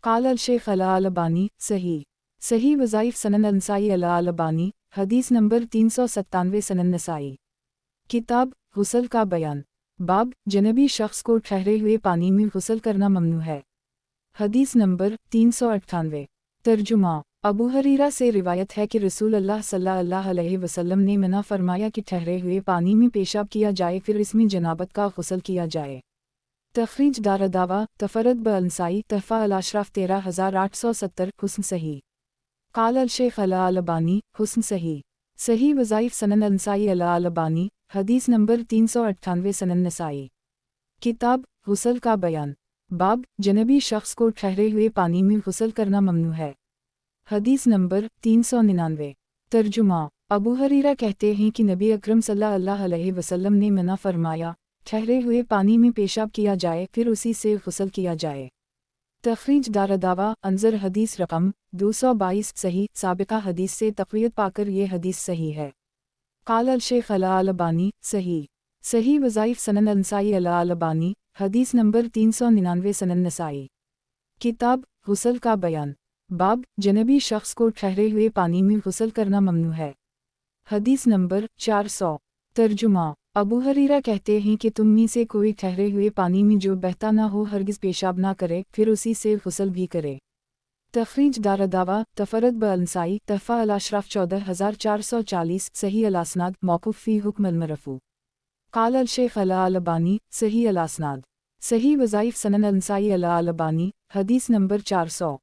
قال الشیخ الالبانی صحیح۔ صحیح وظائف سنن نسائی الالبانی، حدیث نمبر 397 سنن نسائی۔ کتاب غسل کا بیان، باب جنبی شخص کو ٹھہرے ہوئے پانی میں غسل کرنا ممنوع ہے۔ حدیث نمبر 398۔ ترجمہ، ابو ہریرہ سے روایت ہے کہ رسول اللہ صلی اللہ علیہ وسلم نے منع فرمایا کہ ٹھہرے ہوئے پانی میں پیشاب کیا جائے پھر اس میں جنابت کا غسل کیا جائے۔ تخریج دارالدعوہ تفرد بالنسائی تحفہ الاشراف 13870 حسن صحیح۔ قال الشیخ الالبانی حسن صحیح۔ صحیح وظائف سنن نسائی الالبانی، حدیث نمبر 398 سنن نسائی۔ کتاب غسل کا بیان، باب جنبی شخص کو ٹھہرے ہوئے پانی میں غسل کرنا ممنوع ہے۔ حدیث نمبر 399۔ ترجمہ، ابو ہریرہ کہتے ہیں کہ نبی اکرم صلی اللہ علیہ وسلم نے منع فرمایا، ٹھہرے ہوئے پانی میں پیشاب کیا جائے پھر اسی سے غسل کیا جائے۔ تخریج دارالدعوہ انظر حدیث رقم 222 صحیح۔ سابقہ حدیث سے تقویت پا کر یہ حدیث صحیح ہے۔ قال الشیخ الالبانی صحیح۔ صحیح وظائف سنن نسائی الالبانی، حدیث نمبر 399 سنن نسائی۔ کتاب غسل کا بیان، باب جنبی شخص کو ٹھہرے ہوئے پانی میں غسل کرنا ممنوع ہے۔ حدیث نمبر 400۔ ترجمہ، ابو ہریرہ کہتے ہیں کہ تم میں سے کوئی ٹھہرے ہوئے پانی میں جو بہتا نہ ہو ہرگز پیشاب نہ کرے پھر اسی سے غسل بھی کرے۔ تخریج دارالدعوہ تفرد بالنسائی تحفہ الاشراف 14440 صحیح الاسناد موقوف فی حکم المرفوع۔ قال الشیخ الالبانی صحیح الاسناد۔ صحیح وظائف سنن نسائی الالبانی، حدیث نمبر 400۔